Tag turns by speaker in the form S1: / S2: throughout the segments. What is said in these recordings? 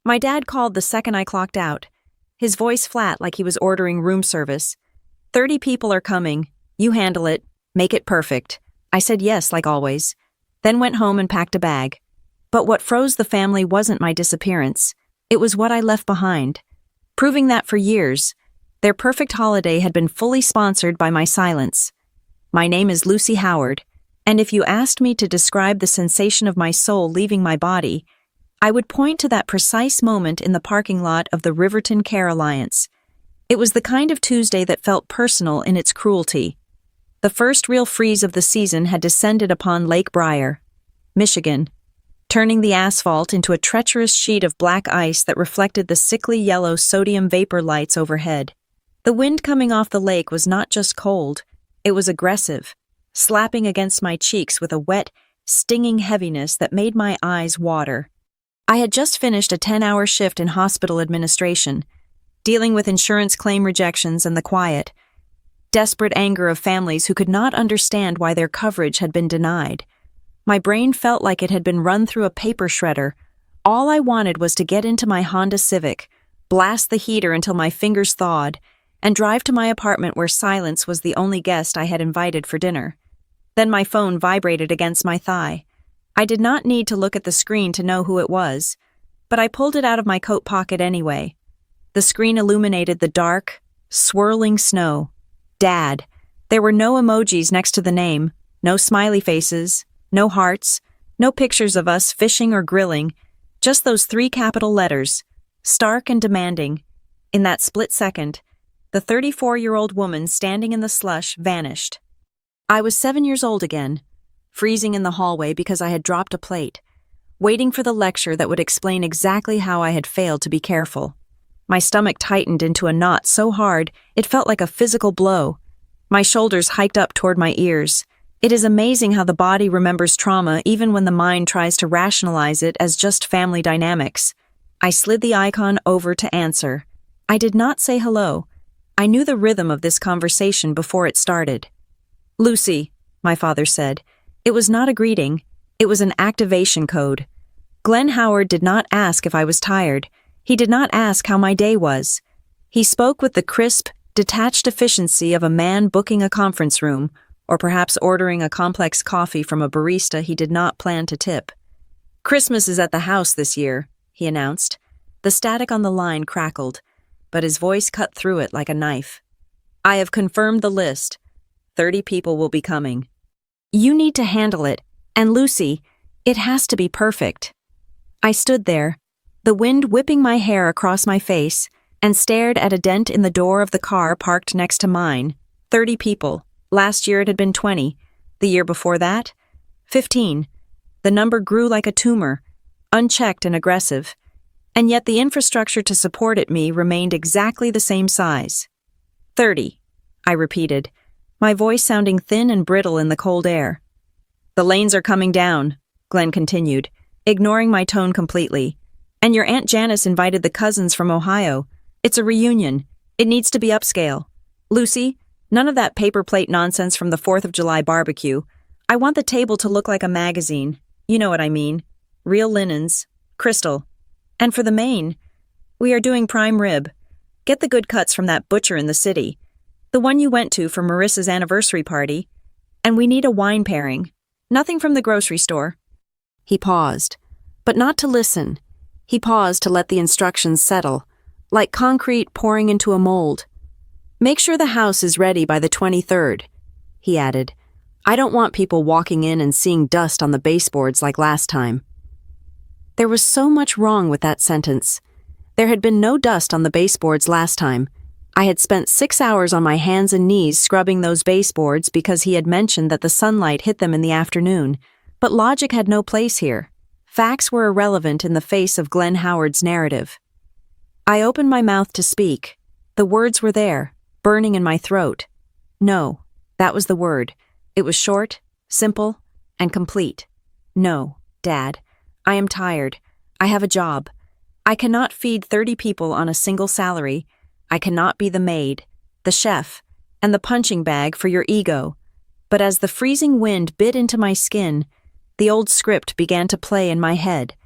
S1: My dad called the second I clocked out, his voice flat like he was ordering room service. 30 people are coming. You handle it. Make it perfect. I said yes, like always. Then went home and packed a bag. But what froze the family wasn't my disappearance. It was what I left behind. Proving that for years, their perfect holiday had been fully sponsored by my silence. My name is Lucy Howard, and if you asked me to describe the sensation of my soul leaving my body, I would point to that precise moment in the parking lot of the Riverton Care Alliance. It was the kind of Tuesday that felt personal in its cruelty. The first real freeze of the season had descended upon Lake Briar, Michigan, turning the asphalt into a treacherous sheet of black ice that reflected the sickly yellow sodium vapor lights overhead. The wind coming off the lake was not just cold, it was aggressive, slapping against my cheeks with a wet, stinging heaviness that made my eyes water. I had just finished a 10-hour shift in hospital administration, dealing with insurance claim rejections and the quiet, desperate anger of families who could not understand why their coverage had been denied. My brain felt like it had been run through a paper shredder. All I wanted was to get into my Honda Civic, blast the heater until my fingers thawed, and drive to my apartment where silence was the only guest I had invited for dinner. Then my phone vibrated against my thigh. I did not need to look at the screen to know who it was, but I pulled it out of my coat pocket anyway. The screen illuminated the dark, swirling snow. Dad. There were no emojis next to the name, no smiley faces, no hearts, no pictures of us fishing or grilling, just those 3 capital letters, stark and demanding. In that split second, the 34-year-old woman standing in the slush vanished. I was 7 years old again, freezing in the hallway because I had dropped a plate, waiting for the lecture that would explain exactly how I had failed to be careful. My stomach tightened into a knot so hard it felt like a physical blow. My shoulders hiked up toward my ears. It is amazing how the body remembers trauma even when the mind tries to rationalize it as just family dynamics. I slid the icon over to answer. I did not say hello. I knew the rhythm of this conversation before it started. "Lucy," my father said. It was not a greeting. It was an activation code. Glenn Howard did not ask if I was tired. He did not ask how my day was. He spoke with the crisp, detached efficiency of a man booking a conference room, or perhaps ordering a complex coffee from a barista he did not plan to tip. "Christmas is at the house this year," he announced. The static on the line crackled, but his voice cut through it like a knife. "I have confirmed the list. 30 people will be coming. You need to handle it, and Lucy, it has to be perfect." I stood there, the wind whipping my hair across my face, and stared at a dent in the door of the car parked next to mine. 30 people. Last year it had been 20. The year before that? 15. The number grew like a tumor, unchecked and aggressive, and yet the infrastructure to support it remained exactly the same size. 30, I repeated, my voice sounding thin and brittle in the cold air. "The lanes are coming down," Glenn continued, ignoring my tone completely. "And your Aunt Janice invited the cousins from Ohio. It's a reunion. It needs to be upscale. Lucy, none of that paper plate nonsense from the 4th of July barbecue. I want the table to look like a magazine. You know what I mean. Real linens. Crystal. And for the main, we are doing prime rib. Get the good cuts from that butcher in the city. The one you went to for Marissa's anniversary party. And we need a wine pairing. Nothing from the grocery store." He paused, but not to listen. He paused to let the instructions settle, like concrete pouring into a mold. "Make sure the house is ready by the 23rd, he added. "I don't want people walking in and seeing dust on the baseboards like last time." There was so much wrong with that sentence. There had been no dust on the baseboards last time. I had spent 6 hours on my hands and knees scrubbing those baseboards because he had mentioned that the sunlight hit them in the afternoon, but logic had no place here. Facts were irrelevant in the face of Glenn Howard's narrative. I opened my mouth to speak. The words were there, burning in my throat. No, that was the word. It was short, simple, and complete. "No, Dad. I am tired. I have a job. I cannot feed 30 people on a single salary. I cannot be the maid, the chef, and the punching bag for your ego." But as the freezing wind bit into my skin, the old script began to play in my head,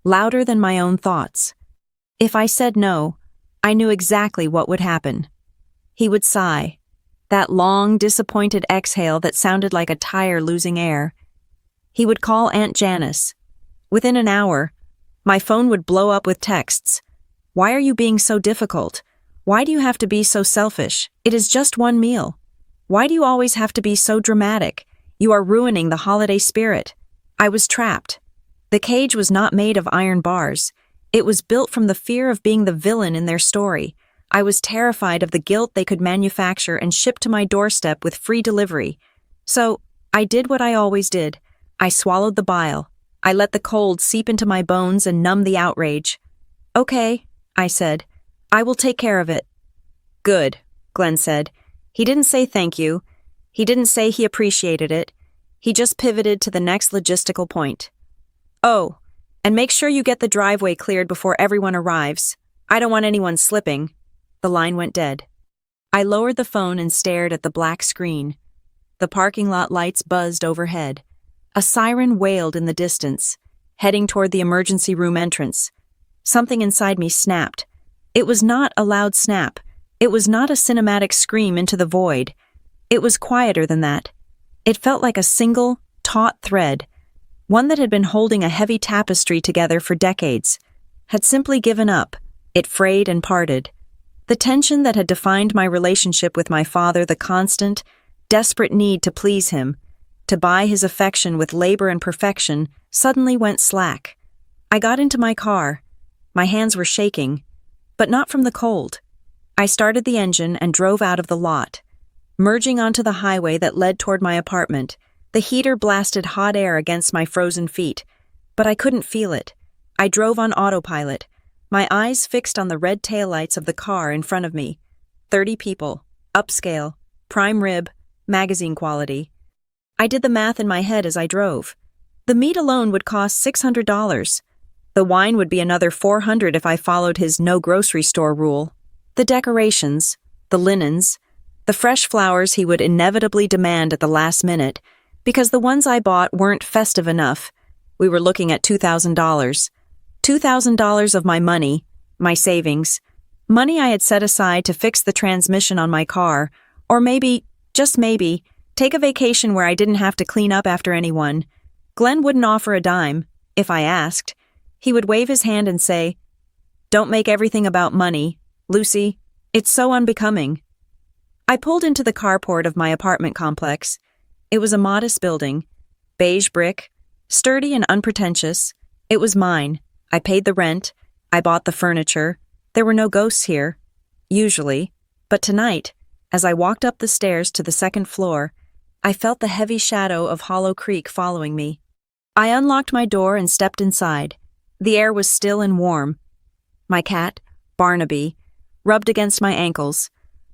S1: louder than my own thoughts. If I said no, I knew exactly what would happen. He would sigh, that long, disappointed exhale that sounded like a tire losing air. He would call Aunt Janice. Within an hour, my phone would blow up with texts. Why are you being so difficult? Why do you have to be so selfish? It is just one meal. Why do you always have to be so dramatic? You are ruining the holiday spirit. I was trapped. The cage was not made of iron bars. It was built from the fear of being the villain in their story. I was terrified of the guilt they could manufacture and ship to my doorstep with free delivery. So, I did what I always did. I swallowed the bile. I let the cold seep into my bones and numb the outrage. Okay, I said. I will take care of it. Good, Glenn said. He didn't say thank you. He didn't say he appreciated it. He just pivoted to the next logistical point. Oh, and make sure you get the driveway cleared before everyone arrives. I don't want anyone slipping. The line went dead. I lowered the phone and stared at the black screen. The parking lot lights buzzed overhead. A siren wailed in the distance, heading toward the emergency room entrance. Something inside me snapped. It was not a loud snap. It was not a cinematic scream into the void. It was quieter than that. It felt like a single, taut thread, one that had been holding a heavy tapestry together for decades, had simply given up. It frayed and parted. The tension that had defined my relationship with my father, the constant, desperate need to please him, to buy his affection with labor and perfection, suddenly went slack. I got into my car. My hands were shaking, but not from the cold. I started the engine and drove out of the lot. Merging onto the highway that led toward my apartment, the heater blasted hot air against my frozen feet, but I couldn't feel it. I drove on autopilot, my eyes fixed on the red taillights of the car in front of me. 30 people, upscale, prime rib, magazine quality. I did the math in my head as I drove. The meat alone would cost $600. The wine would be another $400 if I followed his no grocery store rule. The decorations, the linens, the fresh flowers he would inevitably demand at the last minute, because the ones I bought weren't festive enough. We were looking at $2,000. $2,000 of my money, my savings, money I had set aside to fix the transmission on my car, or maybe, just maybe, take a vacation where I didn't have to clean up after anyone. Glenn wouldn't offer a dime, if I asked. He would wave his hand and say, "Don't make everything about money, Lucy. It's so unbecoming." I pulled into the carport of my apartment complex. It was a modest building, beige brick, sturdy and unpretentious. It was mine. I paid the rent. I bought the furniture. There were no ghosts here, usually, but tonight, as I walked up the stairs to the second floor, I felt the heavy shadow of Hollow Creek following me. I unlocked my door and stepped inside. The air was still and warm. My cat, Barnaby, rubbed against my ankles,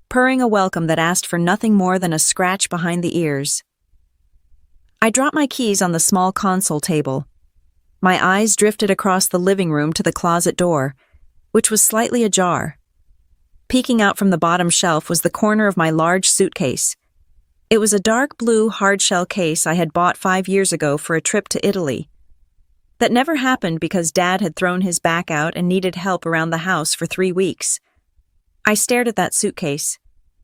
S1: purring a welcome that asked for nothing more than a scratch behind the ears. I dropped my keys on the small console table. My eyes drifted across the living room to the closet door, which was slightly ajar. Peeking out from the bottom shelf was the corner of my large suitcase. It was a dark blue hardshell case I had bought 5 years ago for a trip to Italy. That never happened because Dad had thrown his back out and needed help around the house for 3 weeks. I stared at that suitcase.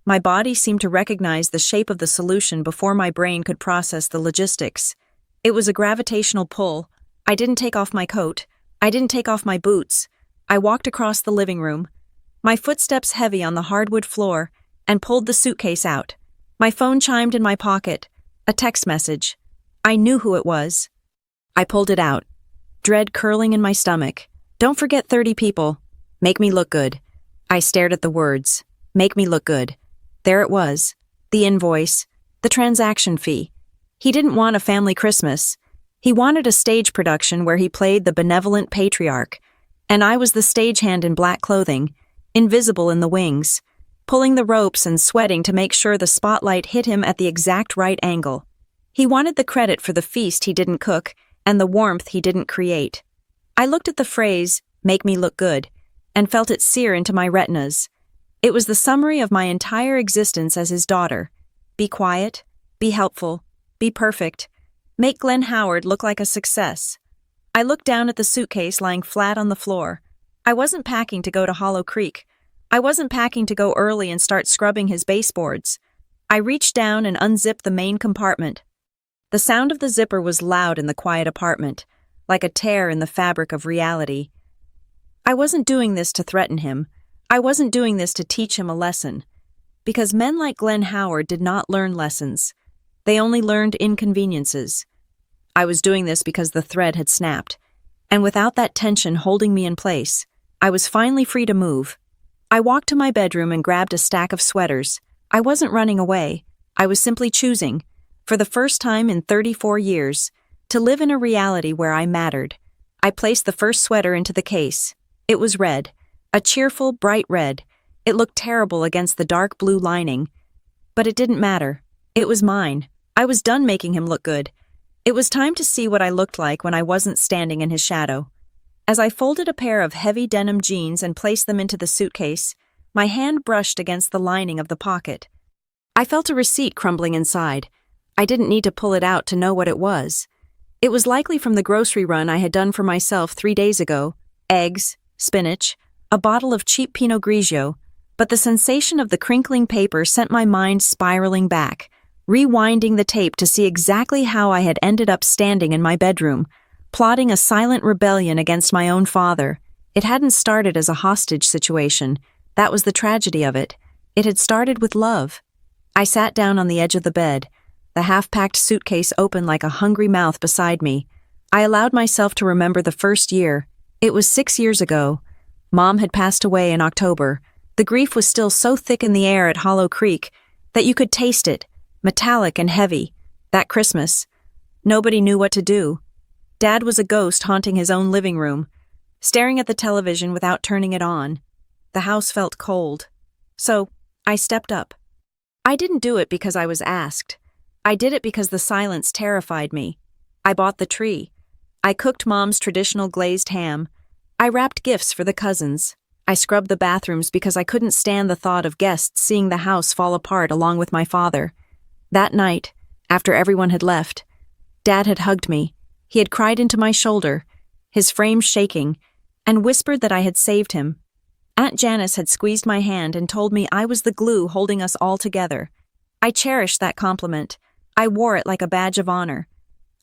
S1: My body seemed to recognize the shape of the solution before my brain could process the logistics. It was a gravitational pull. I didn't take off my coat. I didn't take off my boots. I walked across the living room, my footsteps heavy on the hardwood floor, and pulled the suitcase out. My phone chimed in my pocket. A text message. I knew who it was. I pulled it out, dread curling in my stomach. Don't forget 30 people. Make me look good. I stared at the words. Make me look good. There it was. The invoice. The transaction fee. He didn't want a family Christmas. He wanted a stage production where he played the benevolent patriarch, and I was the stagehand in black clothing, invisible in the wings, pulling the ropes and sweating to make sure the spotlight hit him at the exact right angle. He wanted the credit for the feast he didn't cook and the warmth he didn't create. I looked at the phrase, "make me look good," and felt it sear into my retinas. It was the summary of my entire existence as his daughter. Be quiet, be helpful, be perfect, make Glenn Howard look like a success. I looked down at the suitcase lying flat on the floor. I wasn't packing to go to Hollow Creek. I wasn't packing to go early and start scrubbing his baseboards. I reached down and unzipped the main compartment. The sound of the zipper was loud in the quiet apartment, like a tear in the fabric of reality. I wasn't doing this to threaten him. I wasn't doing this to teach him a lesson. Because men like Glenn Howard did not learn lessons. They only learned inconveniences. I was doing this because the thread had snapped. And without that tension holding me in place, I was finally free to move. I walked to my bedroom and grabbed a stack of sweaters. I wasn't running away. I was simply choosing, for the first time in 34 years, to live in a reality where I mattered. I placed the first sweater into the case. It was red, a cheerful, bright red. It looked terrible against the dark blue lining. But it didn't matter. It was mine. I was done making him look good. It was time to see what I looked like when I wasn't standing in his shadow. As I folded a pair of heavy denim jeans and placed them into the suitcase, my hand brushed against the lining of the pocket. I felt a receipt crumbling inside. I didn't need to pull it out to know what it was. It was likely from the grocery run I had done for myself 3 days ago. Eggs, spinach, a bottle of cheap Pinot Grigio, but the sensation of the crinkling paper sent my mind spiraling back, rewinding the tape to see exactly how I had ended up standing in my bedroom, plotting a silent rebellion against my own father. It hadn't started as a hostage situation. That was the tragedy of it. It had started with love. I sat down on the edge of the bed, the half-packed suitcase open like a hungry mouth beside me. I allowed myself to remember the first year. It was 6 years ago. Mom had passed away in October. The grief was still so thick in the air at Hollow Creek that you could taste it, metallic and heavy. That Christmas, nobody knew what to do. Dad was a ghost haunting his own living room, staring at the television without turning it on. The house felt cold. So, I stepped up. I didn't do it because I was asked. I did it because the silence terrified me. I bought the tree. I cooked Mom's traditional glazed ham. I wrapped gifts for the cousins. I scrubbed the bathrooms because I couldn't stand the thought of guests seeing the house fall apart along with my father. That night, after everyone had left, Dad had hugged me. He had cried into my shoulder, his frame shaking, and whispered that I had saved him. Aunt Janice had squeezed my hand and told me I was the glue holding us all together. I cherished that compliment. I wore it like a badge of honor.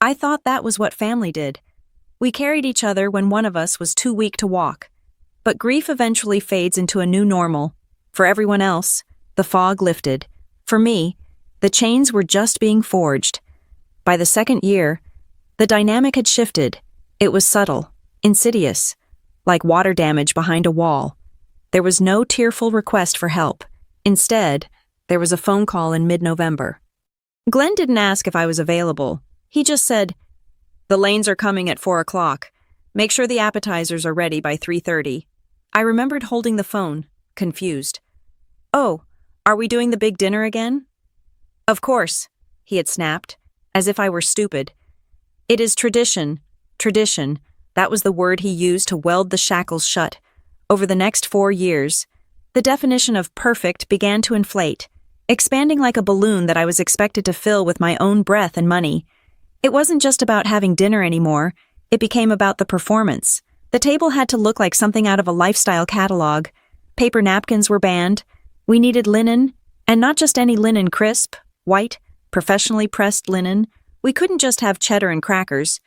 S1: I thought that was what family did. We carried each other when one of us was too weak to walk. But grief eventually fades into a new normal. For everyone else, the fog lifted. For me, the chains were just being forged. By the second year, the dynamic had shifted. It was subtle, insidious, like water damage behind a wall. There was no tearful request for help. Instead, there was a phone call in mid-November. Glenn didn't ask if I was available. He just said, "The lanes are coming at 4 o'clock. Make sure the appetizers are ready by 3:30. I remembered holding the phone, confused. "Oh, are we doing the big dinner again?" "Of course," he had snapped, as if I were stupid. It is tradition. Tradition. That was the word he used to weld the shackles shut. Over the next 4 years, the definition of perfect began to inflate, expanding like a balloon that I was expected to fill with my own breath and money. It wasn't just about having dinner anymore. It became about the performance. The table had to look like something out of a lifestyle catalog. Paper napkins were banned. We needed linen, and not just any linen, crisp, white, professionally pressed linen. We couldn't just have cheddar and crackers.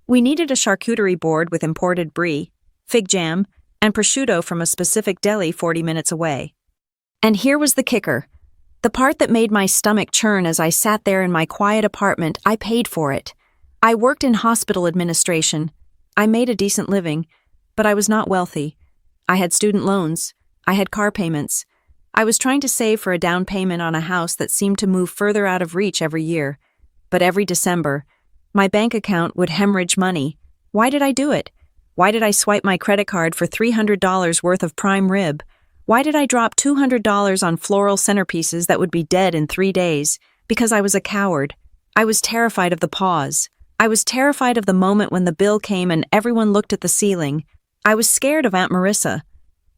S1: We needed a charcuterie board with imported brie, fig jam, and prosciutto from a specific deli 40 minutes away. And here was the kicker. The part that made my stomach churn as I sat there in my quiet apartment. I paid for it. I worked in hospital administration. I made a decent living, but I was not wealthy. I had student loans. I had car payments. I was trying to save for a down payment on a house that seemed to move further out of reach every year. But every December, my bank account would hemorrhage money. Why did I do it? Why did I swipe my credit card for $300 worth of prime rib? Why did I drop $200 on floral centerpieces that would be dead in 3 days? Because I was a coward. I was terrified of the pause. I was terrified of the moment when the bill came and everyone looked at the ceiling. I was scared of Aunt Marissa,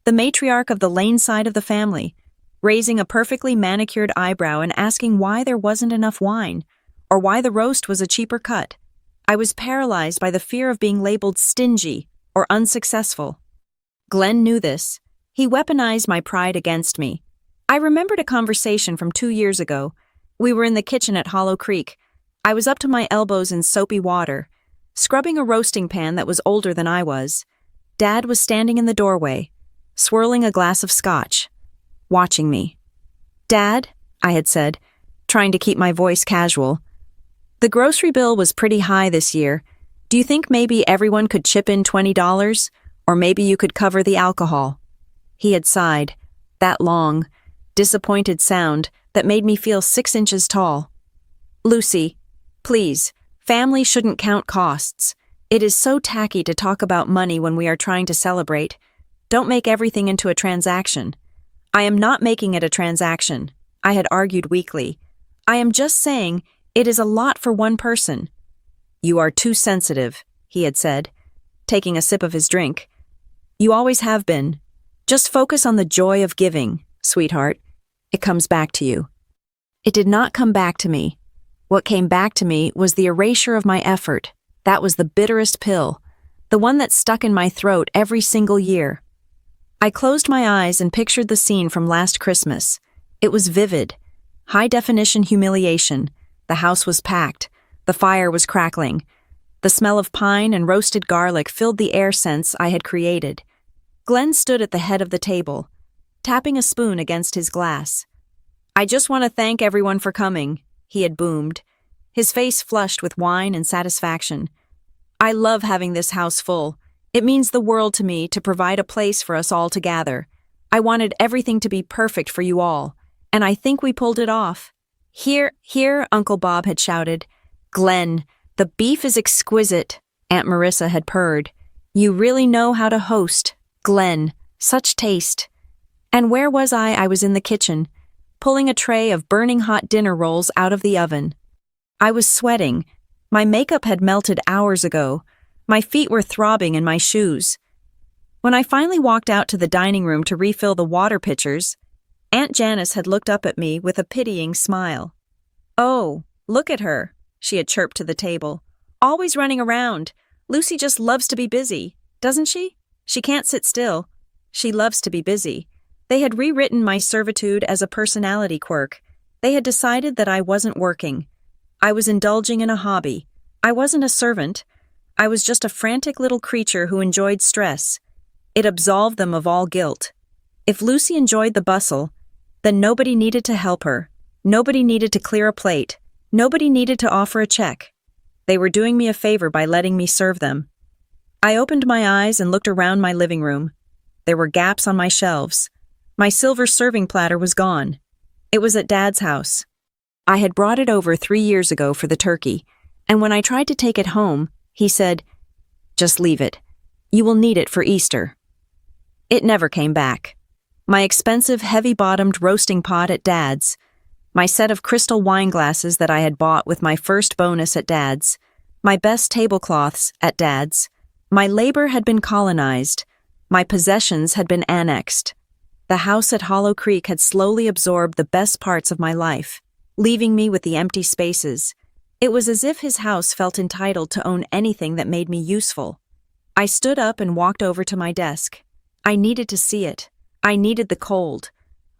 S1: the matriarch of the Lane side of the family, raising a perfectly manicured eyebrow and asking why there wasn't enough wine, or why the roast was a cheaper cut. I was paralyzed by the fear of being labeled stingy or unsuccessful. Glenn knew this. He weaponized my pride against me. I remembered a conversation from 2 years ago. We were in the kitchen at Hollow Creek. I was up to my elbows in soapy water, scrubbing a roasting pan that was older than I was. Dad was standing in the doorway, swirling a glass of scotch, watching me. "Dad," I had said, trying to keep my voice casual, "the grocery bill was pretty high this year. Do you think maybe everyone could chip in $20? Or maybe you could cover the alcohol?" He had sighed, that long, disappointed sound that made me feel 6 inches tall. "Lucy, please, family shouldn't count costs. It is so tacky to talk about money when we are trying to celebrate. Don't make everything into a transaction." "I am not making it a transaction," I had argued weakly. "I am just saying it is a lot for one person." "You are too sensitive," he had said, taking a sip of his drink. "You always have been. Just focus on the joy of giving, sweetheart. It comes back to you." It did not come back to me. What came back to me was the erasure of my effort. That was the bitterest pill, the one that stuck in my throat every single year. I closed my eyes and pictured the scene from last Christmas. It was vivid. High-definition humiliation. The house was packed. The fire was crackling. The smell of pine and roasted garlic filled the air scents I had created. Glenn stood at the head of the table, tapping a spoon against his glass. "I just want to thank everyone for coming," he had boomed, his face flushed with wine and satisfaction. "I love having this house full. It means the world to me to provide a place for us all to gather. I wanted everything to be perfect for you all, and I think we pulled it off." "Here, here," Uncle Bob had shouted. "Glenn, the beef is exquisite," Aunt Marissa had purred. "You really know how to host, Glenn. Such taste." And where was I? I was in the kitchen, pulling a tray of burning hot dinner rolls out of the oven. I was sweating. My makeup had melted hours ago. My feet were throbbing in my shoes. When I finally walked out to the dining room to refill the water pitchers, Aunt Janice had looked up at me with a pitying smile. "Oh, look at her," she had chirped to the table. "Always running around. Lucy just loves to be busy, doesn't she? She can't sit still. She loves to be busy." They had rewritten my servitude as a personality quirk. They had decided that I wasn't working. I was indulging in a hobby. I wasn't a servant. I was just a frantic little creature who enjoyed stress. It absolved them of all guilt. If Lucy enjoyed the bustle, then nobody needed to help her. Nobody needed to clear a plate. Nobody needed to offer a check. They were doing me a favor by letting me serve them. I opened my eyes and looked around my living room. There were gaps on my shelves. My silver serving platter was gone. It was at Dad's house. I had brought it over 3 years ago for the turkey, and when I tried to take it home, he said, "Just leave it. You will need it for Easter." It never came back. My expensive, heavy-bottomed roasting pot at Dad's, my set of crystal wine glasses that I had bought with my first bonus at Dad's, my best tablecloths at Dad's. My labor had been colonized. My possessions had been annexed. The house at Hollow Creek had slowly absorbed the best parts of my life, leaving me with the empty spaces. It was as if his house felt entitled to own anything that made me useful. I stood up and walked over to my desk. I needed to see it. I needed the cold,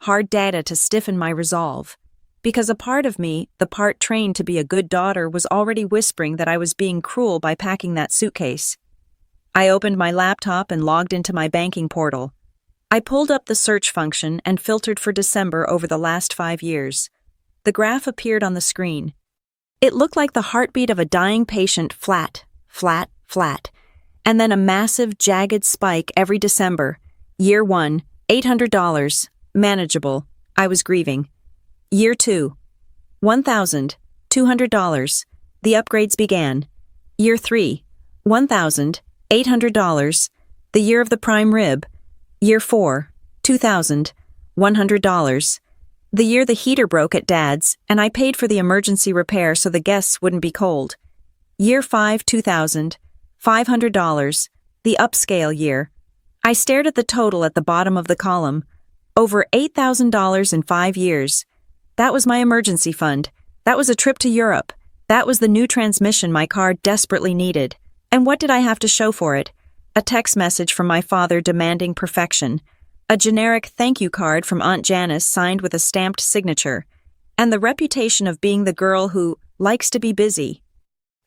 S1: hard data to stiffen my resolve. Because a part of me, the part trained to be a good daughter, was already whispering that I was being cruel by packing that suitcase. I opened my laptop and logged into my banking portal. I pulled up the search function and filtered for December over the last 5 years. The graph appeared on the screen. It looked like the heartbeat of a dying patient, flat, flat, flat, and then a massive, jagged spike every December. Year 1, $800, manageable. I was grieving. Year 2, $1,200. The upgrades began. Year 3, $1,800. The year of the prime rib. Year 4, $2,100. The year the heater broke at Dad's, and I paid for the emergency repair so the guests wouldn't be cold. Year 5, $2,500. The upscale year. I stared at the total at the bottom of the column. Over $8,000 in 5 years. That was my emergency fund. That was a trip to Europe. That was the new transmission my car desperately needed. And what did I have to show for it? A text message from my father demanding perfection. A generic thank you card from Aunt Janice signed with a stamped signature. And the reputation of being the girl who likes to be busy.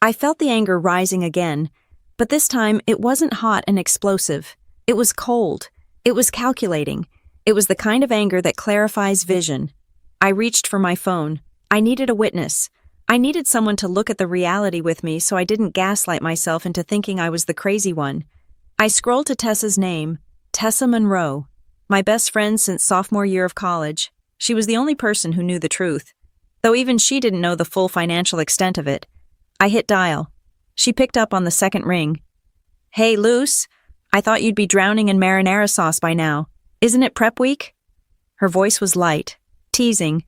S1: I felt the anger rising again, but this time it wasn't hot and explosive. It was cold. It was calculating. It was the kind of anger that clarifies vision. I reached for my phone. I needed a witness. I needed someone to look at the reality with me so I didn't gaslight myself into thinking I was the crazy one. I scrolled to Tessa's name, Tessa Monroe, my best friend since sophomore year of college. She was the only person who knew the truth, though even she didn't know the full financial extent of it. I hit dial. She picked up on the second ring. "Hey, Luce, I thought you'd be drowning in marinara sauce by now. Isn't it prep week?" Her voice was light, teasing.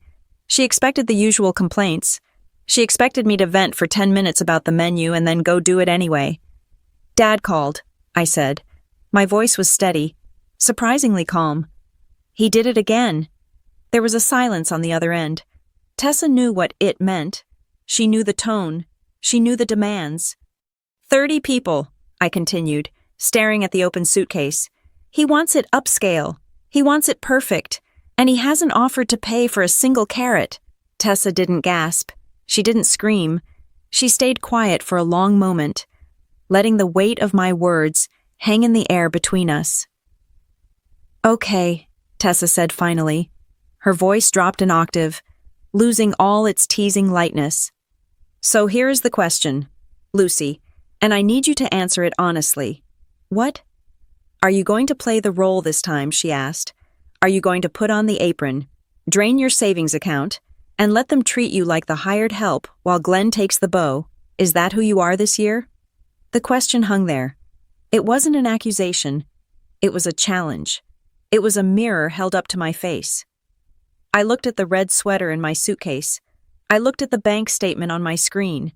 S1: She expected the usual complaints. She expected me to vent for 10 minutes about the menu and then go do it anyway. "Dad called," I said. My voice was steady, surprisingly calm. He did it again. There was a silence on the other end. Tessa knew what it meant. She knew the tone. She knew the demands. 30 people, I continued, staring at the open suitcase. He wants it upscale. He wants it perfect. And he hasn't offered to pay for a single carrot. Tessa didn't gasp. She didn't scream. She stayed quiet for a long moment, letting the weight of my words hang in the air between us. "Okay," Tessa said finally. Her voice dropped an octave, losing all its teasing lightness. "So here is the question, Lucy, and I need you to answer it honestly. What? Are you going to play the role this time?" she asked. "Are you going to put on the apron, drain your savings account, and let them treat you like the hired help while Glenn takes the bow? Is that who you are this year?" The question hung there. It wasn't an accusation. It was a challenge. It was a mirror held up to my face. I looked at the red sweater in my suitcase. I looked at the bank statement on my screen.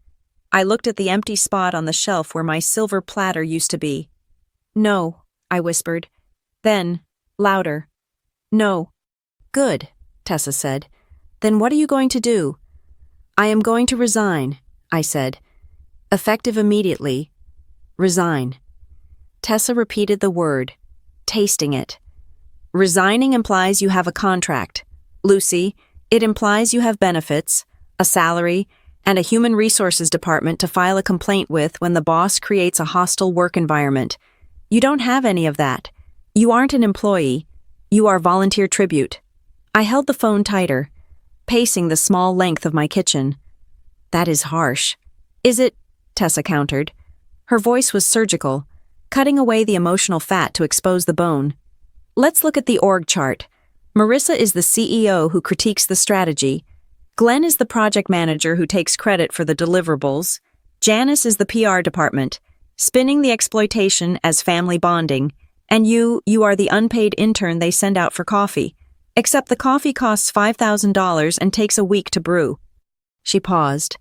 S1: I looked at the empty spot on the shelf where my silver platter used to be. "No," I whispered. Then, louder. "No." "Good," Tessa said. "Then what are you going to do?" "I am going to resign," I said. "Effective immediately. Resign." Tessa repeated the word, tasting it. "Resigning implies you have a contract. Lucy, it implies you have benefits, a salary, and a human resources department to file a complaint with when the boss creates a hostile work environment. You don't have any of that. You aren't an employee. You are volunteer tribute." I held the phone tighter, pacing the small length of my kitchen. "That is harsh." "Is it?" Tessa countered. Her voice was surgical, cutting away the emotional fat to expose the bone. "Let's look at the org chart. Marissa is the CEO who critiques the strategy. Glenn is the project manager who takes credit for the deliverables. Janice is the PR department, spinning the exploitation as family bonding. And you are the unpaid intern they send out for coffee. Except the coffee costs $5,000 and takes a week to brew." She paused,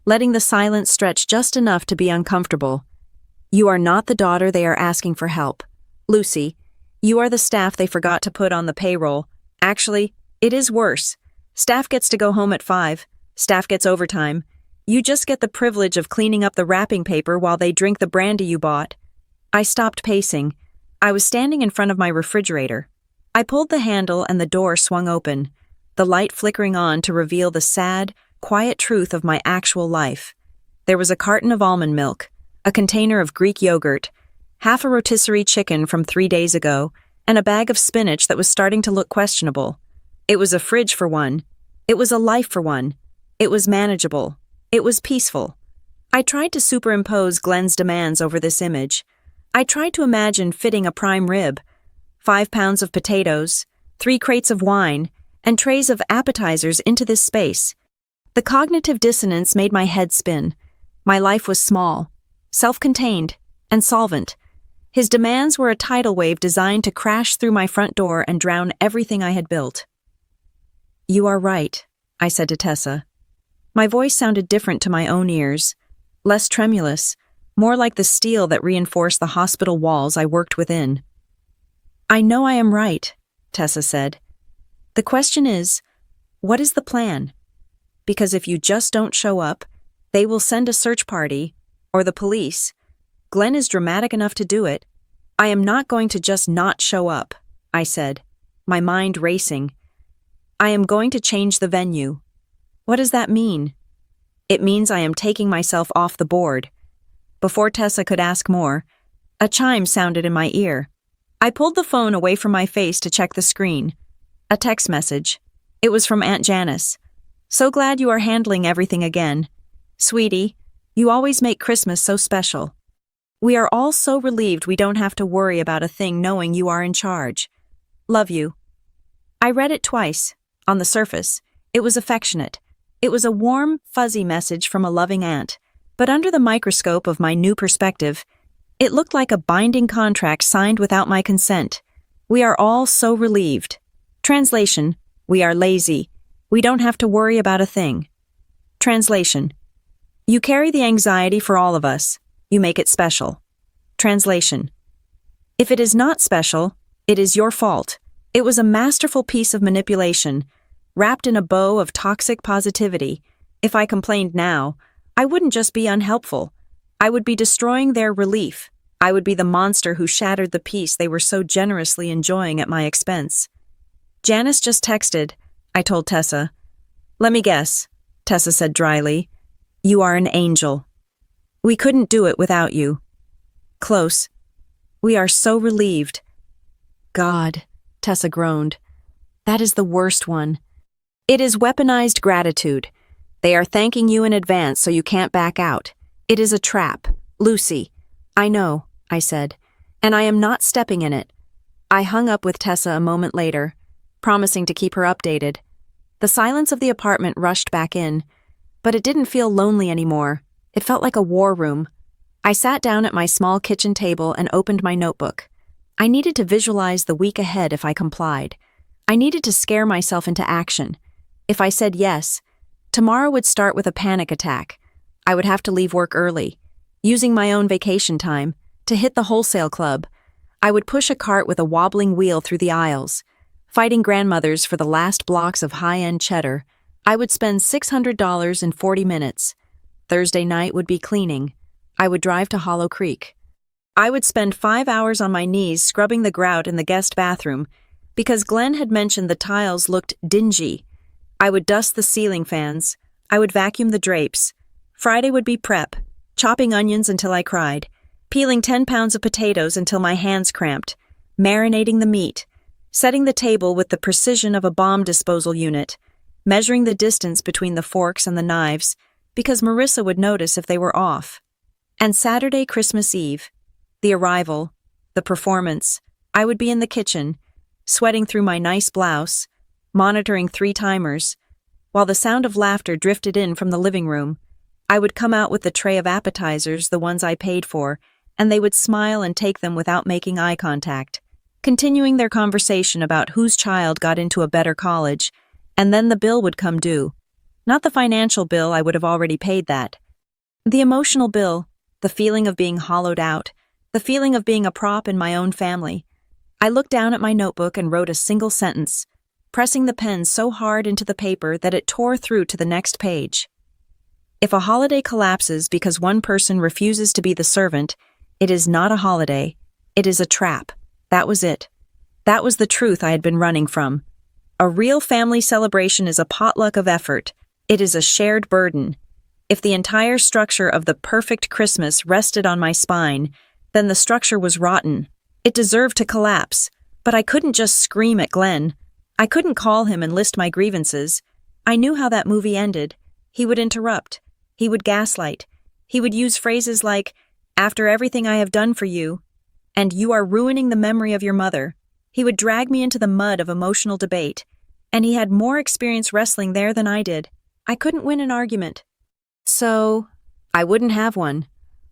S1: letting the silence stretch just enough to be uncomfortable. "You are not the daughter they are asking for help. Lucy, you are the staff they forgot to put on the payroll. Actually, it is worse. Staff gets to go home at 5. Staff gets overtime. You just get the privilege of cleaning up the wrapping paper while they drink the brandy you bought." I stopped pacing. I was standing in front of my refrigerator. I pulled the handle and the door swung open, the light flickering on to reveal the sad, quiet truth of my actual life. There was a carton of almond milk, a container of Greek yogurt, half a rotisserie chicken from 3 days ago, and a bag of spinach that was starting to look questionable. It was a fridge for one. It was a life for one. It was manageable. It was peaceful. I tried to superimpose Glenn's demands over this image. I tried to imagine fitting a prime rib, 5 pounds of potatoes, 3 crates of wine, and trays of appetizers into this space. The cognitive dissonance made my head spin. My life was small, self-contained, and solvent. His demands were a tidal wave designed to crash through my front door and drown everything I had built. "You are right," I said to Tessa. My voice sounded different to my own ears, less tremulous, more like the steel that reinforced the hospital walls I worked within. "I know I am right," Tessa said. "The question is, what is the plan? Because if you just don't show up, they will send a search party, or the police. Glenn is dramatic enough to do it. I am not going to just not show up, I said, my mind racing. I am going to change the venue. What does that mean? It means I am taking myself off the board. Before Tessa could ask more, a chime sounded in my ear. I pulled the phone away from my face to check the screen. A text message. It was from Aunt Janice. So glad you are handling everything again. Sweetie, you always make Christmas so special. We are all so relieved we don't have to worry about a thing knowing you are in charge. Love you. I read it twice. On the surface, it was affectionate. It was a warm, fuzzy message from a loving aunt. But under the microscope of my new perspective, it looked like a binding contract signed without my consent. We are all so relieved. Translation, we are lazy. We don't have to worry about a thing. Translation, you carry the anxiety for all of us. You make it special. Translation, if it is not special, it is your fault. It was a masterful piece of manipulation, wrapped in a bow of toxic positivity. If I complained now, I wouldn't just be unhelpful. I would be destroying their relief. I would be the monster who shattered the peace they were so generously enjoying at my expense. Janice just texted, I told Tessa. Let me guess, Tessa said dryly. You are an angel. We couldn't do it without you. Close. We are so relieved. God, Tessa groaned. That is the worst one. It is weaponized gratitude. They are thanking you in advance so you can't back out. It is a trap. Lucy. I know, I said, and I am not stepping in it. I hung up with Tessa a moment later, promising to keep her updated. The silence of the apartment rushed back in, but it didn't feel lonely anymore. It felt like a war room. I sat down at my small kitchen table and opened my notebook. I needed to visualize the week ahead if I complied. I needed to scare myself into action. If I said yes, tomorrow would start with a panic attack. I would have to leave work early, using my own vacation time, to hit the wholesale club. I would push a cart with a wobbling wheel through the aisles, fighting grandmothers for the last blocks of high-end cheddar. I would spend $600 in 40 minutes. Thursday night would be cleaning. I would drive to Hollow Creek. I would spend 5 hours on my knees scrubbing the grout in the guest bathroom because Glenn had mentioned the tiles looked dingy. I would dust the ceiling fans. I would vacuum the drapes. Friday would be prep, chopping onions until I cried, peeling 10 pounds of potatoes until my hands cramped, marinating the meat, setting the table with the precision of a bomb disposal unit, measuring the distance between the forks and the knives because Marissa would notice if they were off. And Saturday, Christmas Eve, the arrival, the performance, I would be in the kitchen, sweating through my nice blouse, monitoring 3 timers, while the sound of laughter drifted in from the living room. I would come out with the tray of appetizers, the ones I paid for, and they would smile and take them without making eye contact, continuing their conversation about whose child got into a better college, and then the bill would come due. Not the financial bill, I would have already paid that. The emotional bill, the feeling of being hollowed out, the feeling of being a prop in my own family. I looked down at my notebook and wrote a single sentence, pressing the pen so hard into the paper that it tore through to the next page. If a holiday collapses because one person refuses to be the servant, it is not a holiday. It is a trap. That was it. That was the truth I had been running from. A real family celebration is a potluck of effort. It is a shared burden. If the entire structure of the perfect Christmas rested on my spine, then the structure was rotten. It deserved to collapse. But I couldn't just scream at Glenn. I couldn't call him and list my grievances. I knew how that movie ended. He would interrupt. He would gaslight. He would use phrases like, "After everything I have done for you," and "You are ruining the memory of your mother." He would drag me into the mud of emotional debate. And he had more experience wrestling there than I did. I couldn't win an argument. So, I wouldn't have one.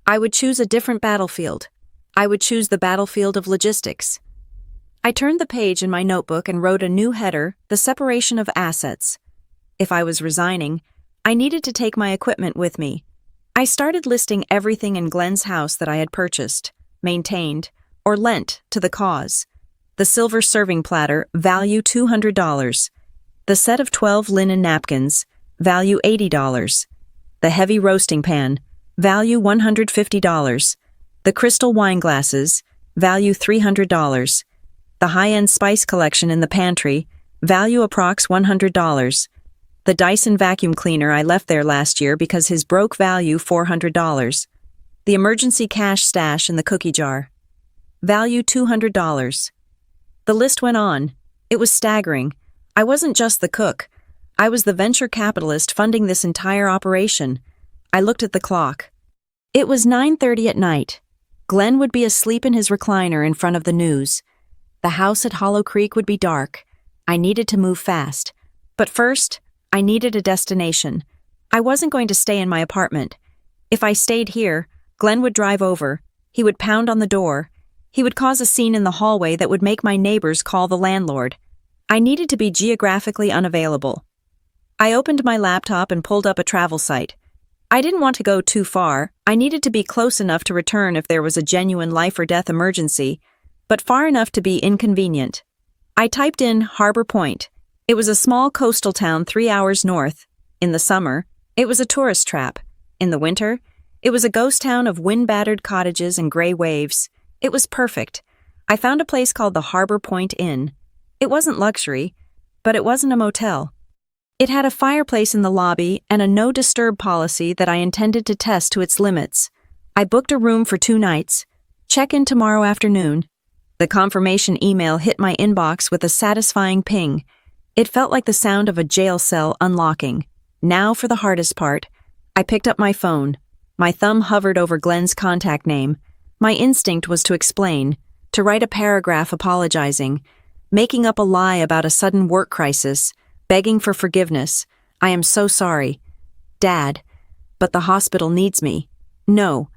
S1: I would choose a different battlefield. I would choose the battlefield of logistics. I turned the page in my notebook and wrote a new header, the separation of assets. If I was resigning, I needed to take my equipment with me. I started listing everything in Glenn's house that I had purchased, maintained, or lent to the cause. The silver serving platter, value $200. The set of 12 linen napkins, value $80. The heavy roasting pan, value $150. The crystal wine glasses, value $300. The high-end spice collection in the pantry, value approx $100. The Dyson vacuum cleaner I left there last year because his broke value $400. The emergency cash stash in the cookie jar, value $200. The list went on. It was staggering. I wasn't just the cook. I was the venture capitalist funding this entire operation. I looked at the clock. It was 9:30 at night. Glenn would be asleep in his recliner in front of the news. The house at Hollow Creek would be dark. I needed to move fast. But first, I needed a destination. I wasn't going to stay in my apartment. If I stayed here, Glenn would drive over. He would pound on the door. He would cause a scene in the hallway that would make my neighbors call the landlord. I needed to be geographically unavailable. I opened my laptop and pulled up a travel site. I didn't want to go too far. I needed to be close enough to return if there was a genuine life or death emergency, but far enough to be inconvenient. I typed in Harbor Point. It was a small coastal town 3 hours north. In the summer, it was a tourist trap. In the winter, it was a ghost town of wind-battered cottages and gray waves. It was perfect. I found a place called the Harbor Point Inn. It wasn't luxury, but it wasn't a motel. It had a fireplace in the lobby and a no-disturb policy that I intended to test to its limits. I booked a room for 2 nights. Check-in tomorrow afternoon. The confirmation email hit my inbox with a satisfying ping. It felt like the sound of a jail cell unlocking. Now for the hardest part. I picked up my phone. My thumb hovered over Glenn's contact name. My instinct was to explain, to write a paragraph apologizing, making up a lie about a sudden work crisis, begging for forgiveness. I am so sorry. Dad. But the hospital needs me. No.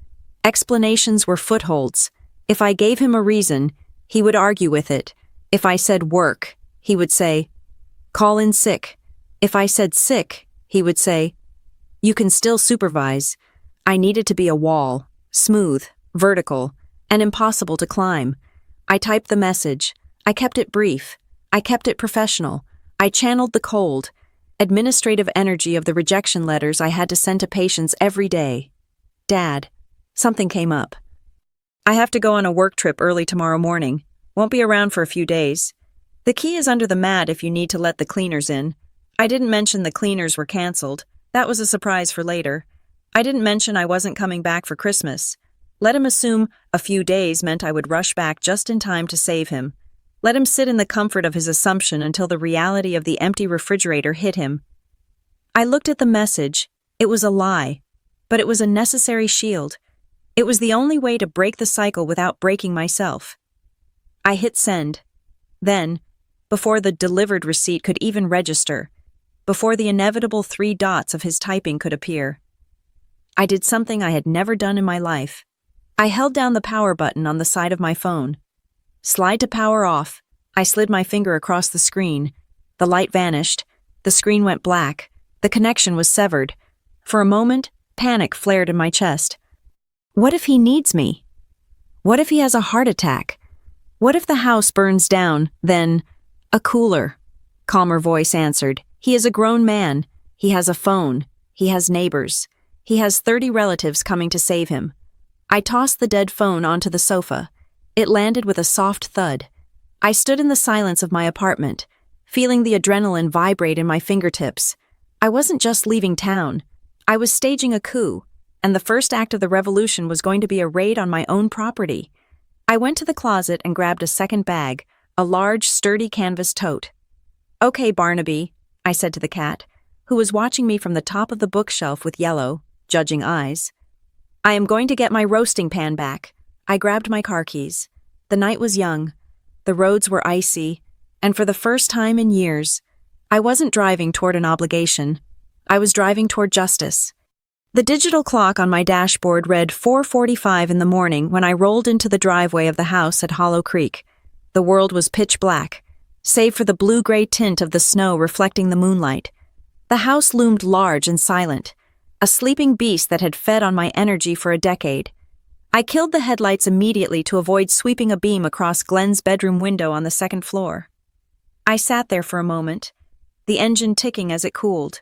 S1: Explanations were footholds. If I gave him a reason, he would argue with it. If I said work, he would say, call in sick. If I said sick, he would say, you can still supervise. I needed to be a wall, smooth, vertical, and impossible to climb. I typed the message. I kept it brief. I kept it professional. I channeled the cold, administrative energy of the rejection letters I had to send to patients every day. Dad, something came up. I have to go on a work trip early tomorrow morning. Won't be around for a few days. The key is under the mat if you need to let the cleaners in. I didn't mention the cleaners were canceled. That was a surprise for later. I didn't mention I wasn't coming back for Christmas. Let him assume a few days meant I would rush back just in time to save him. Let him sit in the comfort of his assumption until the reality of the empty refrigerator hit him. I looked at the message. It was a lie, but it was a necessary shield. It was the only way to break the cycle without breaking myself. I hit send. Then, before the delivered receipt could even register, before the inevitable 3 dots of his typing could appear, I did something I had never done in my life. I held down the power button on the side of my phone. Slide to power off. I slid my finger across the screen. The light vanished. The screen went black. The connection was severed. For a moment, panic flared in my chest. What if he needs me? What if he has a heart attack? What if the house burns down, then a cooler? Calmer voice answered. He is a grown man. He has a phone. He has neighbors. He has 30 relatives coming to save him. I tossed the dead phone onto the sofa. It landed with a soft thud. I stood in the silence of my apartment, feeling the adrenaline vibrate in my fingertips. I wasn't just leaving town. I was staging a coup, and the first act of the revolution was going to be a raid on my own property. I went to the closet and grabbed a second bag, a large, sturdy canvas tote. Okay, Barnaby, I said to the cat, who was watching me from the top of the bookshelf with yellow, judging eyes. I am going to get my roasting pan back. I grabbed my car keys. The night was young. The roads were icy, and for the first time in years, I wasn't driving toward an obligation. I was driving toward justice. The digital clock on my dashboard read 4:45 in the morning when I rolled into the driveway of the house at Hollow Creek. The world was pitch black, save for the blue-gray tint of the snow reflecting the moonlight. The house loomed large and silent, a sleeping beast that had fed on my energy for a decade. I killed the headlights immediately to avoid sweeping a beam across Glenn's bedroom window on the second floor. I sat there for a moment, the engine ticking as it cooled,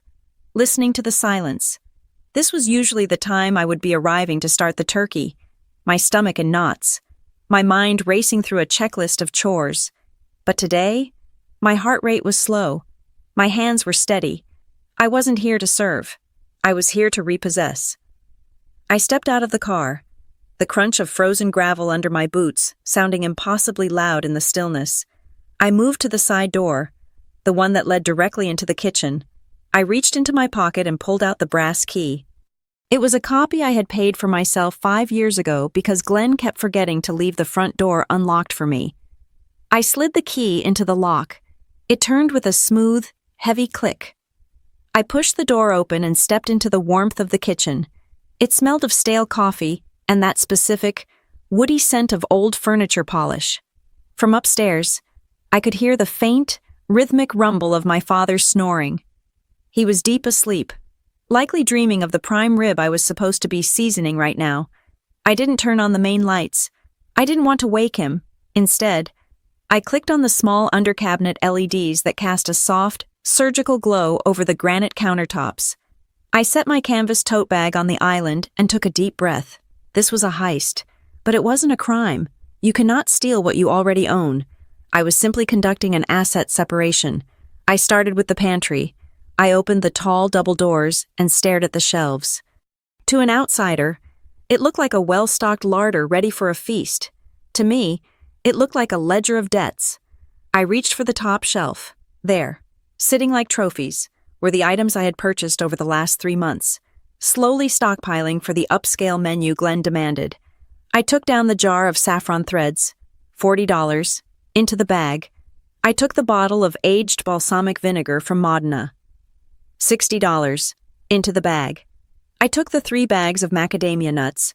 S1: listening to the silence. This was usually the time I would be arriving to start the turkey, my stomach in knots. my mind racing through a checklist of chores. But today, my heart rate was slow. My hands were steady. I wasn't here to serve. I was here to repossess. I stepped out of the car, the crunch of frozen gravel under my boots sounding impossibly loud in the stillness. I moved to the side door, the one that led directly into the kitchen. I reached into my pocket and pulled out the brass key. It was a copy I had paid for myself 5 years ago because Glenn kept forgetting to leave the front door unlocked for me. I slid the key into the lock. It turned with a smooth, heavy click. I pushed the door open and stepped into the warmth of the kitchen. It smelled of stale coffee and that specific, woody scent of old furniture polish. From upstairs, I could hear the faint, rhythmic rumble of my father's snoring. He was deep asleep, likely dreaming of the prime rib I was supposed to be seasoning right now. I didn't turn on the main lights. I didn't want to wake him. Instead, I clicked on the small under-cabinet LEDs that cast a soft, surgical glow over the granite countertops. I set my canvas tote bag on the island and took a deep breath. This was a heist, but it wasn't a crime. You cannot steal what you already own. I was simply conducting an asset separation. I started with the pantry. I opened the tall double doors and stared at the shelves. To an outsider, it looked like a well-stocked larder ready for a feast. To me, it looked like a ledger of debts. I reached for the top shelf. There, sitting like trophies, were the items I had purchased over the last 3 months, slowly stockpiling for the upscale menu Glenn demanded. I took down the jar of saffron threads, $40, into the bag. I took the bottle of aged balsamic vinegar from Modena, $60, into the bag. I took the 3 bags of macadamia nuts,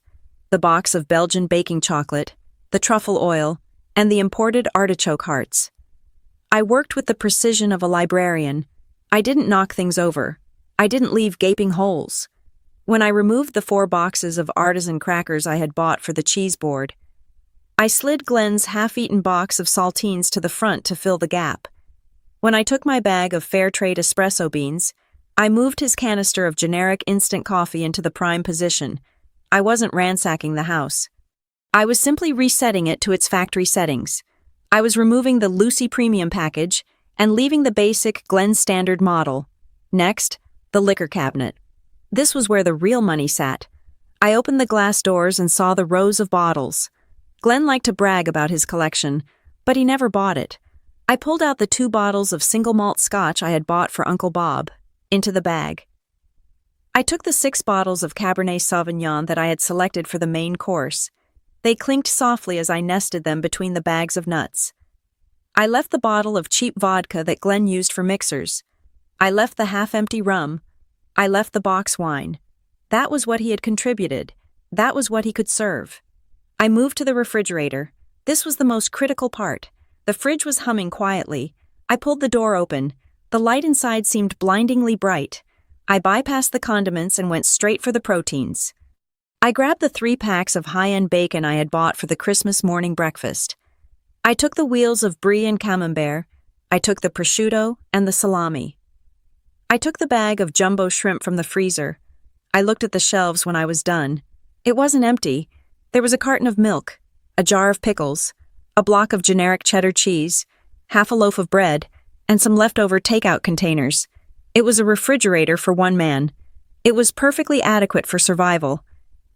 S1: the box of Belgian baking chocolate, the truffle oil, and the imported artichoke hearts. I worked with the precision of a librarian. I didn't knock things over. I didn't leave gaping holes. When I removed the 4 boxes of artisan crackers I had bought for the cheese board, I slid Glenn's half-eaten box of saltines to the front to fill the gap. When I took my bag of fair trade espresso beans, I moved his canister of generic instant coffee into the prime position. I wasn't ransacking the house. I was simply resetting it to its factory settings. I was removing the Lucy Premium package and leaving the basic Glen Standard model. Next, the liquor cabinet. This was where the real money sat. I opened the glass doors and saw the rows of bottles. Glenn liked to brag about his collection, but he never bought it. I pulled out the 2 bottles of single malt scotch I had bought for Uncle Bob, into the bag. I took the 6 bottles of Cabernet Sauvignon that I had selected for the main course. They clinked softly as I nested them between the bags of nuts. I left the bottle of cheap vodka that Glenn used for mixers. I left the half-empty rum. I left the box wine. That was what he had contributed. That was what he could serve. I moved to the refrigerator. This was the most critical part. The fridge was humming quietly. I pulled the door open. The light inside seemed blindingly bright. I bypassed the condiments and went straight for the proteins. I grabbed the 3 packs of high-end bacon I had bought for the Christmas morning breakfast. I took the wheels of brie and camembert. I took the prosciutto and the salami. I took the bag of jumbo shrimp from the freezer. I looked at the shelves when I was done. It wasn't empty. There was a carton of milk, a jar of pickles, a block of generic cheddar cheese, half a loaf of bread, and some leftover takeout containers. It was a refrigerator for 1 man. It was perfectly adequate for survival.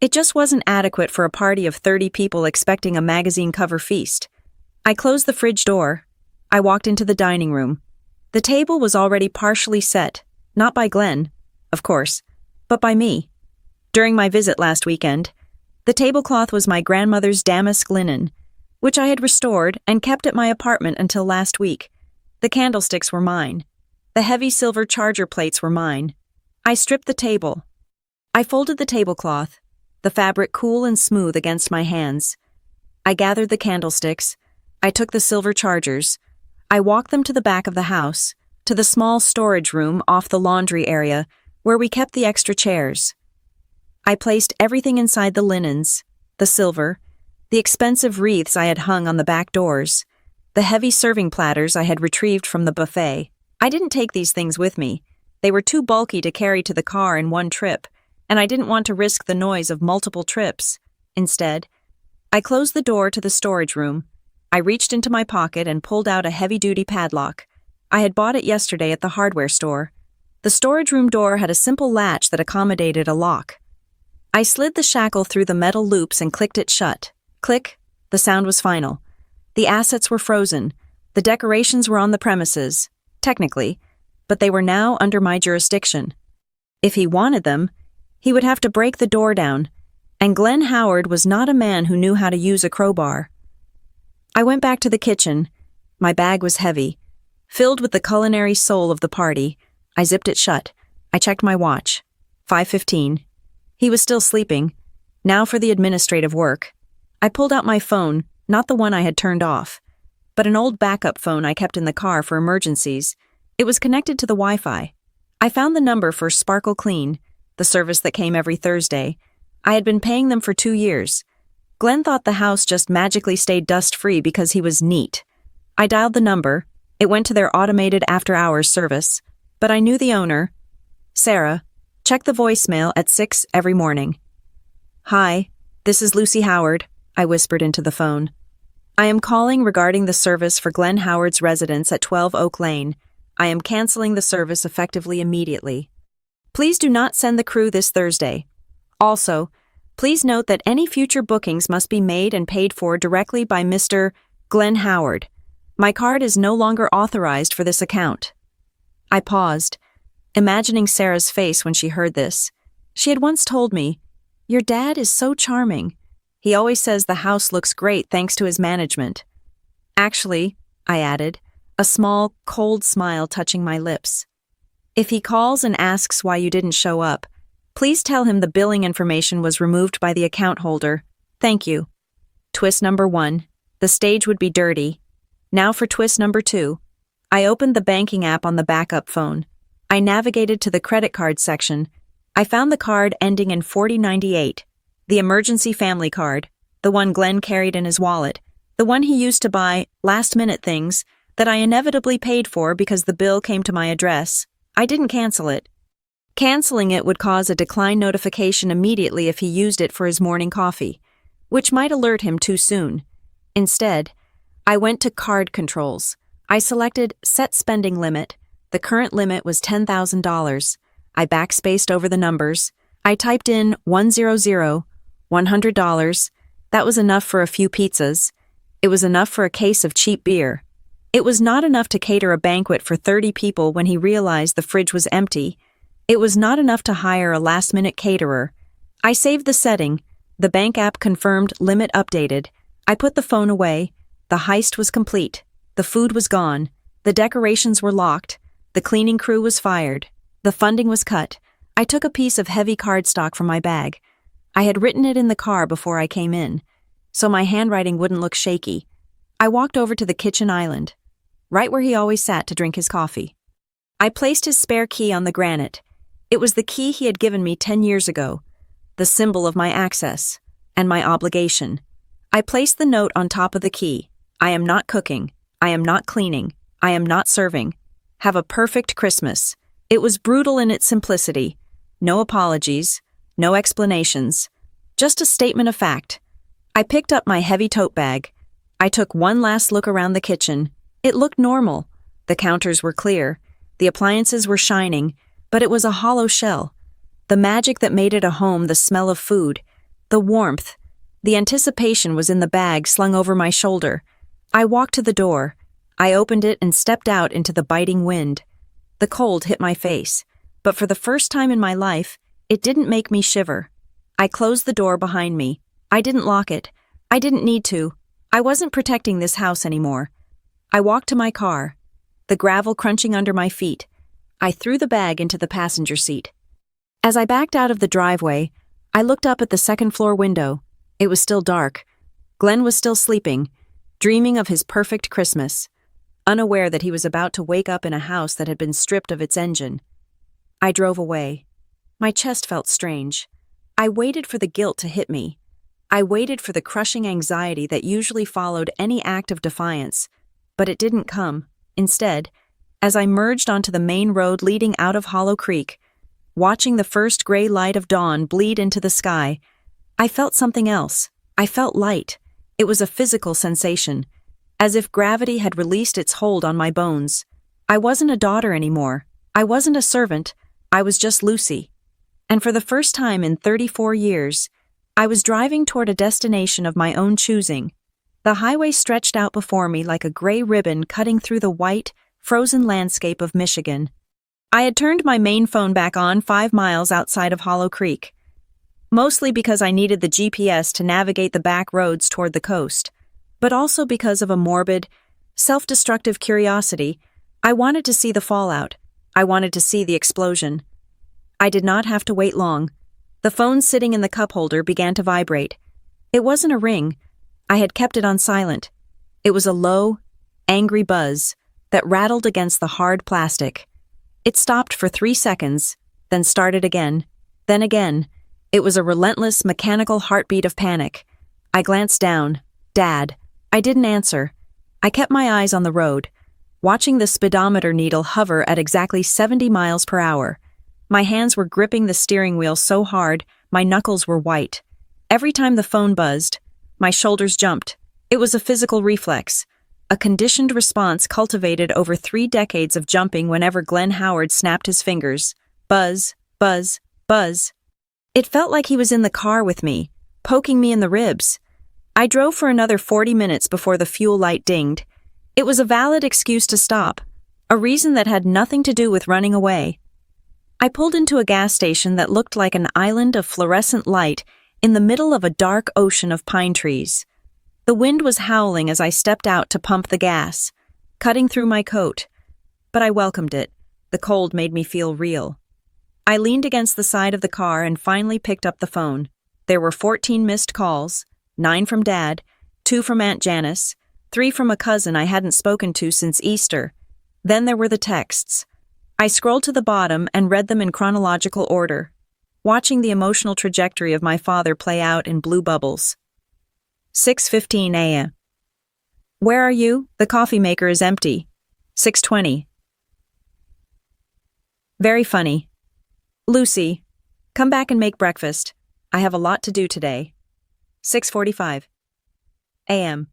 S1: It just wasn't adequate for a party of 30 people expecting a magazine cover feast. I closed the fridge door. I walked into the dining room. The table was already partially set, not by Glenn, of course, but by me. During my visit last weekend, the tablecloth was my grandmother's damask linen, which I had restored and kept at my apartment until last week. The candlesticks were mine. The heavy silver charger plates were mine. I stripped the table. I folded the tablecloth, the fabric cool and smooth against my hands. I gathered the candlesticks. I took the silver chargers. I walked them to the back of the house, to the small storage room off the laundry area where we kept the extra chairs. I placed everything inside the linens, the silver, the expensive wreaths I had hung on the back doors, the heavy serving platters I had retrieved from the buffet. I didn't take these things with me. They were too bulky to carry to the car in one trip, and I didn't want to risk the noise of multiple trips. Instead, I closed the door to the storage room. I reached into my pocket and pulled out a heavy-duty padlock. I had bought it yesterday at the hardware store. The storage room door had a simple latch that accommodated a lock. I slid the shackle through the metal loops and clicked it shut. Click. The sound was final. The assets were frozen. The decorations were on the premises, technically, but they were now under my jurisdiction. If he wanted them, he would have to break the door down, and Glenn Howard was not a man who knew how to use a crowbar. I went back to the kitchen. My bag was heavy. Filled with the culinary soul of the party, I zipped it shut. I checked my watch. 5:15. He was still sleeping. Now for the administrative work. I pulled out my phone, not the one I had turned off, but an old backup phone I kept in the car for emergencies. It was connected to the Wi-Fi. I found the number for Sparkle Clean, the service that came every Thursday. I had been paying them for 2 years. Glenn thought the house just magically stayed dust-free because he was neat. I dialed the number. It went to their automated after-hours service, but I knew the owner. Sarah. Check the voicemail at 6 every morning. Hi, this is Lucy Howard, I whispered into the phone. I am calling regarding the service for Glenn Howard's residence at 12 Oak Lane. I am canceling the service effectively immediately. Please do not send the crew this Thursday. Also, please note that any future bookings must be made and paid for directly by Mr. Glenn Howard. My card is no longer authorized for this account. I paused, imagining Sarah's face when she heard this. She had once told me, "Your dad is so charming. He always says the house looks great thanks to his management." Actually, I added, a small, cold smile touching my lips. If he calls and asks why you didn't show up, please tell him the billing information was removed by the account holder. Thank you. Twist number 1. The stage would be dirty. Now for twist number 2. I opened the banking app on the backup phone. I navigated to the credit card section. I found the card ending in 4098, the emergency family card, the one Glenn carried in his wallet, the one he used to buy last-minute things that I inevitably paid for because the bill came to my address. I didn't cancel it. Canceling it would cause a decline notification immediately if he used it for his morning coffee, which might alert him too soon. Instead, I went to card controls. I selected Set Spending Limit. The current limit was $10,000. I backspaced over the numbers. I typed in 100, $100. That was enough for a few pizzas. It was enough for a case of cheap beer. It was not enough to cater a banquet for 30 people when he realized the fridge was empty. It was not enough to hire a last-minute caterer. I saved the setting. The bank app confirmed limit updated. I put the phone away. The heist was complete. The food was gone. The decorations were locked. The cleaning crew was fired. The funding was cut. I took a piece of heavy cardstock from my bag. I had written it in the car before I came in, so my handwriting wouldn't look shaky. I walked over to the kitchen island, right where he always sat to drink his coffee. I placed his spare key on the granite. It was the key he had given me 10 years ago, the symbol of my access and my obligation. I placed the note on top of the key. I am not cooking. I am not cleaning. I am not serving. Have a perfect Christmas. It was brutal in its simplicity. No apologies, no explanations, just a statement of fact. I picked up my heavy tote bag. I took one last look around the kitchen. It looked normal. The counters were clear. The appliances were shining, but it was a hollow shell. The magic that made it a home, the smell of food, the warmth, the anticipation was in the bag slung over my shoulder. I walked to the door. I opened it and stepped out into the biting wind. The cold hit my face, but for the first time in my life, it didn't make me shiver. I closed the door behind me. I didn't lock it. I didn't need to. I wasn't protecting this house anymore. I walked to my car, the gravel crunching under my feet. I threw the bag into the passenger seat. As I backed out of the driveway, I looked up at the second-floor window. It was still dark. Glenn was still sleeping, dreaming of his perfect Christmas, unaware that he was about to wake up in a house that had been stripped of its engine. I drove away. My chest felt strange. I waited for the guilt to hit me. I waited for the crushing anxiety that usually followed any act of defiance, but it didn't come. Instead, as I merged onto the main road leading out of Hollow Creek, watching the first gray light of dawn bleed into the sky, I felt something else. I felt light. It was a physical sensation, as if gravity had released its hold on my bones. I wasn't a daughter anymore. I wasn't a servant. I was just Lucy. And for the first time in 34 years, I was driving toward a destination of my own choosing. The highway stretched out before me like a gray ribbon cutting through the white, frozen landscape of Michigan. I had turned my main phone back on 5 miles outside of Hollow Creek, mostly because I needed the GPS to navigate the back roads toward the coast, but also because of a morbid, self-destructive curiosity. I wanted to see the fallout. I wanted to see the explosion. I did not have to wait long. The phone sitting in the cup holder began to vibrate. It wasn't a ring. I had kept it on silent. It was a low, angry buzz that rattled against the hard plastic. It stopped for 3 seconds, then started again, then again. It was a relentless, mechanical heartbeat of panic. I glanced down. Dad. I didn't answer. I kept my eyes on the road, watching the speedometer needle hover at exactly 70 miles per hour. My hands were gripping the steering wheel so hard, my knuckles were white. Every time the phone buzzed, my shoulders jumped. It was a physical reflex, a conditioned response cultivated over 3 decades of jumping whenever Glenn Howard snapped his fingers. Buzz, buzz, buzz. It felt like he was in the car with me, poking me in the ribs. I drove for another 40 minutes before the fuel light dinged. It was a valid excuse to stop, a reason that had nothing to do with running away. I pulled into a gas station that looked like an island of fluorescent light in the middle of a dark ocean of pine trees. The wind was howling as I stepped out to pump the gas, cutting through my coat. But I welcomed it. The cold made me feel real. I leaned against the side of the car and finally picked up the phone. There were 14 missed calls, 9 from Dad, 2 from Aunt Janice, 3 from a cousin I hadn't spoken to since Easter. Then there were the texts. I scrolled to the bottom and read them in chronological order, watching the emotional trajectory of my father play out in blue bubbles. 6:15 a.m. Where are you? The coffee maker is empty. 6:20. Very funny. Lucy, come back and make breakfast. I have a lot to do today. 6:45 a.m.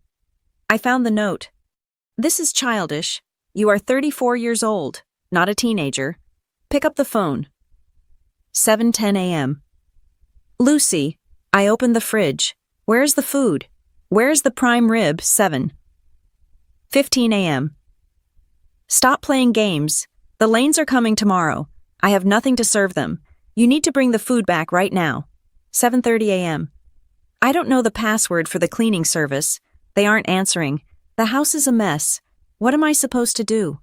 S1: I found the note. This is childish. You are 34 years old, not a teenager. Pick up the phone. 7:10 a.m. Lucy, I opened the fridge. Where's the food? Where's the prime rib? 7:15 a.m. Stop playing games. The lanes are coming tomorrow. I have nothing to serve them. You need to bring the food back right now. 7:30 a.m. I don't know the password for the cleaning service. They aren't answering. The house is a mess. What am I supposed to do?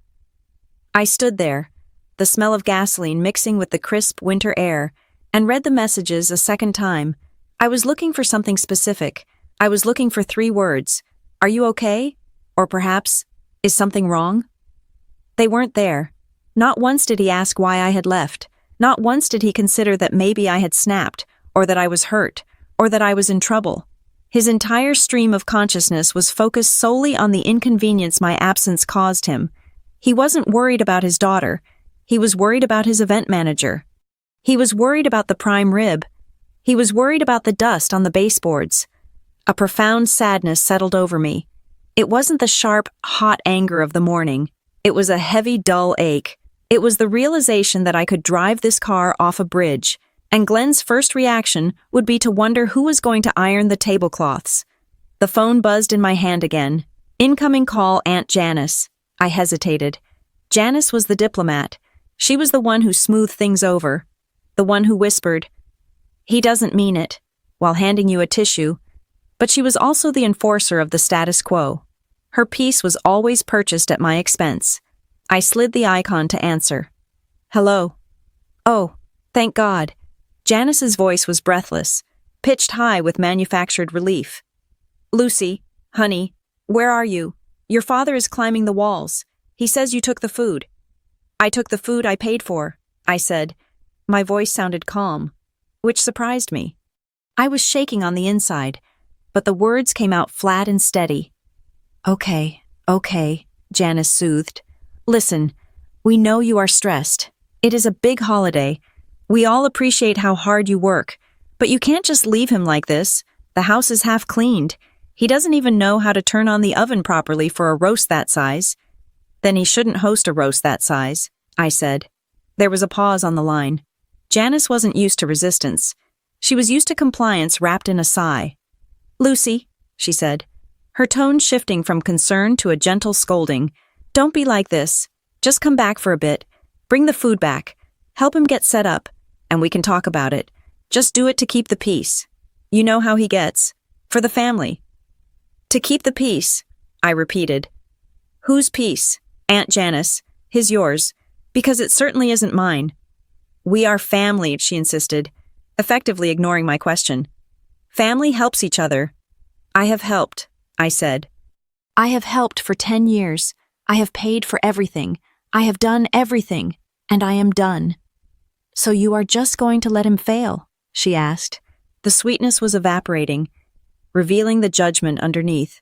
S1: I stood there, the smell of gasoline mixing with the crisp winter air, and read the messages a second time. I was looking for something specific. I was looking for 3 words. Are you okay? Or perhaps, is something wrong? They weren't there. Not once did he ask why I had left. Not once did he consider that maybe I had snapped, or that I was hurt, or that I was in trouble. His entire stream of consciousness was focused solely on the inconvenience my absence caused him. He wasn't worried about his daughter. He was worried about his event manager. He was worried about the prime rib. He was worried about the dust on the baseboards. A profound sadness settled over me. It wasn't the sharp, hot anger of the morning. It was a heavy, dull ache. It was the realization that I could drive this car off a bridge, and Glenn's first reaction would be to wonder who was going to iron the tablecloths. The phone buzzed in my hand again. Incoming call, Aunt Janice. I hesitated. Janice was the diplomat. She was the one who smoothed things over. The one who whispered, "He doesn't mean it," while handing you a tissue. But she was also the enforcer of the status quo. Her peace was always purchased at my expense. I slid the icon to answer. Hello. Oh, thank God. Janice's voice was breathless, pitched high with manufactured relief. Lucy, honey, where are you? Your father is climbing the walls. He says you took the food. I took the food I paid for, I said. My voice sounded calm, which surprised me. I was shaking on the inside, but the words came out flat and steady. Okay, Janice soothed. Listen, we know you are stressed. It is a big holiday. We all appreciate how hard you work, but you can't just leave him like this. The house is half cleaned. He doesn't even know how to turn on the oven properly for a roast that size. Then he shouldn't host a roast that size, I said. There was a pause on the line. Janice wasn't used to resistance. She was used to compliance wrapped in a sigh. Lucy, she said, her tone shifting from concern to a gentle scolding. Don't be like this. Just come back for a bit. Bring the food back. Help him get set up, and we can talk about it. Just do it to keep the peace. You know how he gets. For the family. To keep the peace, I repeated. Whose peace? Aunt Janice. His yours. Because it certainly isn't mine. We are family, she insisted, effectively ignoring my question. Family helps each other. I have helped, I said. I have helped for 10 years. I have paid for everything. I have done everything, and I am done. So you are just going to let him fail? She asked. The sweetness was evaporating, revealing the judgment underneath.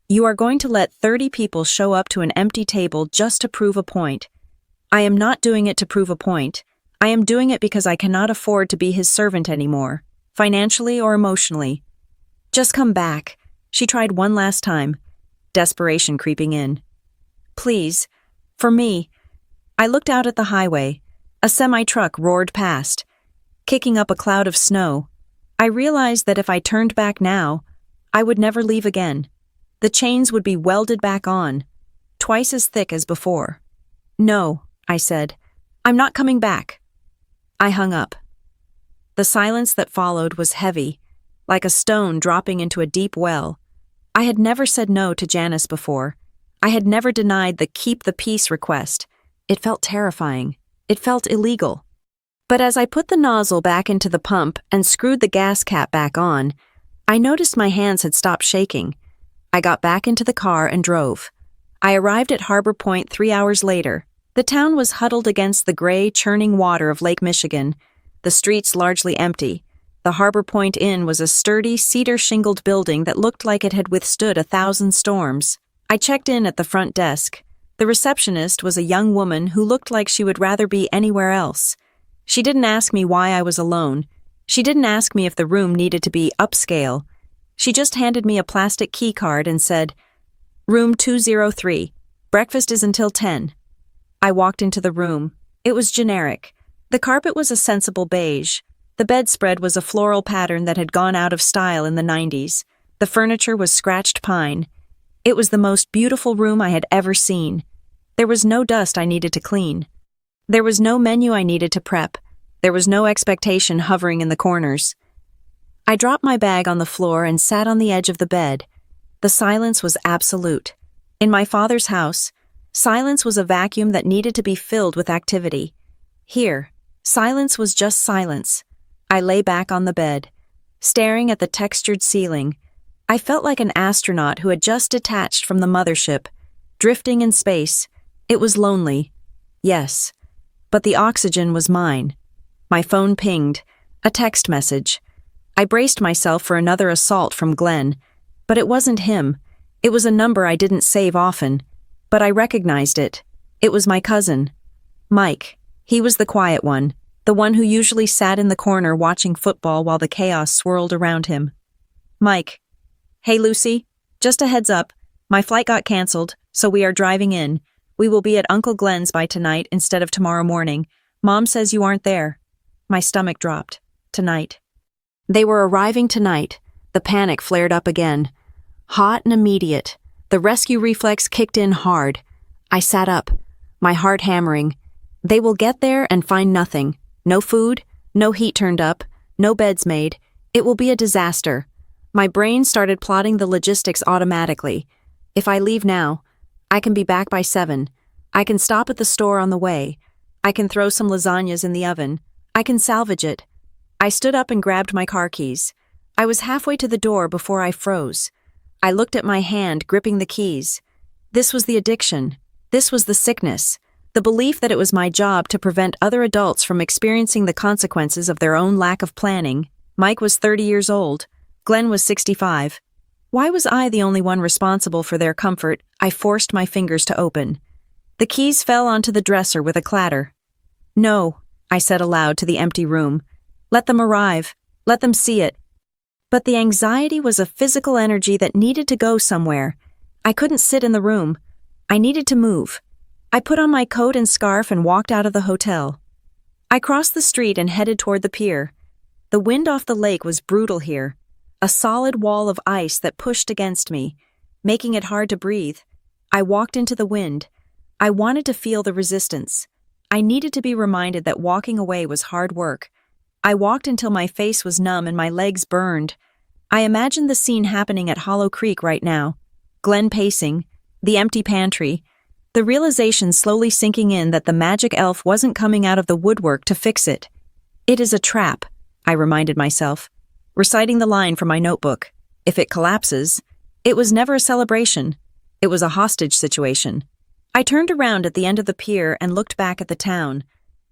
S1: You are going to let 30 people show up to an empty table just to prove a point. I am not doing it to prove a point. I am doing it because I cannot afford to be his servant anymore, financially or emotionally. Just come back. She tried one last time, desperation creeping in. Please, for me. I looked out at the highway. A semi-truck roared past, kicking up a cloud of snow. I realized that if I turned back now, I would never leave again. The chains would be welded back on, twice as thick as before. No, I said. I'm not coming back. I hung up. The silence that followed was heavy, like a stone dropping into a deep well. I had never said no to Janice before. I had never denied the keep the peace request. It felt terrifying. It felt illegal. But as I put the nozzle back into the pump and screwed the gas cap back on, I noticed my hands had stopped shaking. I got back into the car and drove. I arrived at Harbor Point 3 hours later. The town was huddled against the gray, churning water of Lake Michigan, the streets largely empty. The Harbor Point Inn was a sturdy, cedar-shingled building that looked like it had withstood 1,000 storms. I checked in at the front desk. The receptionist was a young woman who looked like she would rather be anywhere else. She didn't ask me why I was alone. She didn't ask me if the room needed to be upscale. She just handed me a plastic key card and said, Room 203. Breakfast is until 10. I walked into the room. It was generic. The carpet was a sensible beige. The bedspread was a floral pattern that had gone out of style in the 90s. The furniture was scratched pine. It was the most beautiful room I had ever seen. There was no dust I needed to clean. There was no menu I needed to prep. There was no expectation hovering in the corners. I dropped my bag on the floor and sat on the edge of the bed. The silence was absolute. In my father's house, silence was a vacuum that needed to be filled with activity. Here, silence was just silence. I lay back on the bed, staring at the textured ceiling. I felt like an astronaut who had just detached from the mothership, drifting in space. It was lonely. Yes, but the oxygen was mine. My phone pinged, a text message. I braced myself for another assault from Glenn, but it wasn't him. It was a number I didn't save often, but I recognized it. It was my cousin, Mike. He was the quiet one, the one who usually sat in the corner watching football while the chaos swirled around him. Mike. Hey, Lucy. Just a heads up. My flight got canceled, so we are driving in. We will be at Uncle Glenn's by tonight instead of tomorrow morning. Mom says you aren't there. My stomach dropped. Tonight. They were arriving tonight. The panic flared up again. Hot and immediate. The rescue reflex kicked in hard. I sat up, my heart hammering. They will get there and find nothing. No food, no heat turned up, no beds made. It will be a disaster. My brain started plotting the logistics automatically. If I leave now, I can be back by 7. I can stop at the store on the way. I can throw some lasagnas in the oven. I can salvage it. I stood up and grabbed my car keys. I was halfway to the door before I froze. I looked at my hand, gripping the keys. This was the addiction. This was the sickness. The belief that it was my job to prevent other adults from experiencing the consequences of their own lack of planning. Mike was 30 years old. Glenn was 65. Why was I the only one responsible for their comfort? I forced my fingers to open. The keys fell onto the dresser with a clatter. No, I said aloud to the empty room. Let them arrive. Let them see it. But the anxiety was a physical energy that needed to go somewhere. I couldn't sit in the room. I needed to move. I put on my coat and scarf and walked out of the hotel. I crossed the street and headed toward the pier. The wind off the lake was brutal here, a solid wall of ice that pushed against me, making it hard to breathe. I walked into the wind. I wanted to feel the resistance. I needed to be reminded that walking away was hard work. I walked until my face was numb and my legs burned. I imagined the scene happening at Hollow Creek right now. Glenn pacing, the empty pantry, the realization slowly sinking in that the magic elf wasn't coming out of the woodwork to fix it. It is a trap, I reminded myself, reciting the line from my notebook. If it collapses, it was never a celebration. It was a hostage situation. I turned around at the end of the pier and looked back at the town.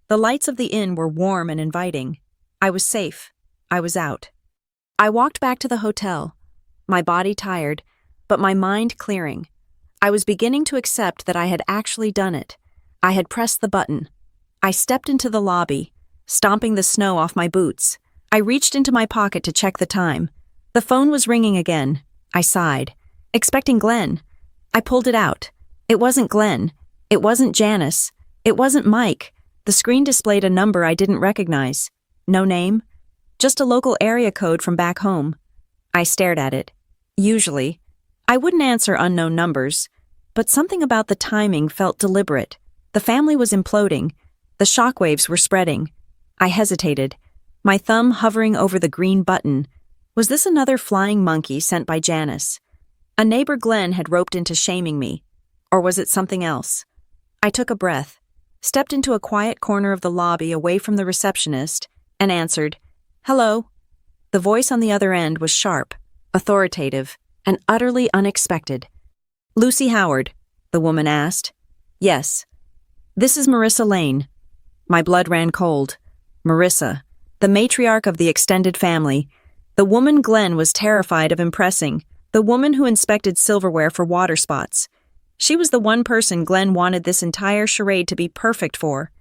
S1: The lights of the inn were warm and inviting. I was safe. I was out. I walked back to the hotel, my body tired, but my mind clearing. I was beginning to accept that I had actually done it. I had pressed the button. I stepped into the lobby, stomping the snow off my boots. I reached into my pocket to check the time. The phone was ringing again. I sighed, expecting Glenn. I pulled it out. It wasn't Glenn. It wasn't Janice. It wasn't Mike. The screen displayed a number I didn't recognize. No name. Just a local area code from back home. I stared at it. Usually, I wouldn't answer unknown numbers, but something about the timing felt deliberate. The family was imploding. The shockwaves were spreading. I hesitated, my thumb hovering over the green button. Was this another flying monkey sent by Janice? A neighbor Glenn had roped into shaming me. Or was it something else? I took a breath, stepped into a quiet corner of the lobby away from the receptionist, and answered, "Hello." The voice on the other end was sharp, authoritative, and utterly unexpected. "Lucy Howard?" the woman asked. "Yes." "This is Marissa Lane." My blood ran cold. Marissa, the matriarch of the extended family, the woman Glenn was terrified of impressing, the woman who inspected silverware for water spots. She was the one person Glenn wanted this entire charade to be perfect for.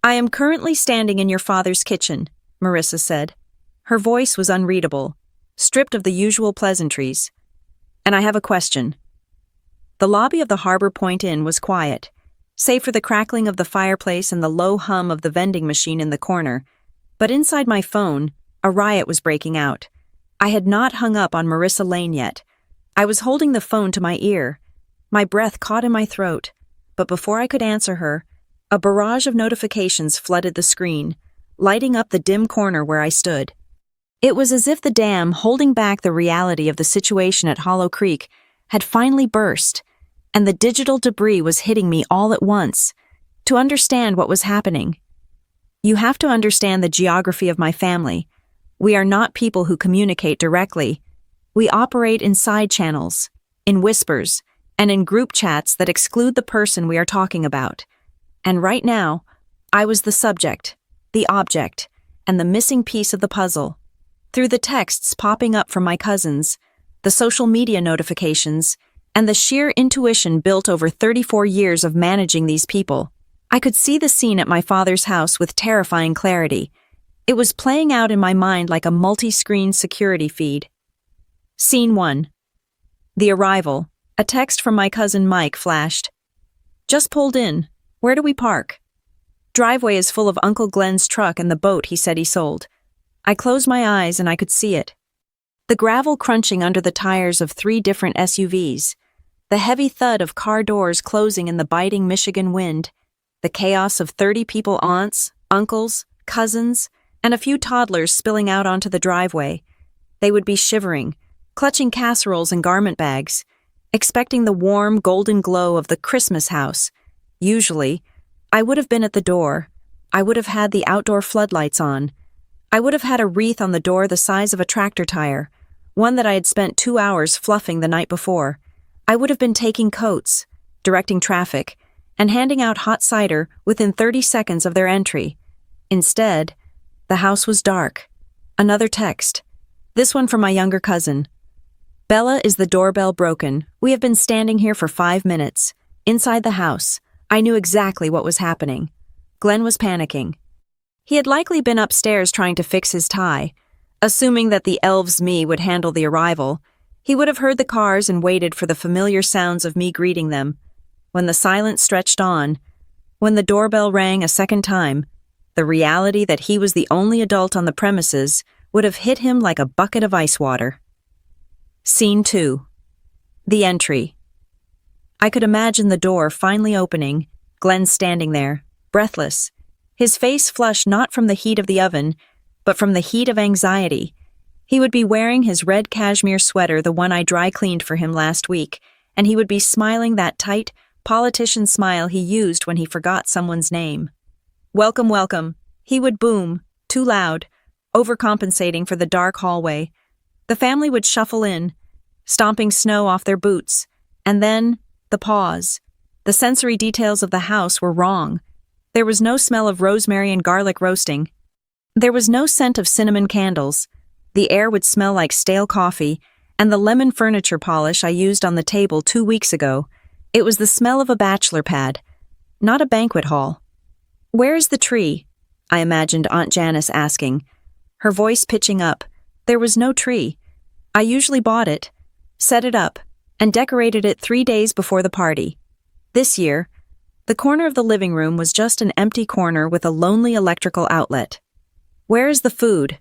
S1: "I am currently standing in your father's kitchen," Marissa said. Her voice was unreadable, stripped of the usual pleasantries. "And I have a question." The lobby of the Harbor Point Inn was quiet, save for the crackling of the fireplace and the low hum of the vending machine in the corner. But inside my phone, a riot was breaking out. I had not hung up on Marissa Lane yet. I was holding the phone to my ear. My breath caught in my throat, but before I could answer her, a barrage of notifications flooded the screen, lighting up the dim corner where I stood. It was as if the dam holding back the reality of the situation at Hollow Creek had finally burst, and the digital debris was hitting me all at once. To understand what was happening, you have to understand the geography of my family. We are not people who communicate directly. We operate in side channels, in whispers, and in group chats that exclude the person we are talking about. And right now, I was the subject, the object, and the missing piece of the puzzle. Through the texts popping up from my cousins, the social media notifications, and the sheer intuition built over 34 years of managing these people, I could see the scene at my father's house with terrifying clarity. It was playing out in my mind like a multi-screen security feed. Scene 1. The arrival. A text from my cousin Mike flashed. "Just pulled in. Where do we park?" "Driveway is full of Uncle Glenn's truck and the boat he said he sold." I closed my eyes and I could see it. The gravel crunching under the tires of 3 different SUVs, the heavy thud of car doors closing in the biting Michigan wind, the chaos of 30 people, aunts, uncles, cousins, and a few toddlers spilling out onto the driveway. They would be shivering, clutching casseroles and garment bags, expecting the warm, golden glow of the Christmas house. Usually, I would have been at the door. I would have had the outdoor floodlights on. I would have had a wreath on the door the size of a tractor tire, one that I had spent 2 hours fluffing the night before. I would have been taking coats, directing traffic, and handing out hot cider within 30 seconds of their entry. Instead, the house was dark. Another text. This one from my younger cousin. "Bella, is the doorbell broken? We have been standing here for 5 minutes. Inside the house. I knew exactly what was happening." Glenn was panicking. He had likely been upstairs trying to fix his tie. Assuming that the elves me would handle the arrival, he would have heard the cars and waited for the familiar sounds of me greeting them. When the silence stretched on, when the doorbell rang a second time, the reality that he was the only adult on the premises would have hit him like a bucket of ice water. Scene 2. The entry. I could imagine the door finally opening, Glenn standing there, breathless, his face flushed not from the heat of the oven, but from the heat of anxiety. He would be wearing his red cashmere sweater, the one I dry cleaned for him last week, and he would be smiling that tight, politician smile he used when he forgot someone's name. Welcome, welcome. He would boom, too loud, overcompensating for the dark hallway. The family would shuffle in, stomping snow off their boots, and then the pause. The sensory details of the house were wrong. There was no smell of rosemary and garlic roasting. There was no scent of cinnamon candles. The air would smell like stale coffee, and the lemon furniture polish I used on the table 2 weeks ago. It was the smell of a bachelor pad, not a banquet hall. "Where is the tree?" I imagined Aunt Janice asking, her voice pitching up. There was no tree. I usually bought it, set it up, and decorated it 3 days before the party. This year, the corner of the living room was just an empty corner with a lonely electrical outlet. "Where is the food?"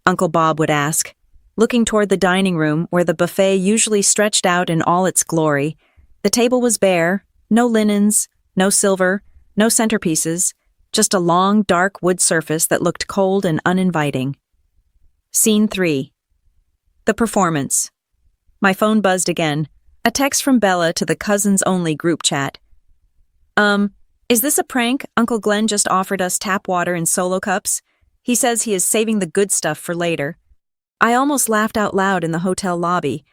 S1: Uncle Bob would ask, looking toward the dining room where the buffet usually stretched out in all its glory. The table was bare, no linens, no silver, no centerpieces, just a long, dark wood surface that looked cold and uninviting. Scene 3. The performance. My phone buzzed again, a text from Bella to the cousins-only group chat. Is this a prank? Uncle Glenn just offered us tap water in solo cups. He says he is saving the good stuff for later. I almost laughed out loud in the hotel lobby.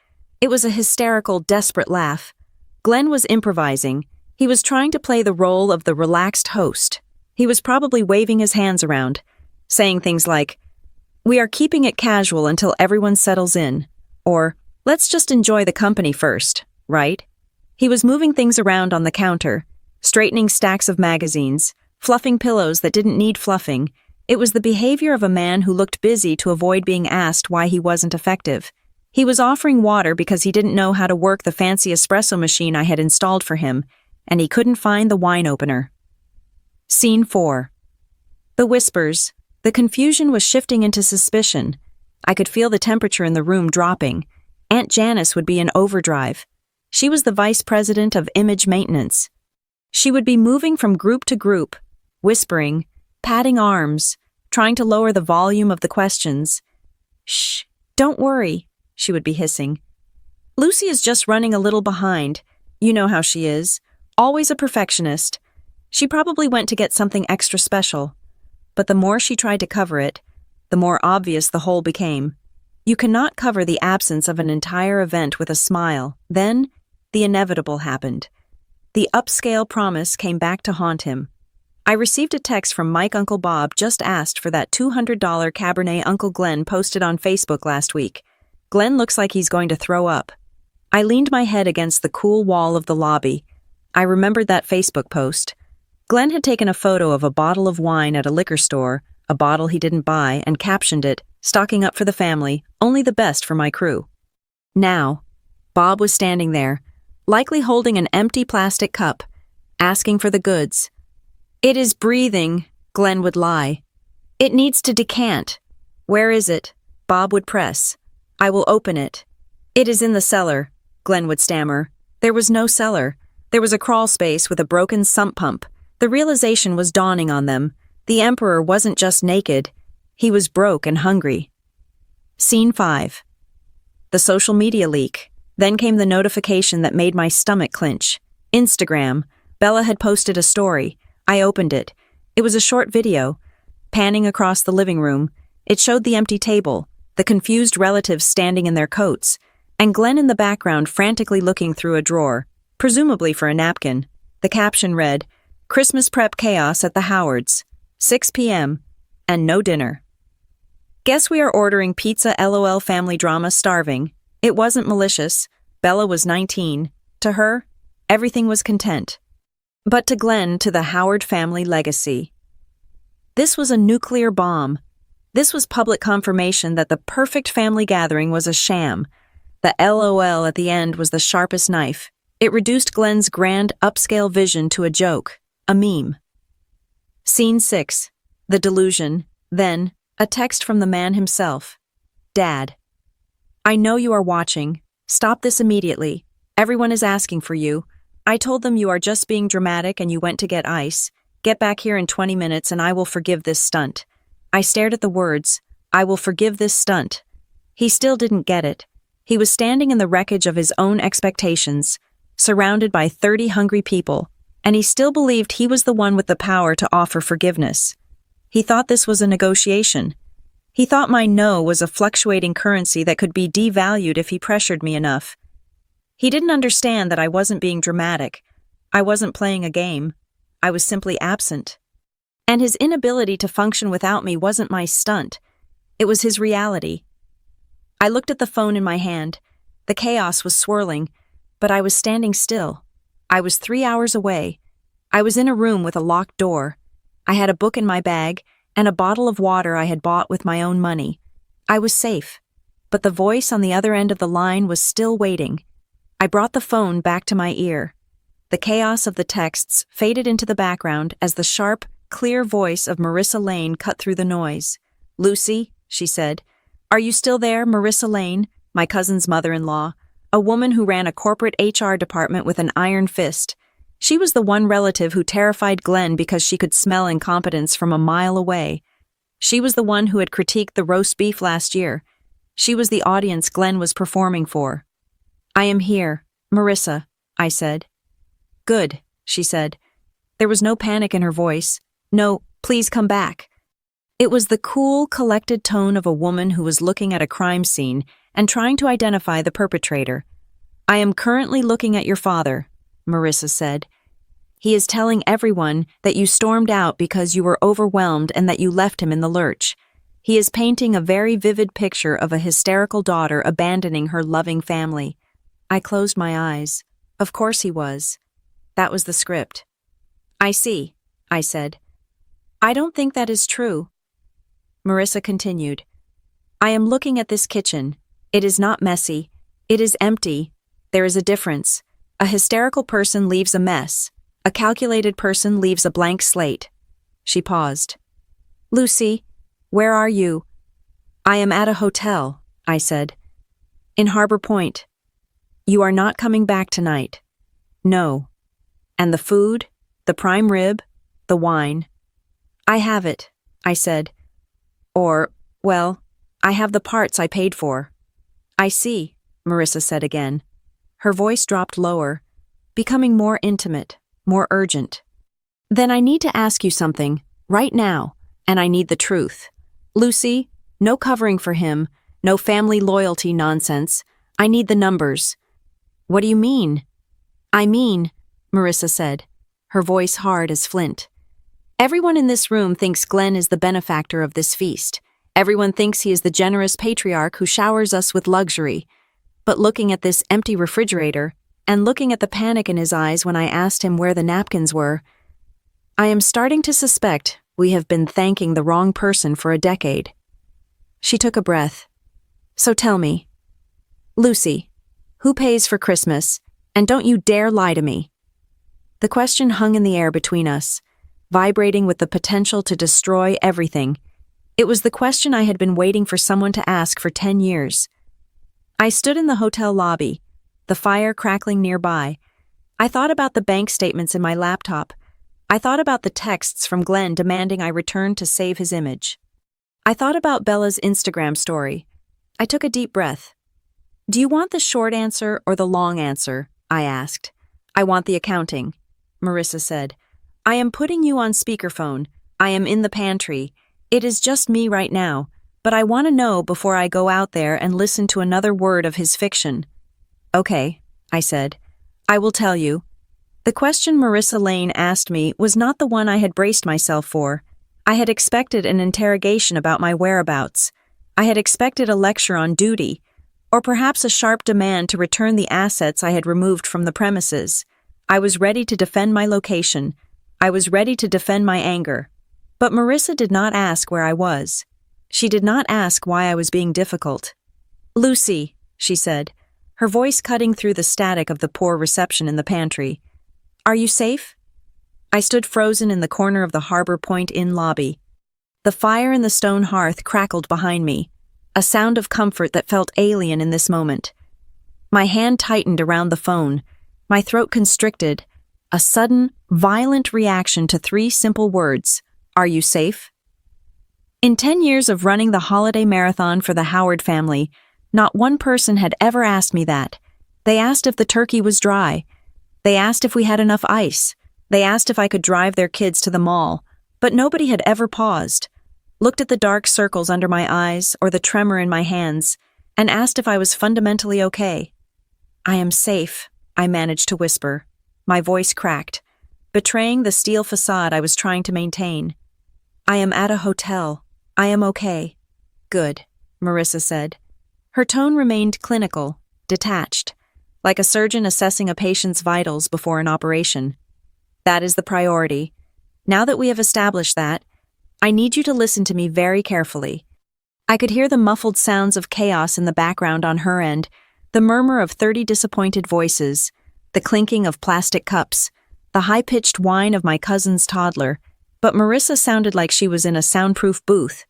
S1: It was a hysterical, desperate laugh. Glenn was improvising. He was trying to play the role of the relaxed host. He was probably waving his hands around, saying things like, "We are keeping it casual until everyone settles in," or, "Let's just enjoy the company first," right? He was moving things around on the counter, straightening stacks of magazines, fluffing pillows that didn't need fluffing. It was the behavior of a man who looked busy to avoid being asked why he wasn't effective. He was offering water because he didn't know how to work the fancy espresso machine I had installed for him, and he couldn't find the wine opener. Scene 4. The whispers. The confusion was shifting into suspicion. I could feel the temperature in the room dropping. Aunt Janice would be in overdrive. She was the vice president of image maintenance. She would be moving from group to group, whispering, patting arms, trying to lower the volume of the questions. "Shh, don't worry," she would be hissing. "Lucy is just running a little behind. You know how she is. Always a perfectionist. She probably went to get something extra special." But the more she tried to cover it, the more obvious the hole became. You cannot cover the absence of an entire event with a smile. Then, the inevitable happened. The upscale promise came back to haunt him. I received a text from Mike Uncle Bob just asked for that $200 Cabernet Uncle Glenn posted on Facebook last week. Glenn looks like he's going to throw up. I leaned my head against the cool wall of the lobby. I remembered that Facebook post. Glenn had taken a photo of a bottle of wine at a liquor store, a bottle he didn't buy, and captioned it, "Stocking up for the family, only the best for my crew." Now, Bob was standing there, likely holding an empty plastic cup, asking for the goods. "It is breathing," Glenn would lie. "It needs to decant." "Where is it?" Bob would press. "I will open it." "It is in the cellar," Glenn would stammer. There was no cellar. There was a crawl space with a broken sump pump. The realization was dawning on them. The Emperor wasn't just naked. He was broke and hungry. Scene 5. The social media leak. Then came the notification that made my stomach clench. Instagram. Bella had posted a story. I opened it. It was a short video. Panning across the living room, it showed the empty table, the confused relatives standing in their coats, and Glenn in the background frantically looking through a drawer, presumably for a napkin. The caption read, "Christmas prep chaos at the Howards, 6 p.m., and no dinner. Guess we are ordering pizza LOL family drama starving." It wasn't malicious. Bella was 19. To her, everything was content. But to Glenn, to the Howard family legacy. This was a nuclear bomb. This was public confirmation that the perfect family gathering was a sham. The LOL at the end was the sharpest knife. It reduced Glenn's grand upscale vision to a joke, a meme. Scene 6. The delusion. Then, a text from the man himself. Dad. I know you are watching. Stop this immediately. Everyone is asking for you. I told them you are just being dramatic and you went to get ice. Get back here in 20 minutes and I will forgive this stunt. I stared at the words, I will forgive this stunt. He still didn't get it. He was standing in the wreckage of his own expectations, surrounded by 30 hungry people, and he still believed he was the one with the power to offer forgiveness. He thought this was a negotiation. He thought my no was a fluctuating currency that could be devalued if he pressured me enough. He didn't understand that I wasn't being dramatic. I wasn't playing a game. I was simply absent. And his inability to function without me wasn't my stunt. It was his reality. I looked at the phone in my hand. The chaos was swirling, but I was standing still. I was 3 hours away. I was in a room with a locked door. I had a book in my bag and a bottle of water I had bought with my own money. I was safe, but the voice on the other end of the line was still waiting. I brought the phone back to my ear. The chaos of the texts faded into the background as the sharp, clear voice of Marissa Lane cut through the noise. Lucy, she said, are you still there, Marissa Lane, my cousin's mother-in-law, a woman who ran a corporate HR department with an iron fist. She was the one relative who terrified Glenn because she could smell incompetence from a mile away. She was the one who had critiqued the roast beef last year. She was the audience Glenn was performing for. I am here, Marissa, I said. Good, she said. There was no panic in her voice. No, please come back. It was the cool, collected tone of a woman who was looking at a crime scene and trying to identify the perpetrator. I am currently looking at your father, Marissa said. He is telling everyone that you stormed out because you were overwhelmed and that you left him in the lurch. He is painting a very vivid picture of a hysterical daughter abandoning her loving family. I closed my eyes. Of course he was. That was the script. I see, I said. I don't think that is true. Marissa continued. I am looking at this kitchen. It is not messy. It is empty. There is a difference. A hysterical person leaves a mess. A calculated person leaves a blank slate. She paused. Lucy, where are you? I am at a hotel, I said. In Harbor Point. You are not coming back tonight. No. And the food, the prime rib, the wine. I have it, I said. Or, well, I have the parts I paid for. I see, Marissa said again. Her voice dropped lower, becoming more intimate, more urgent. Then I need to ask you something, right now, and I need the truth. Lucy, no covering for him, no family loyalty nonsense. I need the numbers. What do you mean? I mean, Marissa said, her voice hard as flint. Everyone in this room thinks Glenn is the benefactor of this feast. Everyone thinks he is the generous patriarch who showers us with luxury. But looking at this empty refrigerator, and looking at the panic in his eyes when I asked him where the napkins were, I am starting to suspect we have been thanking the wrong person for a decade. She took a breath. So tell me, Lucy, who pays for Christmas, and don't you dare lie to me. The question hung in the air between us, vibrating with the potential to destroy everything. It was the question I had been waiting for someone to ask for 10 years. I stood in the hotel lobby, the fire crackling nearby. I thought about the bank statements in my laptop. I thought about the texts from Glenn demanding I return to save his image. I thought about Bella's Instagram story. I took a deep breath. Do you want the short answer or the long answer? I asked. I want the accounting, Marissa said. I am putting you on speakerphone. I am in the pantry. It is just me right now, but I want to know before I go out there and listen to another word of his fiction. Okay, I said. I will tell you. The question Marissa Lane asked me was not the one I had braced myself for. I had expected an interrogation about my whereabouts. I had expected a lecture on duty, or perhaps a sharp demand to return the assets I had removed from the premises. I was ready to defend my location. I was ready to defend my anger. But Marissa did not ask where I was. She did not ask why I was being difficult. "Lucy," she said, her voice cutting through the static of the poor reception in the pantry. "Are you safe?" I stood frozen in the corner of the Harbor Point Inn lobby. The fire in the stone hearth crackled behind me, a sound of comfort that felt alien in this moment. My hand tightened around the phone, my throat constricted, a sudden, violent reaction to 3 simple words: "Are you safe?" In 10 years of running the holiday marathon for the Howard family, not one person had ever asked me that. They asked if the turkey was dry. They asked if we had enough ice. They asked if I could drive their kids to the mall. But nobody had ever paused, looked at the dark circles under my eyes or the tremor in my hands, and asked if I was fundamentally okay. "I am safe," I managed to whisper. My voice cracked, betraying the steel facade I was trying to maintain. "I am at a hotel. I am okay." "Good," Marissa said. Her tone remained clinical, detached, like a surgeon assessing a patient's vitals before an operation. "That is the priority. Now that we have established that, I need you to listen to me very carefully." I could hear the muffled sounds of chaos in the background on her end, the murmur of 30 disappointed voices, the clinking of plastic cups, the high-pitched whine of my cousin's toddler, but Marissa sounded like she was in a soundproof booth.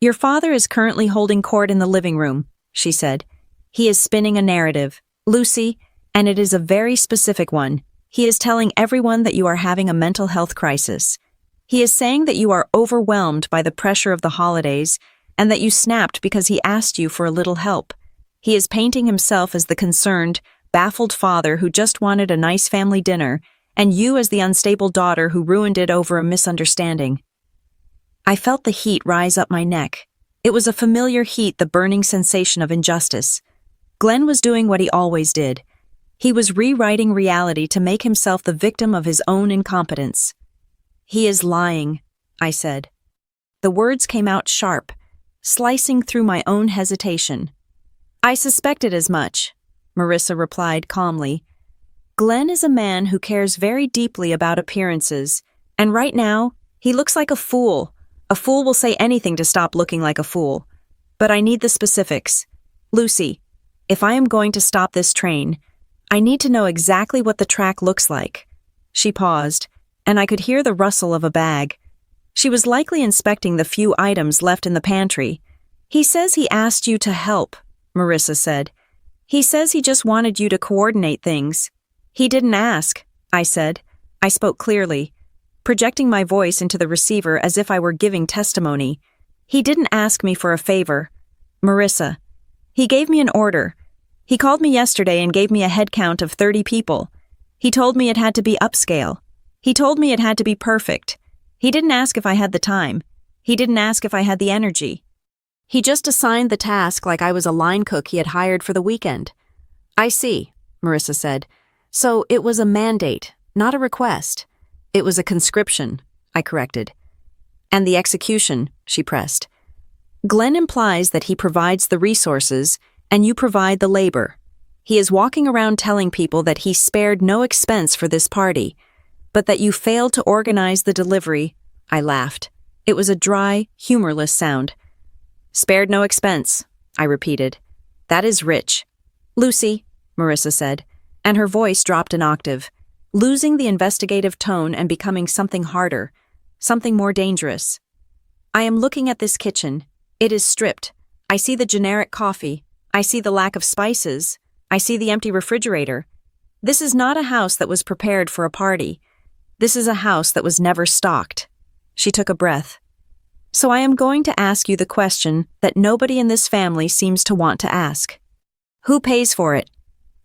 S1: "Your father is currently holding court in the living room," she said. "He is spinning a narrative, Lucy, and it is a very specific one. He is telling everyone that you are having a mental health crisis. He is saying that you are overwhelmed by the pressure of the holidays and that you snapped because he asked you for a little help. He is painting himself as the concerned, baffled father who just wanted a nice family dinner, and you as the unstable daughter who ruined it over a misunderstanding." I felt the heat rise up my neck. It was a familiar heat, the burning sensation of injustice. Glenn was doing what he always did. He was rewriting reality to make himself the victim of his own incompetence. "He is lying," I said. The words came out sharp, slicing through my own hesitation. "I suspected as much," Marissa replied calmly. "Glenn is a man who cares very deeply about appearances, and right now, he looks like a fool. A fool will say anything to stop looking like a fool. But I need the specifics. Lucy, if I am going to stop this train, I need to know exactly what the track looks like." She paused, and I could hear the rustle of a bag. She was likely inspecting the few items left in the pantry. "He says he asked you to help," Marissa said. "He says he just wanted you to coordinate things." "He didn't ask," I said. I spoke clearly, projecting my voice into the receiver as if I were giving testimony. "He didn't ask me for a favor. Marissa, he gave me an order. He called me yesterday and gave me a head count of 30 people. He told me it had to be upscale. He told me it had to be perfect. He didn't ask if I had the time. He didn't ask if I had the energy. He just assigned the task like I was a line cook he had hired for the weekend." "I see," Marissa said. "So it was a mandate, not a request." "It was a conscription," I corrected. "And the execution," she pressed. "Glenn implies that he provides the resources and you provide the labor. He is walking around telling people that he spared no expense for this party, but that you failed to organize the delivery." I laughed. It was a dry, humorless sound. "Spared no expense," I repeated. "That is rich." "Lucy," Marissa said, and her voice dropped an octave, losing the investigative tone and becoming something harder, something more dangerous. "I am looking at this kitchen. It is stripped. I see the generic coffee. I see the lack of spices. I see the empty refrigerator. This is not a house that was prepared for a party. This is a house that was never stocked." She took a breath. "So I am going to ask you the question that nobody in this family seems to want to ask. Who pays for it?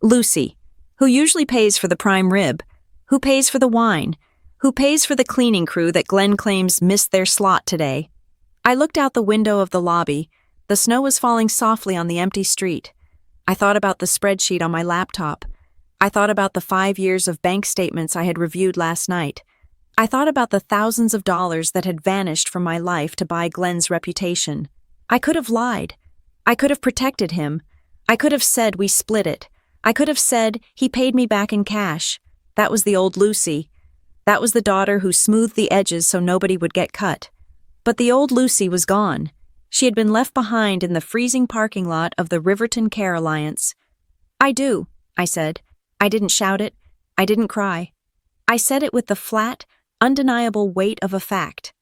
S1: Lucy, who usually pays for the prime rib. Who pays for the wine? Who pays for the cleaning crew that Glenn claims missed their slot today?" I looked out the window of the lobby. The snow was falling softly on the empty street. I thought about the spreadsheet on my laptop. I thought about the 5 years of bank statements I had reviewed last night. I thought about the thousands of dollars that had vanished from my life to buy Glenn's reputation. I could have lied. I could have protected him. I could have said we split it. I could have said he paid me back in cash. That was the old Lucy. That was the daughter who smoothed the edges so nobody would get cut. But the old Lucy was gone. She had been left behind in the freezing parking lot of the Riverton Care Alliance. "I do," I said. I didn't shout it. I didn't cry. I said it with the flat, undeniable weight of a fact.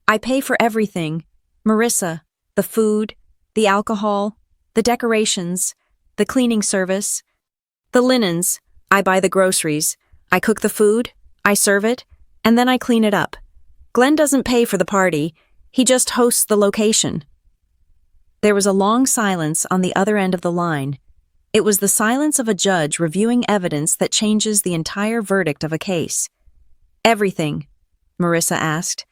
S1: "I pay for everything. Marissa, the food, the alcohol, the decorations, the cleaning service, the linens. I buy the groceries. I cook the food, I serve it, and then I clean it up. Glenn doesn't pay for the party. He just hosts the location." There was a long silence on the other end of the line. It was the silence of a judge reviewing evidence that changes the entire verdict of a case. "Everything," Marissa asked.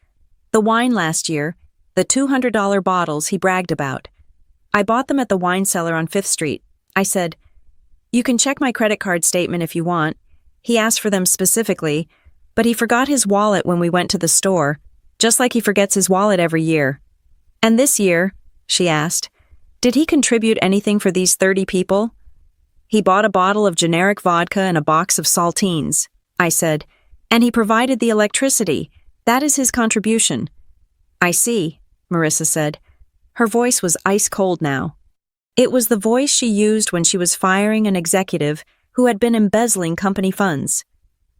S1: "The wine last year, the $200 bottles he bragged about. I bought them at the wine cellar on 5th Street. I said, 'You can check my credit card statement if you want.' He asked for them specifically, but he forgot his wallet when we went to the store, just like he forgets his wallet every year." "And this year," she asked, "did he contribute anything for these 30 people?" "He bought a bottle of generic vodka and a box of saltines," I said, "and he provided the electricity. That is his contribution." "I see," Marissa said. Her voice was ice cold now. It was the voice she used when she was firing an executive who had been embezzling company funds.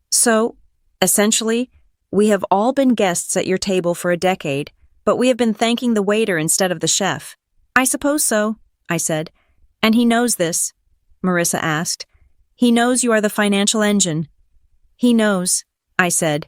S1: "So, essentially, we have all been guests at your table for a decade, but we have been thanking the waiter instead of the chef." "I suppose so," I said. "And he knows this?" Marissa asked. "He knows you are the financial engine." "He knows," I said.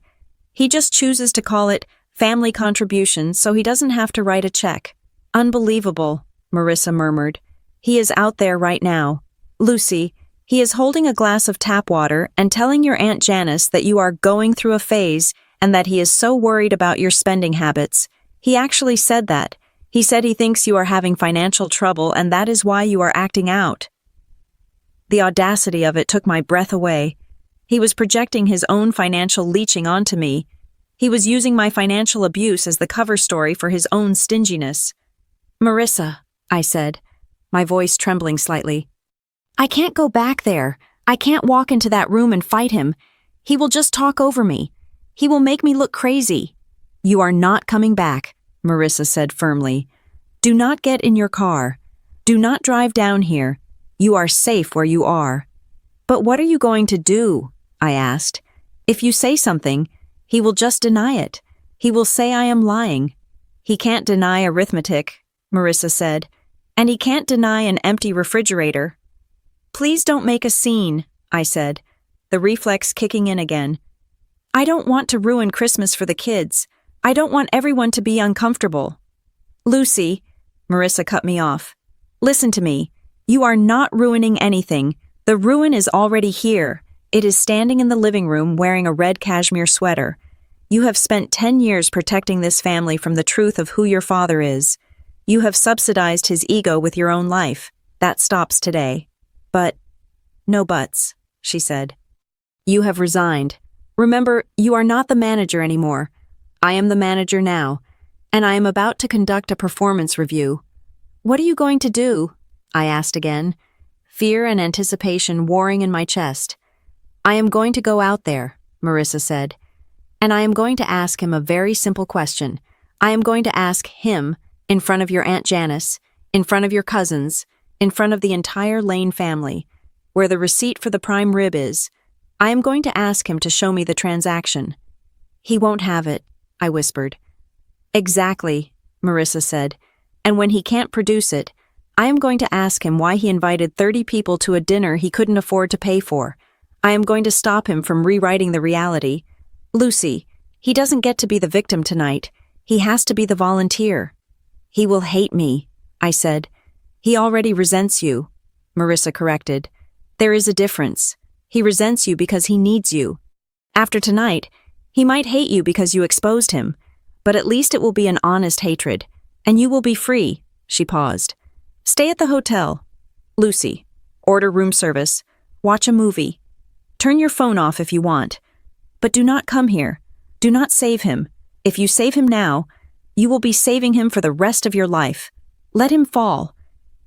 S1: "He just chooses to call it family contribution so he doesn't have to write a check." "Unbelievable," Marissa murmured. "He is out there right now. Lucy, he is holding a glass of tap water and telling your Aunt Janice that you are going through a phase and that he is so worried about your spending habits. He actually said that. He said he thinks you are having financial trouble and that is why you are acting out." The audacity of it took my breath away. He was projecting his own financial leeching onto me. He was using my financial abuse as the cover story for his own stinginess. "Marissa," I said, my voice trembling slightly. "I can't go back there. I can't walk into that room and fight him. He will just talk over me. He will make me look crazy." "You are not coming back," Marissa said firmly. "Do not get in your car. Do not drive down here. You are safe where you are." "But what are you going to do?" I asked. "If you say something, he will just deny it. He will say I am lying." "He can't deny arithmetic," Marissa said, "and he can't deny an empty refrigerator." "Please don't make a scene," I said, the reflex kicking in again. "I don't want to ruin Christmas for the kids. I don't want everyone to be uncomfortable." "Lucy," Marissa cut me off. "Listen to me. You are not ruining anything. The ruin is already here. It is standing in the living room wearing a red cashmere sweater. You have spent 10 years protecting this family from the truth of who your father is. You have subsidized his ego with your own life. That stops today. But, no buts," she said. "You have resigned. Remember, you are not the manager anymore. I am the manager now, and I am about to conduct a performance review." "What are you going to do?" I asked again, fear and anticipation warring in my chest. "I am going to go out there," Marissa said, "and I am going to ask him a very simple question. I am going to ask him, in front of your Aunt Janice, in front of your cousins, in front of the entire Lane family, where the receipt for the prime rib is. I am going to ask him to show me the transaction." "He won't have it," I whispered. "Exactly," Marissa said, "and when he can't produce it, I am going to ask him why he invited 30 people to a dinner he couldn't afford to pay for. I am going to stop him from rewriting the reality. Lucy, he doesn't get to be the victim tonight. He has to be the volunteer." "He will hate me," I said. "He already resents you," Marissa corrected. "There is a difference. He resents you because he needs you. After tonight, he might hate you because you exposed him, but at least it will be an honest hatred, and you will be free." She paused. "Stay at the hotel. Lucy, order room service. Watch a movie. Turn your phone off if you want. But do not come here. Do not save him. If you save him now, you will be saving him for the rest of your life. Let him fall.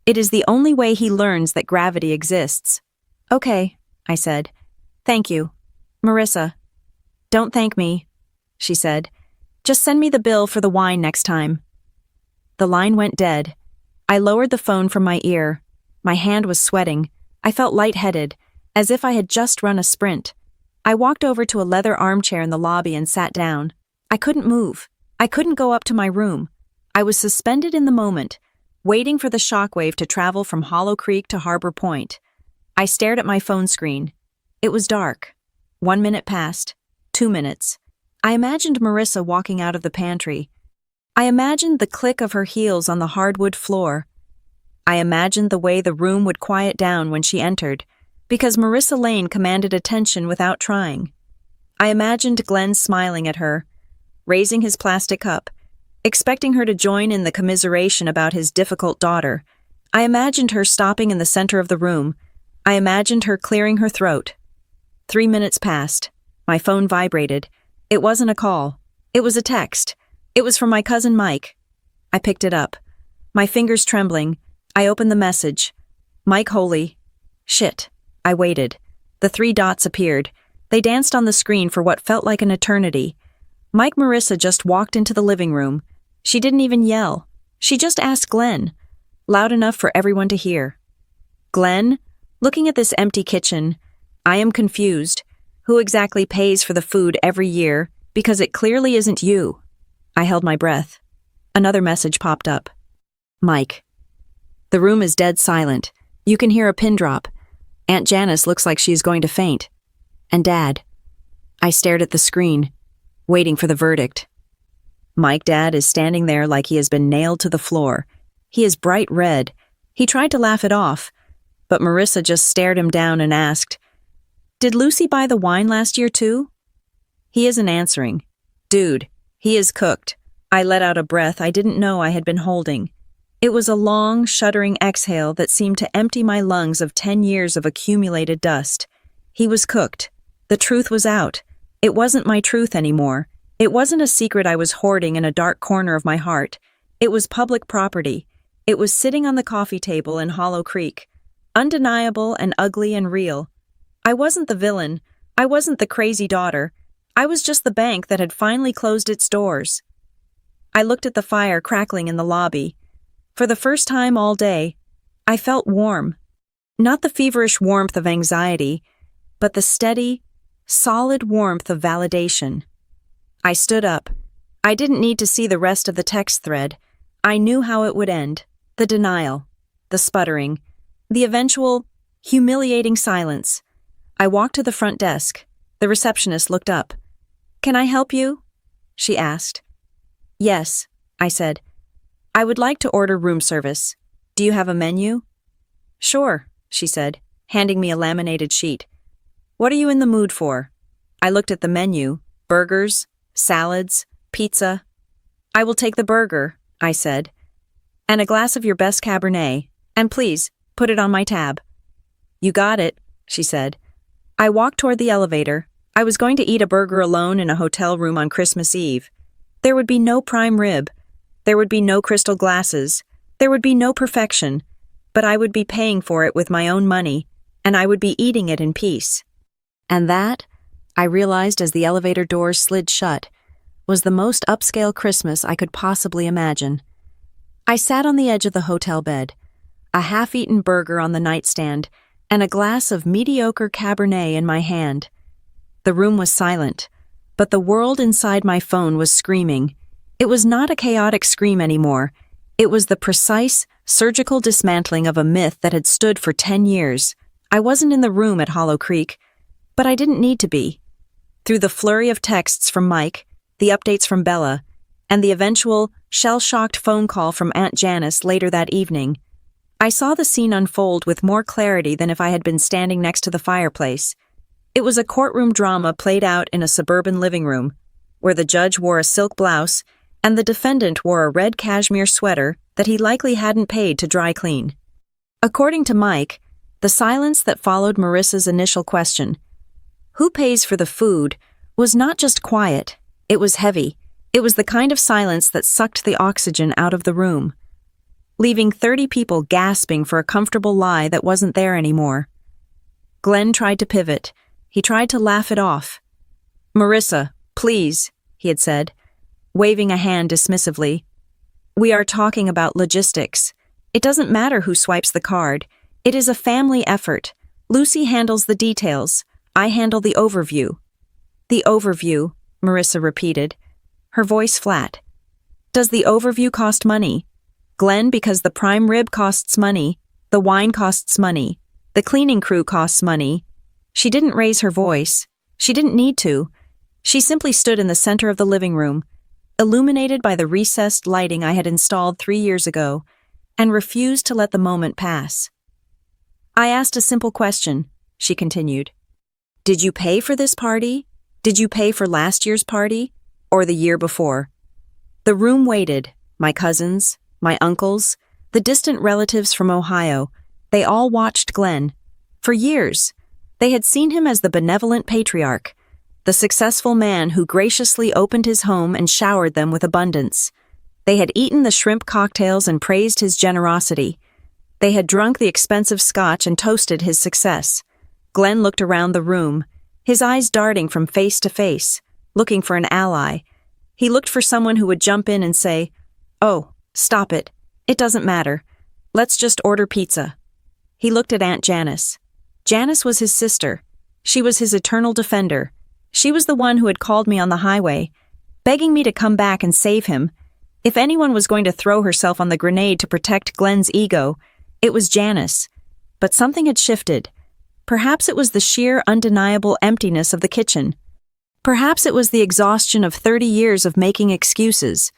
S1: It is the only way he learns that gravity exists." "Okay," I said. "Thank you. Marissa." "Don't thank me," she said. "Just send me the bill for the wine next time." The line went dead. I lowered the phone from my ear. My hand was sweating. I felt lightheaded, as if I had just run a sprint. I walked over to a leather armchair in the lobby and sat down. I couldn't move. I couldn't go up to my room. I was suspended in the moment, waiting for the shockwave to travel from Hollow Creek to Harbor Point. I stared at my phone screen. It was dark. 1 minute passed. 2 minutes. I imagined Marissa walking out of the pantry. I imagined the click of her heels on the hardwood floor. I imagined the way the room would quiet down when she entered, because Marissa Lane commanded attention without trying. I imagined Glenn smiling at her, raising his plastic cup, expecting her to join in the commiseration about his difficult daughter. I imagined her stopping in the center of the room. I imagined her clearing her throat. 3 minutes passed. My phone vibrated. It wasn't a call. It was a text. It was from my cousin Mike. I picked it up. My fingers trembling, I opened the message. Mike Holy. Shit. I waited. The 3 dots appeared. They danced on the screen for what felt like an eternity. Mike Marissa just walked into the living room. She didn't even yell. She just asked Glenn, loud enough for everyone to hear. Glenn, looking at this empty kitchen, I am confused. Who exactly pays for the food every year? Because it clearly isn't you. I held my breath. Another message popped up. Mike. The room is dead silent. You can hear a pin drop. Aunt Janice looks like she's going to faint. And Dad. I stared at the screen, waiting for the verdict. Mike Dad is standing there like he has been nailed to the floor. He is bright red. He tried to laugh it off, but Marissa just stared him down and asked, Did Lucy buy the wine last year too? He isn't answering. Dude, he is cooked. I let out a breath I didn't know I had been holding. It was a long, shuddering exhale that seemed to empty my lungs of 10 years of accumulated dust. He was cooked. The truth was out. It wasn't my truth anymore. It wasn't a secret I was hoarding in a dark corner of my heart. It was public property. It was sitting on the coffee table in Hollow Creek. Undeniable and ugly and real. I wasn't the villain. I wasn't the crazy daughter. I was just the bank that had finally closed its doors. I looked at the fire crackling in the lobby. For the first time all day, I felt warm. Not the feverish warmth of anxiety, but the steady, solid warmth of validation. I stood up. I didn't need to see the rest of the text thread. I knew how it would end. The denial, the sputtering, the eventual, humiliating silence. I walked to the front desk. The receptionist looked up. Can I help you? She asked. Yes, I said. I would like to order room service. Do you have a menu? Sure, she said, handing me a laminated sheet. What are you in the mood for? I looked at the menu. Burgers, salads, pizza. I will take the burger, I said. And a glass of your best Cabernet. And please, put it on my tab. You got it, she said. I walked toward the elevator. I was going to eat a burger alone in a hotel room on Christmas Eve. There would be no prime rib. There would be no crystal glasses. There would be no perfection. But I would be paying for it with my own money, and I would be eating it in peace. And that, I realized as the elevator doors slid shut, was the most upscale Christmas I could possibly imagine. I sat on the edge of the hotel bed, a half-eaten burger on the nightstand, and a glass of mediocre Cabernet in my hand. The room was silent, but the world inside my phone was screaming. It was not a chaotic scream anymore. It was the precise, surgical dismantling of a myth that had stood for 10 years. I wasn't in the room at Hollow Creek, but I didn't need to be. Through the flurry of texts from Mike, the updates from Bella, and the eventual, shell-shocked phone call from Aunt Janice later that evening, I saw the scene unfold with more clarity than if I had been standing next to the fireplace. It was a courtroom drama played out in a suburban living room, where the judge wore a silk blouse and the defendant wore a red cashmere sweater that he likely hadn't paid to dry clean. According to Mike, the silence that followed Marissa's initial question, who pays for the food, was not just quiet, it was heavy. It was the kind of silence that sucked the oxygen out of the room, leaving 30 people gasping for a comfortable lie that wasn't there anymore. Glenn tried to pivot. He tried to laugh it off. Marissa, please, he had said, waving a hand dismissively. We are talking about logistics. It doesn't matter who swipes the card. It is a family effort. Lucy handles the details. I handle the overview. The overview, Marissa repeated, her voice flat. Does the overview cost money? Glenn, because the prime rib costs money, the wine costs money, the cleaning crew costs money. She didn't raise her voice. She didn't need to. She simply stood in the center of the living room, illuminated by the recessed lighting I had installed 3 years ago, and refused to let the moment pass. I asked a simple question, she continued. Did you pay for this party? Did you pay for last year's party? Or the year before? The room waited. My cousins, my uncles, the distant relatives from Ohio, they all watched Glenn. For years, they had seen him as the benevolent patriarch, the successful man who graciously opened his home and showered them with abundance. They had eaten the shrimp cocktails and praised his generosity. They had drunk the expensive scotch and toasted his success. Glenn looked around the room, his eyes darting from face to face, looking for an ally. He looked for someone who would jump in and say, "Oh, stop it. It doesn't matter. Let's just order pizza." He looked at Aunt Janice. Janice was his sister. She was his eternal defender. She was the one who had called me on the highway, begging me to come back and save him. If anyone was going to throw herself on the grenade to protect Glenn's ego, it was Janice. But something had shifted. Perhaps it was the sheer, undeniable emptiness of the kitchen. Perhaps it was the exhaustion of 30 years of making excuses.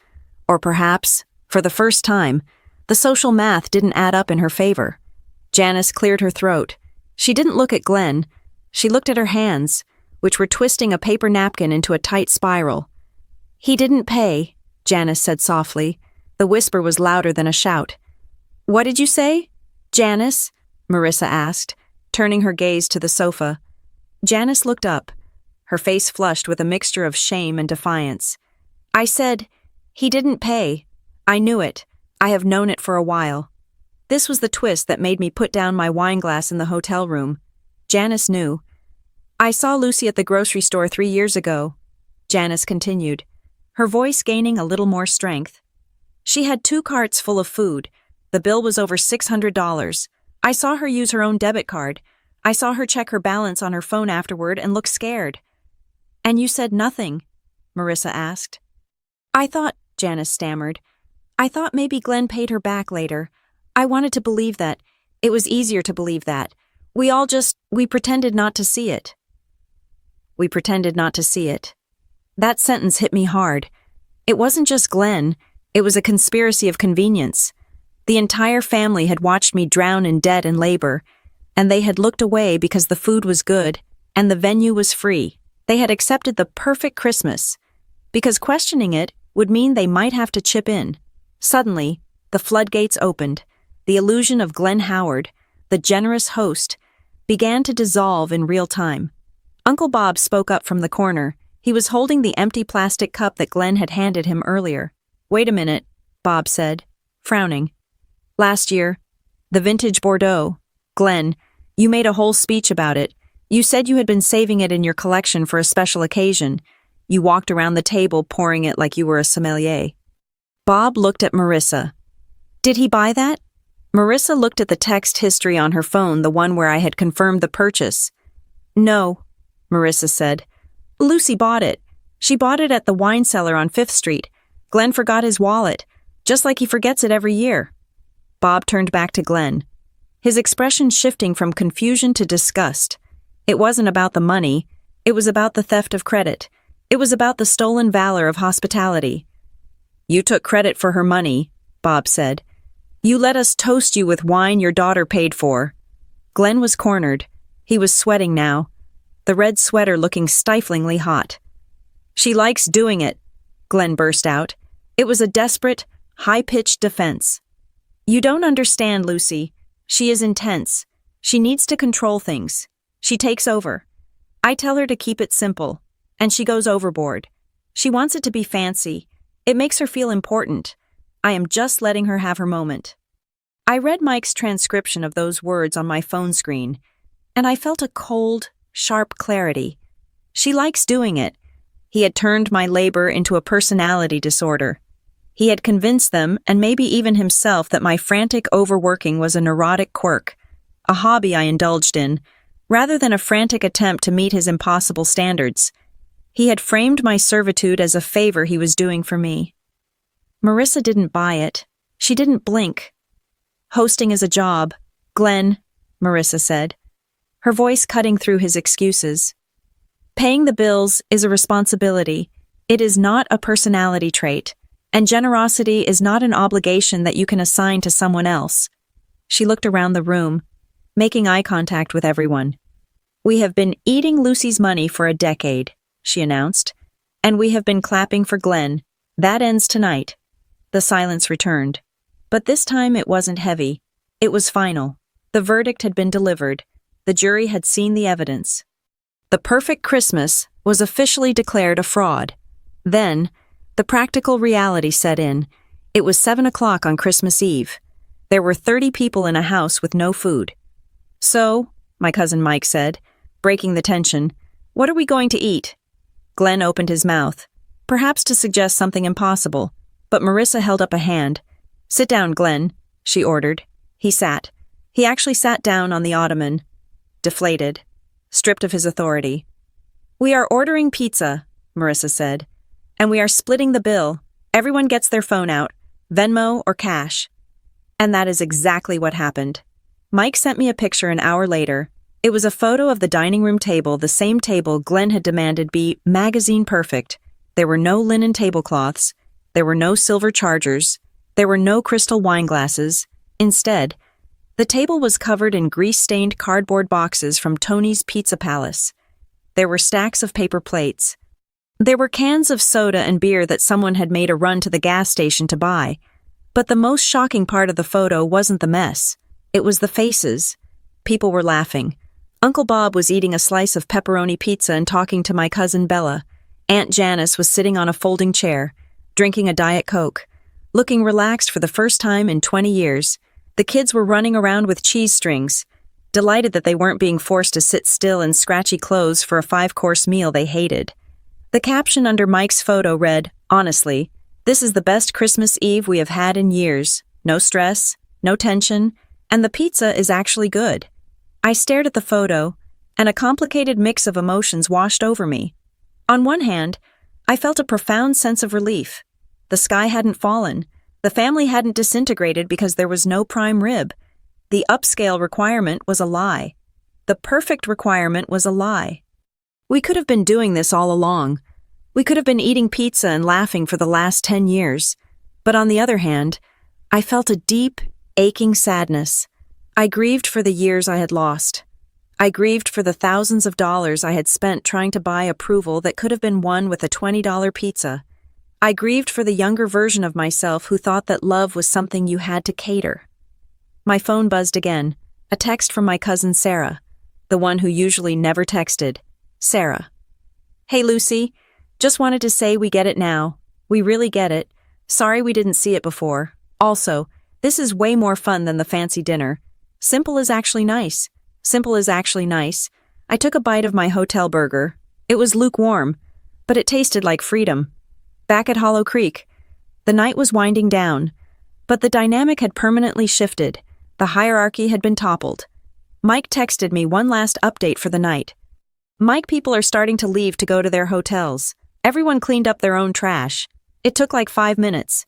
S1: Or perhaps, for the first time, the social math didn't add up in her favor. Janice cleared her throat. She didn't look at Glenn. She looked at her hands, which were twisting a paper napkin into a tight spiral. "He didn't pay," Janice said softly. The whisper was louder than a shout. "What did you say, Janice?" Marissa asked, turning her gaze to the sofa. Janice looked up, her face flushed with a mixture of shame and defiance. "I said, he didn't pay. I knew it. I have known it for a while." This was the twist that made me put down my wine glass in the hotel room. Janice knew. "I saw Lucy at the grocery store 3 years ago," Janice continued, her voice gaining a little more strength. "She had 2 carts full of food. The bill was over $600. I saw her use her own debit card. I saw her check her balance on her phone afterward and look scared." "And you said nothing?" Marissa asked. "I thought," Janice stammered, "I thought maybe Glenn paid her back later. I wanted to believe that. It was easier to believe that. We pretended not to see it." We pretended not to see it. That sentence hit me hard. It wasn't just Glenn. It was a conspiracy of convenience. The entire family had watched me drown in debt and labor, and they had looked away because the food was good and the venue was free. They had accepted the perfect Christmas, because questioning it would mean they might have to chip in. Suddenly, the floodgates opened. The illusion of Glenn Howard, the generous host, began to dissolve in real time. Uncle Bob spoke up from the corner. He was holding the empty plastic cup that Glenn had handed him earlier. "Wait a minute," Bob said, frowning. "Last year, the vintage Bordeaux. Glenn, you made a whole speech about it. You said you had been saving it in your collection for a special occasion. You walked around the table pouring it like you were a sommelier." Bob looked at Marissa. "Did he buy that?" Marissa looked at the text history on her phone, the one where I had confirmed the purchase. "No," Marissa said. "Lucy bought it. She bought it at the wine cellar on 5th Street. Glenn forgot his wallet, just like he forgets it every year." Bob turned back to Glenn, his expression shifting from confusion to disgust. It wasn't about the money. It was about the theft of credit. It was about the stolen valor of hospitality. "You took credit for her money," Bob said. "You let us toast you with wine your daughter paid for." Glenn was cornered. He was sweating now, the red sweater looking stiflingly hot. "She likes doing it," Glenn burst out. It was a desperate, high-pitched defense. "You don't understand, Lucy. She is intense. She needs to control things. She takes over. I tell her to keep it simple, and she goes overboard. She wants it to be fancy. It makes her feel important. I am just letting her have her moment." I read Mike's transcription of those words on my phone screen, and I felt a cold, sharp clarity. She likes doing it. He had turned my labor into a personality disorder. He had convinced them, and maybe even himself, that my frantic overworking was a neurotic quirk, a hobby I indulged in, rather than a frantic attempt to meet his impossible standards. He had framed my servitude as a favor he was doing for me. Marissa didn't buy it. She didn't blink. "Hosting is a job, Glenn," Marissa said, her voice cutting through his excuses. "Paying the bills is a responsibility. It is not a personality trait, and generosity is not an obligation that you can assign to someone else." She looked around the room, making eye contact with everyone. "We have been eating Lucy's money for a decade," she announced, "and we have been clapping for Glenn. That ends tonight." The silence returned. But this time it wasn't heavy. It was final. The verdict had been delivered. The jury had seen the evidence. The perfect Christmas was officially declared a fraud. Then, the practical reality set in. It was 7 o'clock on Christmas Eve. There were 30 people in a house with no food. "So," my cousin Mike said, breaking the tension, "what are we going to eat?" Glenn opened his mouth, perhaps to suggest something impossible, but Marissa held up a hand. "Sit down, Glenn," she ordered. He sat. He actually sat down on the ottoman, deflated, stripped of his authority. "We are ordering pizza," Marissa said, "and we are splitting the bill. Everyone gets their phone out, Venmo or cash." And that is exactly what happened. Mike sent me a picture an hour later. It was a photo of the dining room table, the same table Glenn had demanded be magazine perfect. There were no linen tablecloths. There were no silver chargers. There were no crystal wine glasses. Instead, the table was covered in grease-stained cardboard boxes from Tony's Pizza Palace. There were stacks of paper plates. There were cans of soda and beer that someone had made a run to the gas station to buy. But the most shocking part of the photo wasn't the mess. It was the faces. People were laughing. Uncle Bob was eating a slice of pepperoni pizza and talking to my cousin Bella. Aunt Janice was sitting on a folding chair, drinking a Diet Coke, looking relaxed for the first time in 20 years. The kids were running around with cheese strings, delighted that they weren't being forced to sit still in scratchy clothes for a 5-course meal they hated. The caption under Mike's photo read, "Honestly, this is the best Christmas Eve we have had in years. No stress, no tension, and the pizza is actually good." I stared at the photo, and a complicated mix of emotions washed over me. On one hand, I felt a profound sense of relief. The sky hadn't fallen. The family hadn't disintegrated because there was no prime rib. The upscale requirement was a lie. The perfect requirement was a lie. We could have been doing this all along. We could have been eating pizza and laughing for the last 10 years. But on the other hand, I felt a deep, aching sadness. I grieved for the years I had lost. I grieved for the thousands of dollars I had spent trying to buy approval that could have been won with a $20 pizza. I grieved for the younger version of myself who thought that love was something you had to cater. My phone buzzed again, a text from my cousin Sarah, the one who usually never texted. Sarah. "Hey Lucy, just wanted to say we get it now. We really get it. Sorry we didn't see it before. Also, this is way more fun than the fancy dinner. Simple is actually nice. Simple is actually nice. I took a bite of my hotel burger. It was lukewarm, but it tasted like freedom. Back at Hollow Creek. The night was winding down, but the dynamic had permanently shifted. The hierarchy had been toppled. Mike texted me one last update for the night. Mike people are starting to leave to go to their hotels. Everyone cleaned up their own trash. It took like 5 minutes.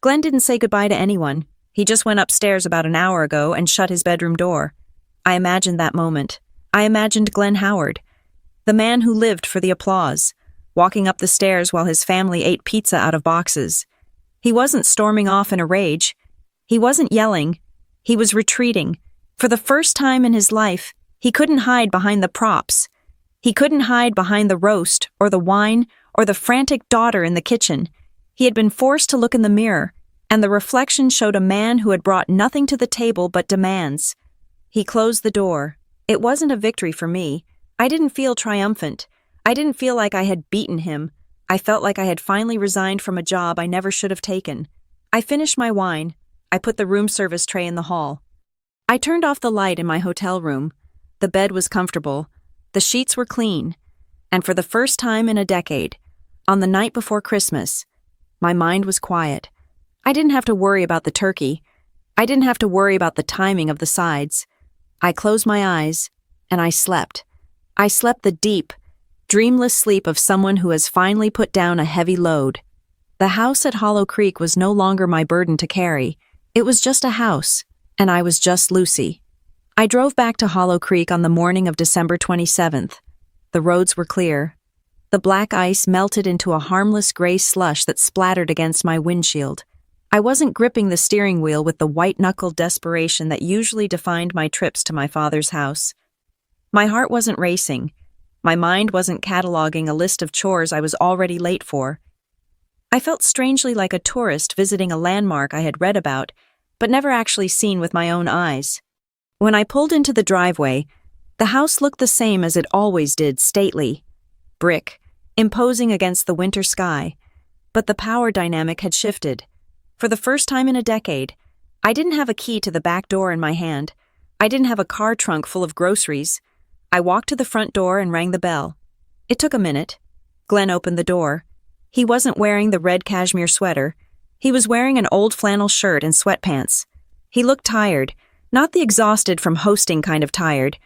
S1: Glenn didn't say goodbye to anyone. He just went upstairs about an hour ago and shut his bedroom door. I imagined that moment. I imagined Glenn Howard, the man who lived for the applause, walking up the stairs while his family ate pizza out of boxes. He wasn't storming off in a rage. He wasn't yelling. He was retreating. For the first time in his life, he couldn't hide behind the props. He couldn't hide behind the roast or the wine or the frantic daughter in the kitchen. He had been forced to look in the mirror, and the reflection showed a man who had brought nothing to the table but demands. He closed the door. It wasn't a victory for me. I didn't feel triumphant. I didn't feel like I had beaten him. I felt like I had finally resigned from a job I never should have taken. I finished my wine. I put the room service tray in the hall. I turned off the light in my hotel room. The bed was comfortable. The sheets were clean. And for the first time in a decade, on the night before Christmas, my mind was quiet. I didn't have to worry about the turkey. I didn't have to worry about the timing of the sides. I closed my eyes, and I slept. I slept the deep, dreamless sleep of someone who has finally put down a heavy load. The house at Hollow Creek was no longer my burden to carry. It was just a house, and I was just Lucy. I drove back to Hollow Creek on the morning of December 27th. The roads were clear. The black ice melted into a harmless gray slush that splattered against my windshield. I wasn't gripping the steering wheel with the white-knuckled desperation that usually defined my trips to my father's house. My heart wasn't racing. My mind wasn't cataloging a list of chores I was already late for. I felt strangely like a tourist visiting a landmark I had read about, but never actually seen with my own eyes. When I pulled into the driveway, the house looked the same as it always did, stately. Brick, imposing against the winter sky. But the power dynamic had shifted. For the first time in a decade, I didn't have a key to the back door in my hand. I didn't have a car trunk full of groceries. I walked to the front door and rang the bell. It took a minute. Glenn opened the door. He wasn't wearing the red cashmere sweater. He was wearing an old flannel shirt and sweatpants. He looked tired, not the exhausted from hosting kind of tired,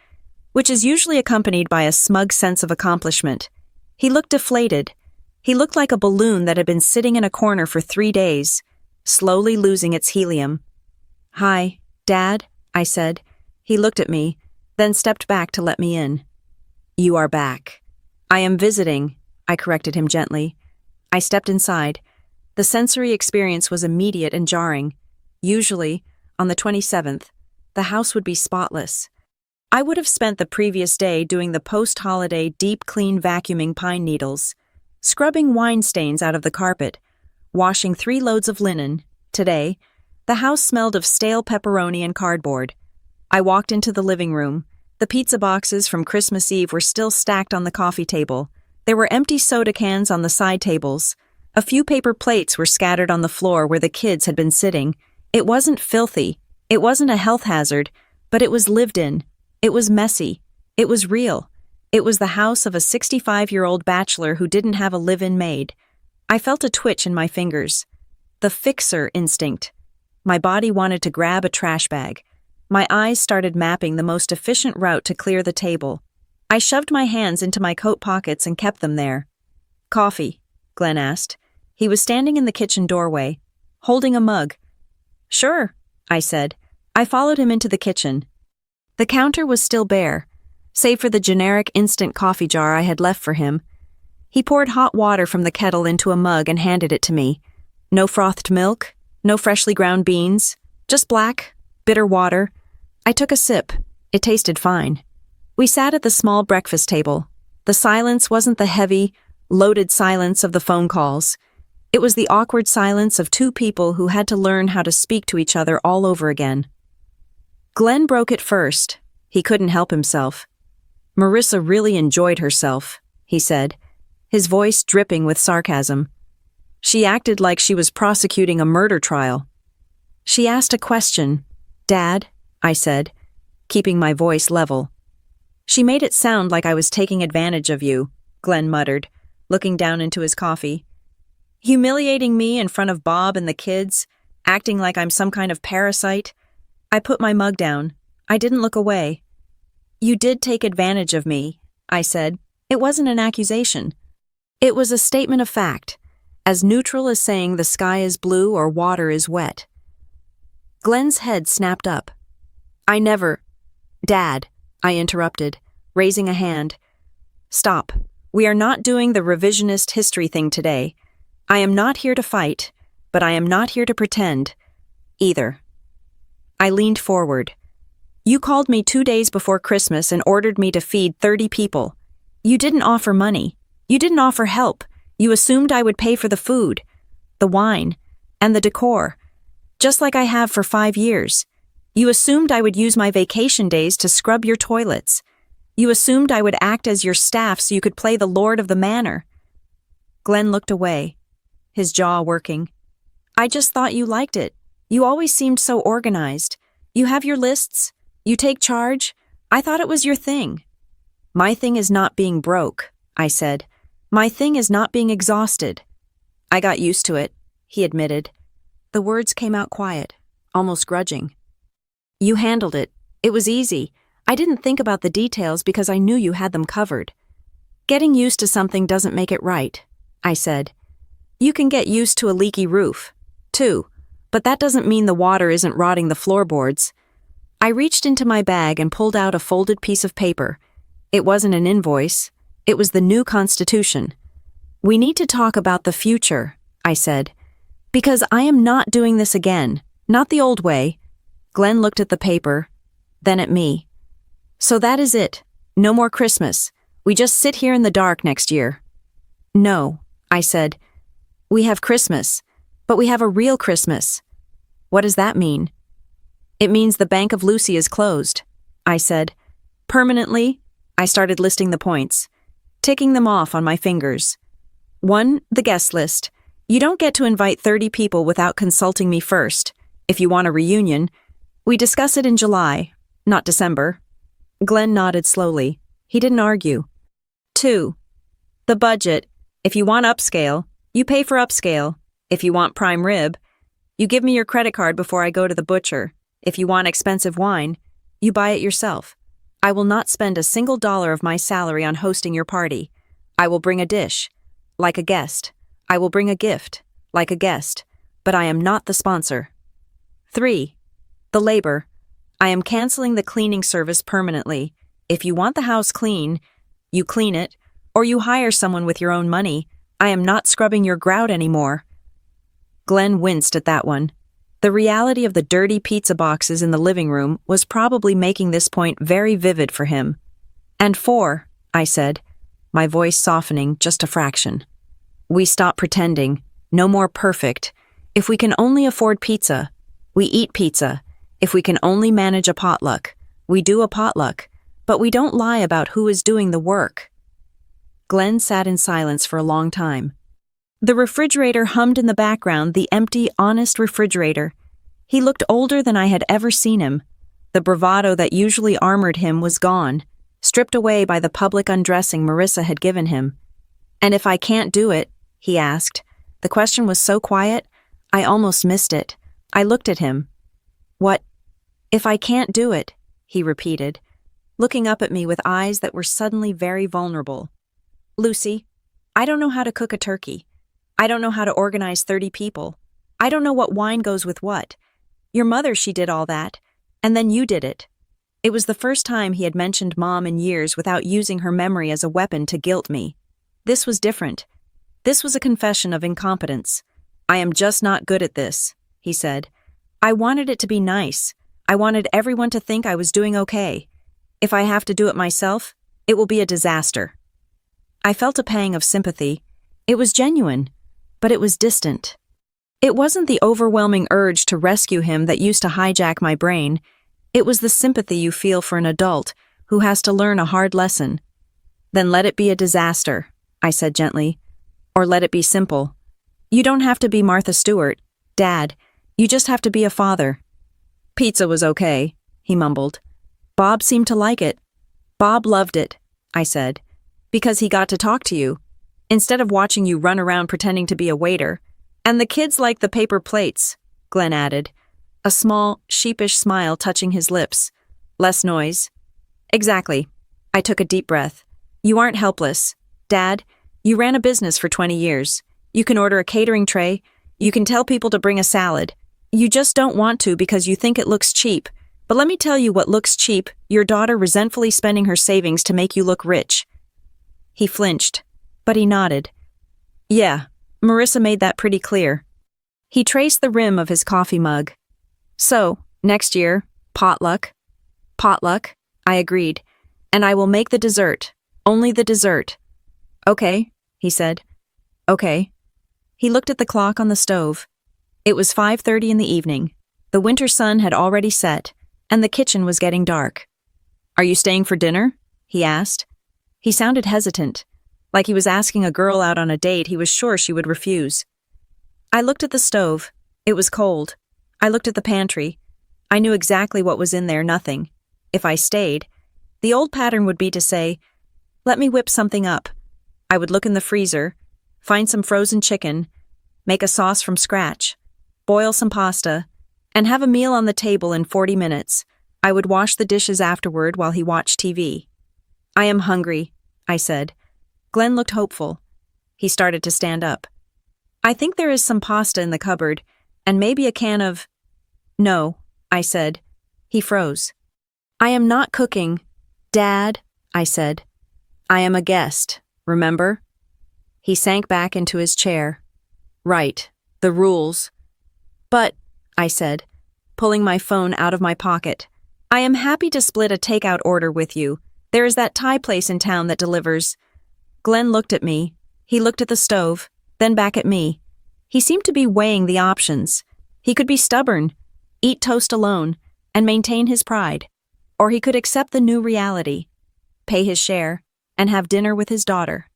S1: which is usually accompanied by a smug sense of accomplishment. He looked deflated. He looked like a balloon that had been sitting in a corner for 3 days, slowly losing its helium. "Hi, Dad," I said. He looked at me, then stepped back to let me in. "You are back." "I am visiting," I corrected him gently. I stepped inside. The sensory experience was immediate and jarring. Usually, on the 27th, the house would be spotless. I would have spent the previous day doing the post-holiday deep clean vacuuming pine needles, scrubbing wine stains out of the carpet, washing 3 loads of linen. Today, the house smelled of stale pepperoni and cardboard. I walked into the living room. The pizza boxes from Christmas Eve were still stacked on the coffee table. There were empty soda cans on the side tables. A few paper plates were scattered on the floor where the kids had been sitting. It wasn't filthy. It wasn't a health hazard, but it was lived in. It was messy. It was real. It was the house of a 65-year-old bachelor who didn't have a live-in maid. I felt a twitch in my fingers. The fixer instinct. My body wanted to grab a trash bag. My eyes started mapping the most efficient route to clear the table. I shoved my hands into my coat pockets and kept them there. "Coffee?" Glenn asked. He was standing in the kitchen doorway, holding a mug. "Sure," I said. I followed him into the kitchen. The counter was still bare, save for the generic instant coffee jar I had left for him. He poured hot water from the kettle into a mug and handed it to me. No frothed milk, no freshly ground beans, just black, bitter water. I took a sip. It tasted fine. We sat at the small breakfast table. The silence wasn't the heavy, loaded silence of the phone calls. It was the awkward silence of 2 people who had to learn how to speak to each other all over again. Glenn broke it first. He couldn't help himself. "Marissa really enjoyed herself," he said, his voice dripping with sarcasm. "She acted like she was prosecuting a murder trial." "She asked a question, Dad," I said, keeping my voice level. "She made it sound like I was taking advantage of you," Glenn muttered, looking down into his coffee. "Humiliating me in front of Bob and the kids, acting like I'm some kind of parasite." I put my mug down. I didn't look away. "You did take advantage of me," I said. It wasn't an accusation. It was a statement of fact, as neutral as saying the sky is blue or water is wet. Glenn's head snapped up. "I never—" "Dad," I interrupted, raising a hand. "Stop. We are not doing the revisionist history thing today. I am not here to fight, but I am not here to pretend, either." I leaned forward. "You called me 2 days before Christmas and ordered me to feed 30 people. You didn't offer money. You didn't offer help. You assumed I would pay for the food, the wine, and the decor, just like I have for 5 years. You assumed I would use my vacation days to scrub your toilets. You assumed I would act as your staff so you could play the lord of the manor." Glenn looked away, his jaw working. "I just thought you liked it. You always seemed so organized. You have your lists. You take charge. I thought it was your thing." "My thing is not being broke," I said. "My thing is not being exhausted." "I got used to it," he admitted. The words came out quiet, almost grudging. You handled it. It was easy. I didn't think about the details because I knew you had them covered. Getting used to something doesn't make it right, I said. You can get used to a leaky roof, too, but that doesn't mean the water isn't rotting the floorboards. I reached into my bag and pulled out a folded piece of paper. It wasn't an invoice. It was the new Constitution. We need to talk about the future, I said, because I am not doing this again, not the old way. Glenn looked at the paper, then at me. So that is it. No more Christmas. We just sit here in the dark next year. No, I said. We have Christmas, but we have a real Christmas. What does that mean? It means the Bank of Lucy is closed, I said. Permanently? I started listing the points, ticking them off on my fingers. 1, the guest list. You don't get to invite 30 people without consulting me first. If you want a reunion, we discuss it in July, not December. Glenn nodded slowly. He didn't argue. 2, the budget. If you want upscale, you pay for upscale. If you want prime rib, you give me your credit card before I go to the butcher. If you want expensive wine, you buy it yourself. I will not spend a single dollar of my salary on hosting your party. I will bring a dish, like a guest. I will bring a gift, like a guest, but I am not the sponsor. 3, the labor. I am canceling the cleaning service permanently. If you want the house clean, you clean it, or you hire someone with your own money. I am not scrubbing your grout anymore. Glenn winced at that one. The reality of the dirty pizza boxes in the living room was probably making this point very vivid for him. And 4, I said, my voice softening just a fraction. We stop pretending. No more perfect. If we can only afford pizza, we eat pizza. If we can only manage a potluck, we do a potluck. But we don't lie about who is doing the work. Glenn sat in silence for a long time. The refrigerator hummed in the background, the empty, honest refrigerator. He looked older than I had ever seen him. The bravado that usually armored him was gone, stripped away by the public undressing Marissa had given him. And if I can't do it, he asked. The question was so quiet, I almost missed it. I looked at him. What? If I can't do it, he repeated, looking up at me with eyes that were suddenly very vulnerable. Lucy, I don't know how to cook a turkey. I don't know how to organize 30 people. I don't know what wine goes with what. Your mother, she did all that, and then you did it. It was the first time he had mentioned Mom in years without using her memory as a weapon to guilt me. This was different. This was a confession of incompetence. I am just not good at this, he said. I wanted it to be nice. I wanted everyone to think I was doing okay. If I have to do it myself, it will be a disaster. I felt a pang of sympathy. It was genuine, but it was distant. It wasn't the overwhelming urge to rescue him that used to hijack my brain. It was the sympathy you feel for an adult who has to learn a hard lesson. Then let it be a disaster, I said gently. Or let it be simple. You don't have to be Martha Stewart, Dad. You just have to be a father. Pizza was okay, he mumbled. Bob seemed to like it. Bob loved it, I said, because he got to talk to you, instead of watching you run around pretending to be a waiter. And the kids like the paper plates, Glenn added, a small, sheepish smile touching his lips. Less noise. Exactly. I took a deep breath. You aren't helpless. Dad, you ran a business for 20 years. You can order a catering tray. You can tell people to bring a salad. You just don't want to because you think it looks cheap. But let me tell you what looks cheap, your daughter resentfully spending her savings to make you look rich. He flinched, but he nodded. Yeah, Marissa made that pretty clear. He traced the rim of his coffee mug. So, next year, potluck. Potluck, I agreed. And I will make the dessert. Only the dessert. Okay, he said. Okay. He looked at the clock on the stove. It was 5:30 in the evening. The winter sun had already set, and the kitchen was getting dark. Are you staying for dinner? He asked. He sounded hesitant, like he was asking a girl out on a date he was sure she would refuse. I looked at the stove. It was cold. I looked at the pantry. I knew exactly what was in there, nothing. If I stayed, the old pattern would be to say, let me whip something up. I would look in the freezer, find some frozen chicken, make a sauce from scratch. boil some pasta, and have a meal on the table in 40 minutes. I would wash the dishes afterward while he watched TV. I am hungry, I said. Glenn looked hopeful. He started to stand up. I think there is some pasta in the cupboard, and maybe a can of… No, I said. He froze. I am not cooking. Dad, I said. I am a guest, remember? He sank back into his chair. Right, the rules. But, I said, pulling my phone out of my pocket, I am happy to split a takeout order with you. There is that Thai place in town that delivers. Glenn looked at me. He looked at the stove, then back at me. He seemed to be weighing the options. He could be stubborn, eat toast alone, and maintain his pride. Or he could accept the new reality, pay his share, and have dinner with his daughter.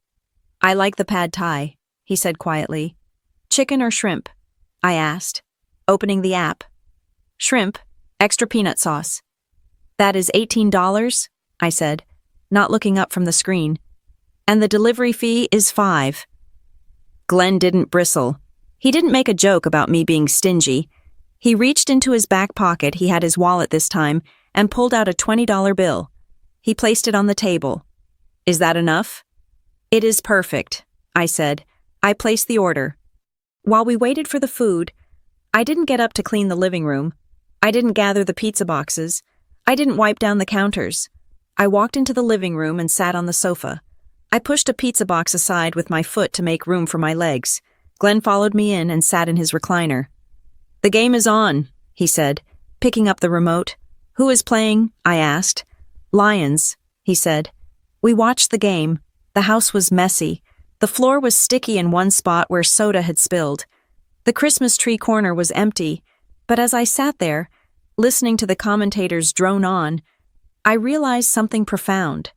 S1: I like the pad thai, he said quietly. Chicken or shrimp? I asked, opening the app. Shrimp, extra peanut sauce. That is $18, I said, not looking up from the screen. And the delivery fee is $5. Glenn didn't bristle. He didn't make a joke about me being stingy. He reached into his back pocket, he had his wallet this time, and pulled out a $20 bill. He placed it on the table. Is that enough? It is perfect, I said. I placed the order. While we waited for the food, I didn't get up to clean the living room. I didn't gather the pizza boxes. I didn't wipe down the counters. I walked into the living room and sat on the sofa. I pushed a pizza box aside with my foot to make room for my legs. Glenn followed me in and sat in his recliner. The game is on, he said, picking up the remote. Who is playing? I asked. Lions, he said. We watched the game. The house was messy. The floor was sticky in one spot where soda had spilled. The Christmas tree corner was empty, but as I sat there, listening to the commentators drone on, I realized something profound.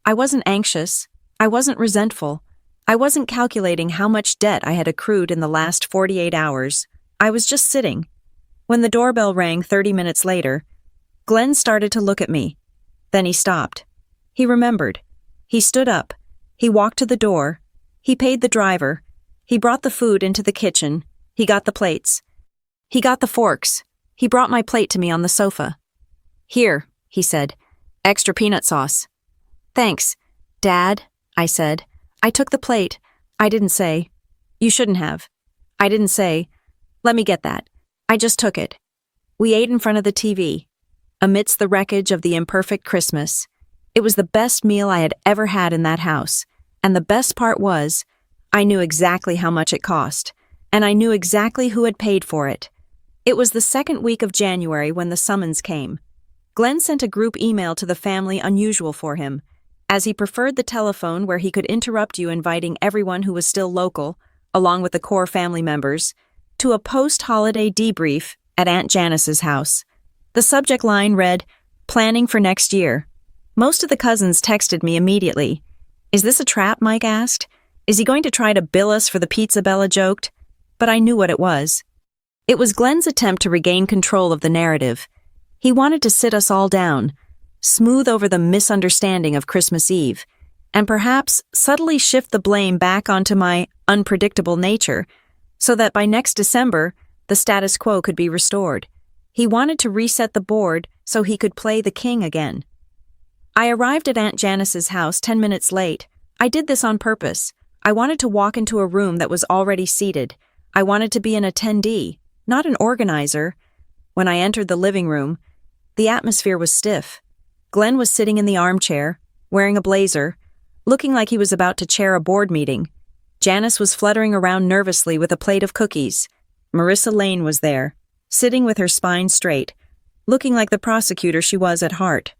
S1: I wasn't anxious. I wasn't resentful. I wasn't calculating how much debt I had accrued in the last 48 hours. I was just sitting. When the doorbell rang 30 minutes later, Glenn started to look at me. Then he stopped. He remembered. He stood up. He walked to the door. He paid the driver. He brought the food into the kitchen. He got the plates. He got the forks. He brought my plate to me on the sofa. Here, he said. Extra peanut sauce. Thanks, Dad, I said. I took the plate. I didn't say. You shouldn't have. I didn't say. Let me get that. I just took it. We ate in front of the TV. Amidst the wreckage of the imperfect Christmas, it was the best meal I had ever had in that house. And the best part was, I knew exactly how much it cost. And I knew exactly who had paid for it. It was the second week of January when the summons came. Glenn sent a group email to the family unusual for him, as he preferred the telephone where he could interrupt you inviting everyone who was still local, along with the core family members, to a post-holiday debrief at Aunt Janice's house. The subject line read, Planning for next year. Most of the cousins texted me immediately. Is this a trap, Mike asked. Is he going to try to bill us for the pizza, Bella joked. But I knew what it was. It was Glenn's attempt to regain control of the narrative. He wanted to sit us all down, smooth over the misunderstanding of Christmas Eve, and perhaps subtly shift the blame back onto my unpredictable nature, so that by next December, the status quo could be restored. He wanted to reset the board so he could play the king again. I arrived at Aunt Janice's house 10 minutes late. I did this on purpose. I wanted to walk into a room that was already seated. I wanted to be an attendee, not an organizer. When I entered the living room, the atmosphere was stiff. Glenn was sitting in the armchair, wearing a blazer, looking like he was about to chair a board meeting. Janice was fluttering around nervously with a plate of cookies. Marissa Lane was there, sitting with her spine straight, looking like the prosecutor she was at heart.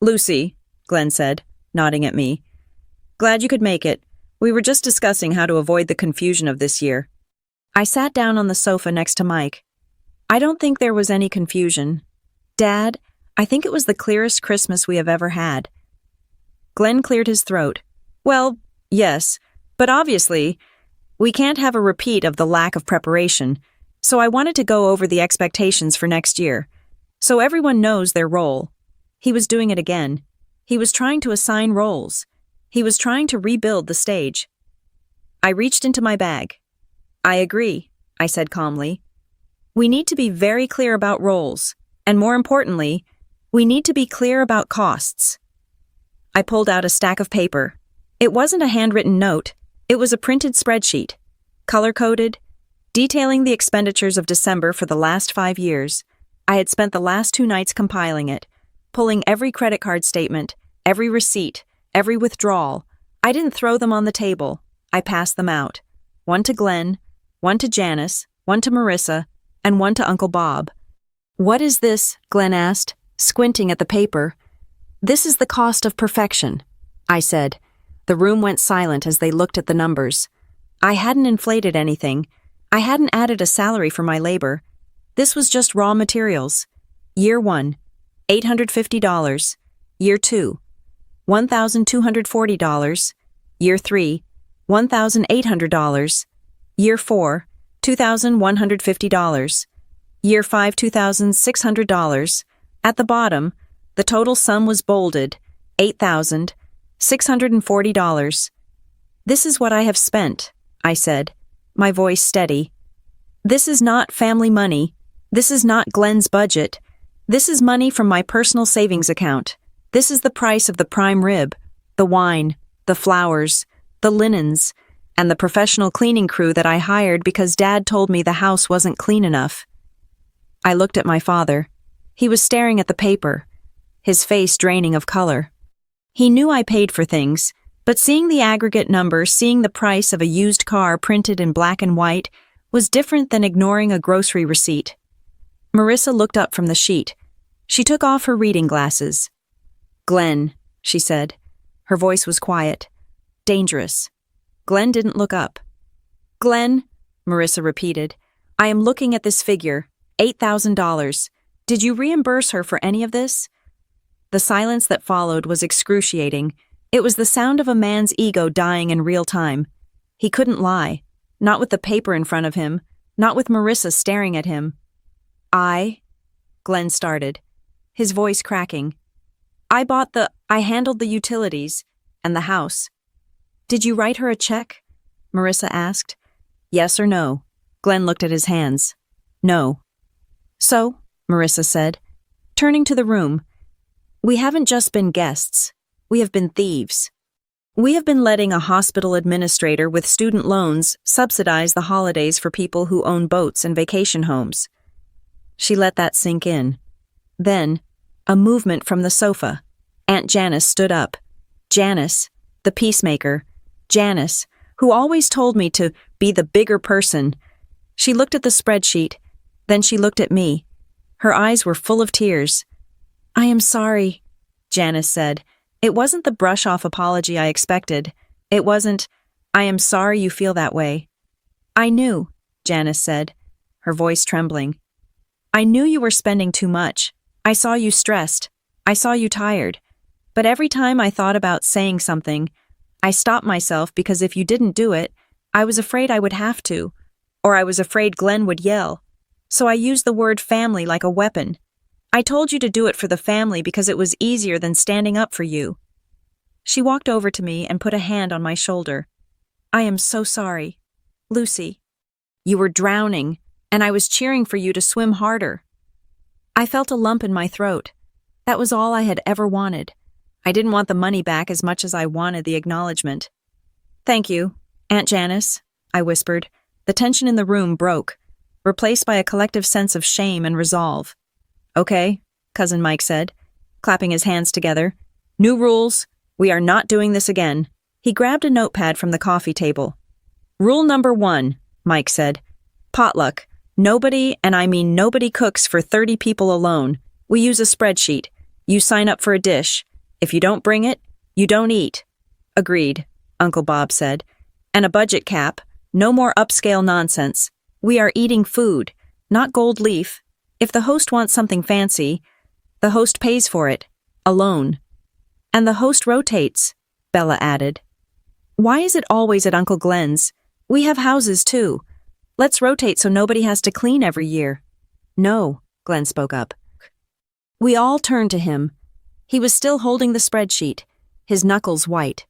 S1: Lucy, Glenn said, nodding at me. Glad you could make it. We were just discussing how to avoid the confusion of this year. I sat down on the sofa next to Mike. I don't think there was any confusion. Dad, I think it was the clearest Christmas we have ever had. Glenn cleared his throat. Well, yes, but obviously, we can't have a repeat of the lack of preparation, so I wanted to go over the expectations for next year, so everyone knows their role. He was doing it again. He was trying to assign roles. He was trying to rebuild the stage. I reached into my bag. I agree, I said calmly. We need to be very clear about roles, and more importantly, we need to be clear about costs. I pulled out a stack of paper. It wasn't a handwritten note, it was a printed spreadsheet, color-coded, detailing the expenditures of December for the last 5 years. I had spent the last 2 nights compiling it, pulling every credit card statement, every receipt, every withdrawal. I didn't throw them on the table. I passed them out. One to Glenn, one to Janice, one to Marissa, and one to Uncle Bob. "What is this?" Glenn asked, squinting at the paper. "This is the cost of perfection," I said. The room went silent as they looked at the numbers. I hadn't inflated anything. I hadn't added a salary for my labor. This was just raw materials. Year 1, $850. Year 2, $1,240. Year 3, $1,800. Year 4, $2,150. Year 5, $2,600. At the bottom, the total sum was bolded, $8,640. "This is what I have spent," I said, my voice steady. "This is not family money. This is not Glenn's budget. This is money from my personal savings account. This is the price of the prime rib, the wine, the flowers, the linens, and the professional cleaning crew that I hired because Dad told me the house wasn't clean enough." I looked at my father. He was staring at the paper, his face draining of color. He knew I paid for things, but seeing the aggregate number, seeing the price of a used car printed in black and white, was different than ignoring a grocery receipt. Marissa looked up from the sheet. She took off her reading glasses. "Glenn," she said. Her voice was quiet. "Dangerous." Glenn didn't look up. "Glenn," Marissa repeated, "I am looking at this figure, $8,000. Did you reimburse her for any of this?" The silence that followed was excruciating. It was the sound of a man's ego dying in real time. He couldn't lie, not with the paper in front of him, not with Marissa staring at him. Glenn started, his voice cracking. I handled the utilities and the house." "Did you write her a check?" Marissa asked. "Yes or no?" Glenn looked at his hands. "No." "So," Marissa said, turning to the room, "we haven't just been guests. We have been thieves. We have been letting a hospital administrator with student loans subsidize the holidays for people who own boats and vacation homes." She let that sink in. Then, a movement from the sofa. Aunt Janice stood up. Janice, the peacemaker. Janice, who always told me to be the bigger person. She looked at the spreadsheet. Then she looked at me. Her eyes were full of tears. "I am sorry," Janice said. It wasn't the brush-off apology I expected. It wasn't, "I am sorry you feel that way." "I knew," Janice said, her voice trembling. "I knew you were spending too much. I saw you stressed. I saw you tired. But every time I thought about saying something, I stopped myself because if you didn't do it, I was afraid I would have to, or I was afraid Glenn would yell. So I used the word family like a weapon. I told you to do it for the family because it was easier than standing up for you." She walked over to me and put a hand on my shoulder. "I am so sorry. Lucy, you were drowning, and I was cheering for you to swim harder." I felt a lump in my throat. That was all I had ever wanted. I didn't want the money back as much as I wanted the acknowledgement. "Thank you, Aunt Janice," I whispered. The tension in the room broke, replaced by a collective sense of shame and resolve. "Okay," Cousin Mike said, clapping his hands together. "New rules. We are not doing this again." He grabbed a notepad from the coffee table. "Rule number 1, Mike said. Potluck. Nobody, and I mean nobody, cooks for 30 people alone. We use a spreadsheet. You sign up for a dish. If you don't bring it, you don't eat." "Agreed," Uncle Bob said. "And a budget cap. No more upscale nonsense. We are eating food, not gold leaf. If the host wants something fancy, the host pays for it, alone. And the host rotates," Bella added. "Why is it always at Uncle Glenn's? We have houses too. Let's rotate so nobody has to clean every year." "No," Glenn spoke up. We all turned to him. He was still holding the spreadsheet, his knuckles white.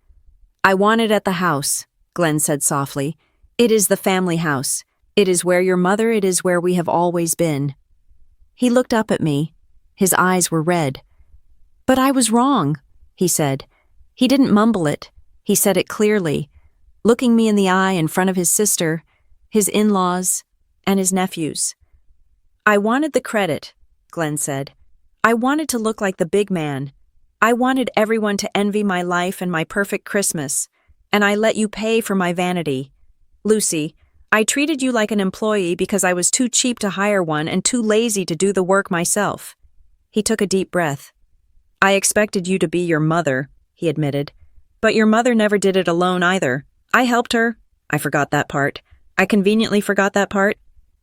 S1: "I want it at the house," Glenn said softly. "It is the family house. It is where your mother, it is where we have always been. He looked up at me. His eyes were red. But I was wrong, he said. He didn't mumble it. He said it clearly, looking me in the eye in front of his sister, his in-laws, and his nephews. I wanted the credit, Glenn said. I wanted to look like the big man. I wanted everyone to envy my life and my perfect Christmas, and I let you pay for my vanity. Lucy, I treated you like an employee because I was too cheap to hire one and too lazy to do the work myself. He took a deep breath. I expected you to be your mother, he admitted. But your mother never did it alone either. I helped her. I forgot that part. I conveniently forgot that part.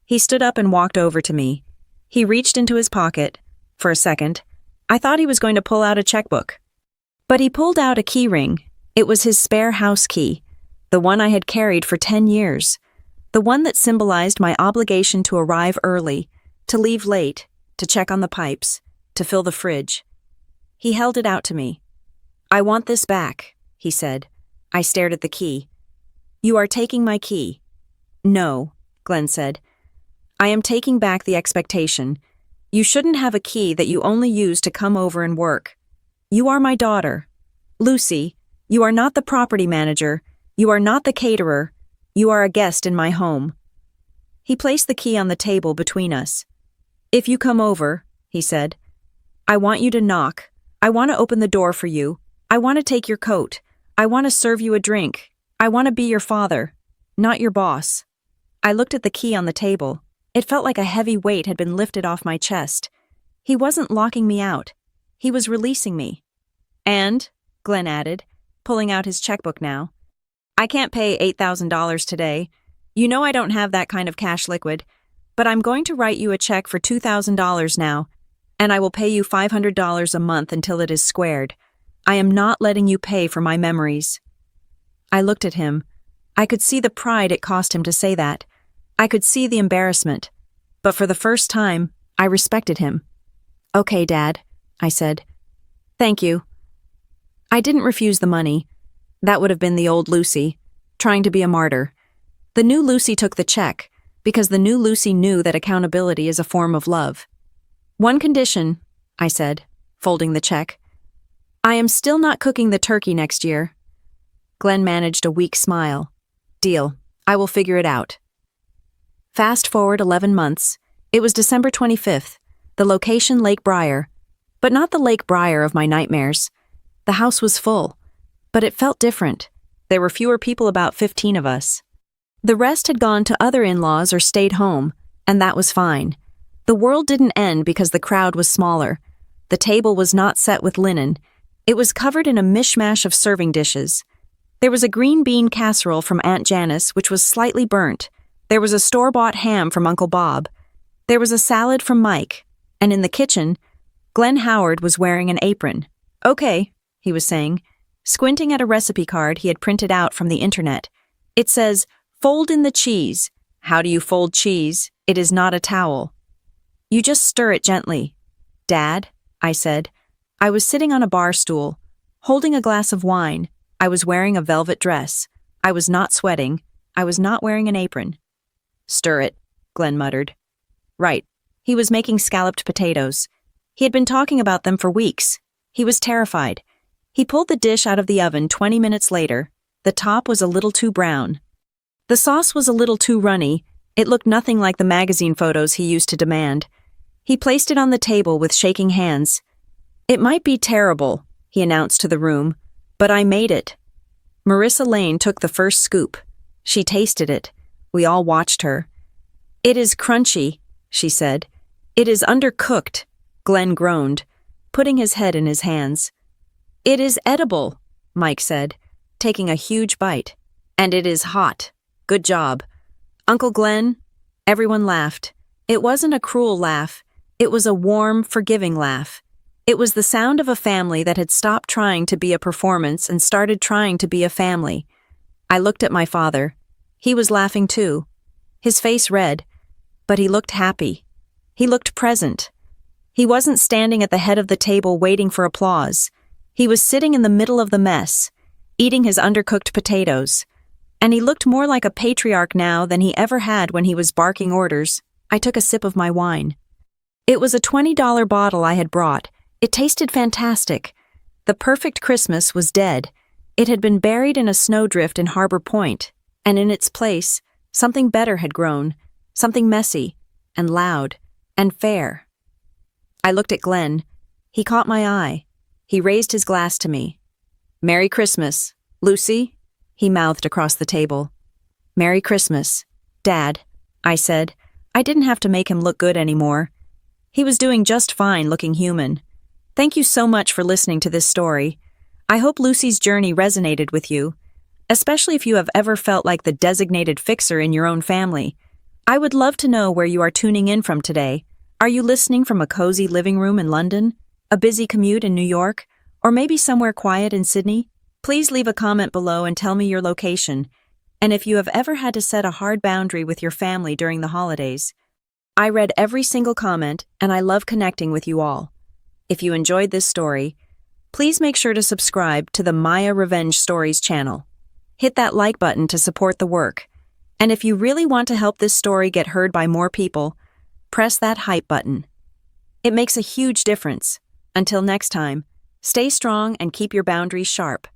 S1: He stood up and walked over to me. He reached into his pocket. For a second, I thought he was going to pull out a checkbook. But he pulled out a key ring. It was his spare house key, the one I had carried for 10 years, the one that symbolized my obligation to arrive early, to leave late, to check on the pipes, to fill the fridge. He held it out to me. I want this back, he said. I stared at the key. You are taking my key. No, Glenn said. I am taking back the expectation. You shouldn't have a key that you only use to come over and work. You are my daughter. Lucy, you are not the property manager. You are not the caterer. You are a guest in my home. He placed the key on the table between us. If you come over, he said, I want you to knock. I want to open the door for you. I want to take your coat. I want to serve you a drink. I want to be your father, not your boss. I looked at the key on the table. It felt like a heavy weight had been lifted off my chest. He wasn't locking me out. He was releasing me. And, Glenn added, pulling out his checkbook now, I can't pay $8,000 today. You know I don't have that kind of cash liquid, but I'm going to write you a check for $2,000 now, and I will pay you $500 a month until it is squared. I am not letting you pay for my memories. I looked at him. I could see the pride it cost him to say that. I could see the embarrassment. But for the first time, I respected him. Okay, Dad, I said. Thank you. I didn't refuse the money. That would have been the old Lucy, trying to be a martyr. The new Lucy took the check, because the new Lucy knew that accountability is a form of love. One condition, I said, folding the check. I am still not cooking the turkey next year. Glenn managed a weak smile. Deal. I will figure it out. Fast forward 11 months. It was December 25th. The location Lake Briar. But not the Lake Briar of my nightmares. The house was full. But it felt different. There were fewer people, about 15 of us. The rest had gone to other in-laws or stayed home, and that was fine. The world didn't end because the crowd was smaller. The table was not set with linen. It was covered in a mishmash of serving dishes. There was a green bean casserole from Aunt Janice, which was slightly burnt. There was a store-bought ham from Uncle Bob. There was a salad from Mike. And in the kitchen, Glenn Howard was wearing an apron. Okay, he was saying, squinting at a recipe card he had printed out from the internet. It says, fold in the cheese. How do you fold cheese? It is not a towel. You just stir it gently. Dad, I said. I was sitting on a bar stool, holding a glass of wine. I was wearing a velvet dress. I was not sweating. I was not wearing an apron. Stir it, Glenn muttered. Right. He was making scalloped potatoes. He had been talking about them for weeks. He was terrified. He pulled the dish out of the oven 20 minutes later. The top was a little too brown. The sauce was a little too runny. It looked nothing like the magazine photos he used to demand. He placed it on the table with shaking hands. It might be terrible, he announced to the room, but I made it. Marissa Lane took the first scoop. She tasted it. We all watched her. It is crunchy, she said. It is undercooked, Glenn groaned, putting his head in his hands. It is edible, Mike said, taking a huge bite. And it is hot. Good job. Uncle Glenn? Everyone laughed. It wasn't a cruel laugh. It was a warm, forgiving laugh. It was the sound of a family that had stopped trying to be a performance and started trying to be a family. I looked at my father. He was laughing too. His face red, but he looked happy. He looked present. He wasn't standing at the head of the table waiting for applause. He was sitting in the middle of the mess, eating his undercooked potatoes. And he looked more like a patriarch now than he ever had when he was barking orders. I took a sip of my wine. It was a $20 bottle I had brought. It tasted fantastic. The perfect Christmas was dead. It had been buried in a snowdrift in Harbor Point, and in its place, something better had grown, something messy, and loud, and fair. I looked at Glenn. He caught my eye. He raised his glass to me. "Merry Christmas, Lucy," he mouthed across the table. "Merry Christmas, Dad," I said. I didn't have to make him look good anymore. He was doing just fine looking human. Thank you so much for listening to this story. I hope Lucy's journey resonated with you, especially if you have ever felt like the designated fixer in your own family. I would love to know where you are tuning in from today. Are you listening from a cozy living room in London, a busy commute in New York, or maybe somewhere quiet in Sydney? Please leave a comment below and tell me your location, and if you have ever had to set a hard boundary with your family during the holidays. I read every single comment, and I love connecting with you all. If you enjoyed this story, please make sure to subscribe to the Maya Revenge Stories channel. Hit that like button to support the work. And if you really want to help this story get heard by more people, press that hype button. It makes a huge difference. Until next time, stay strong and keep your boundaries sharp.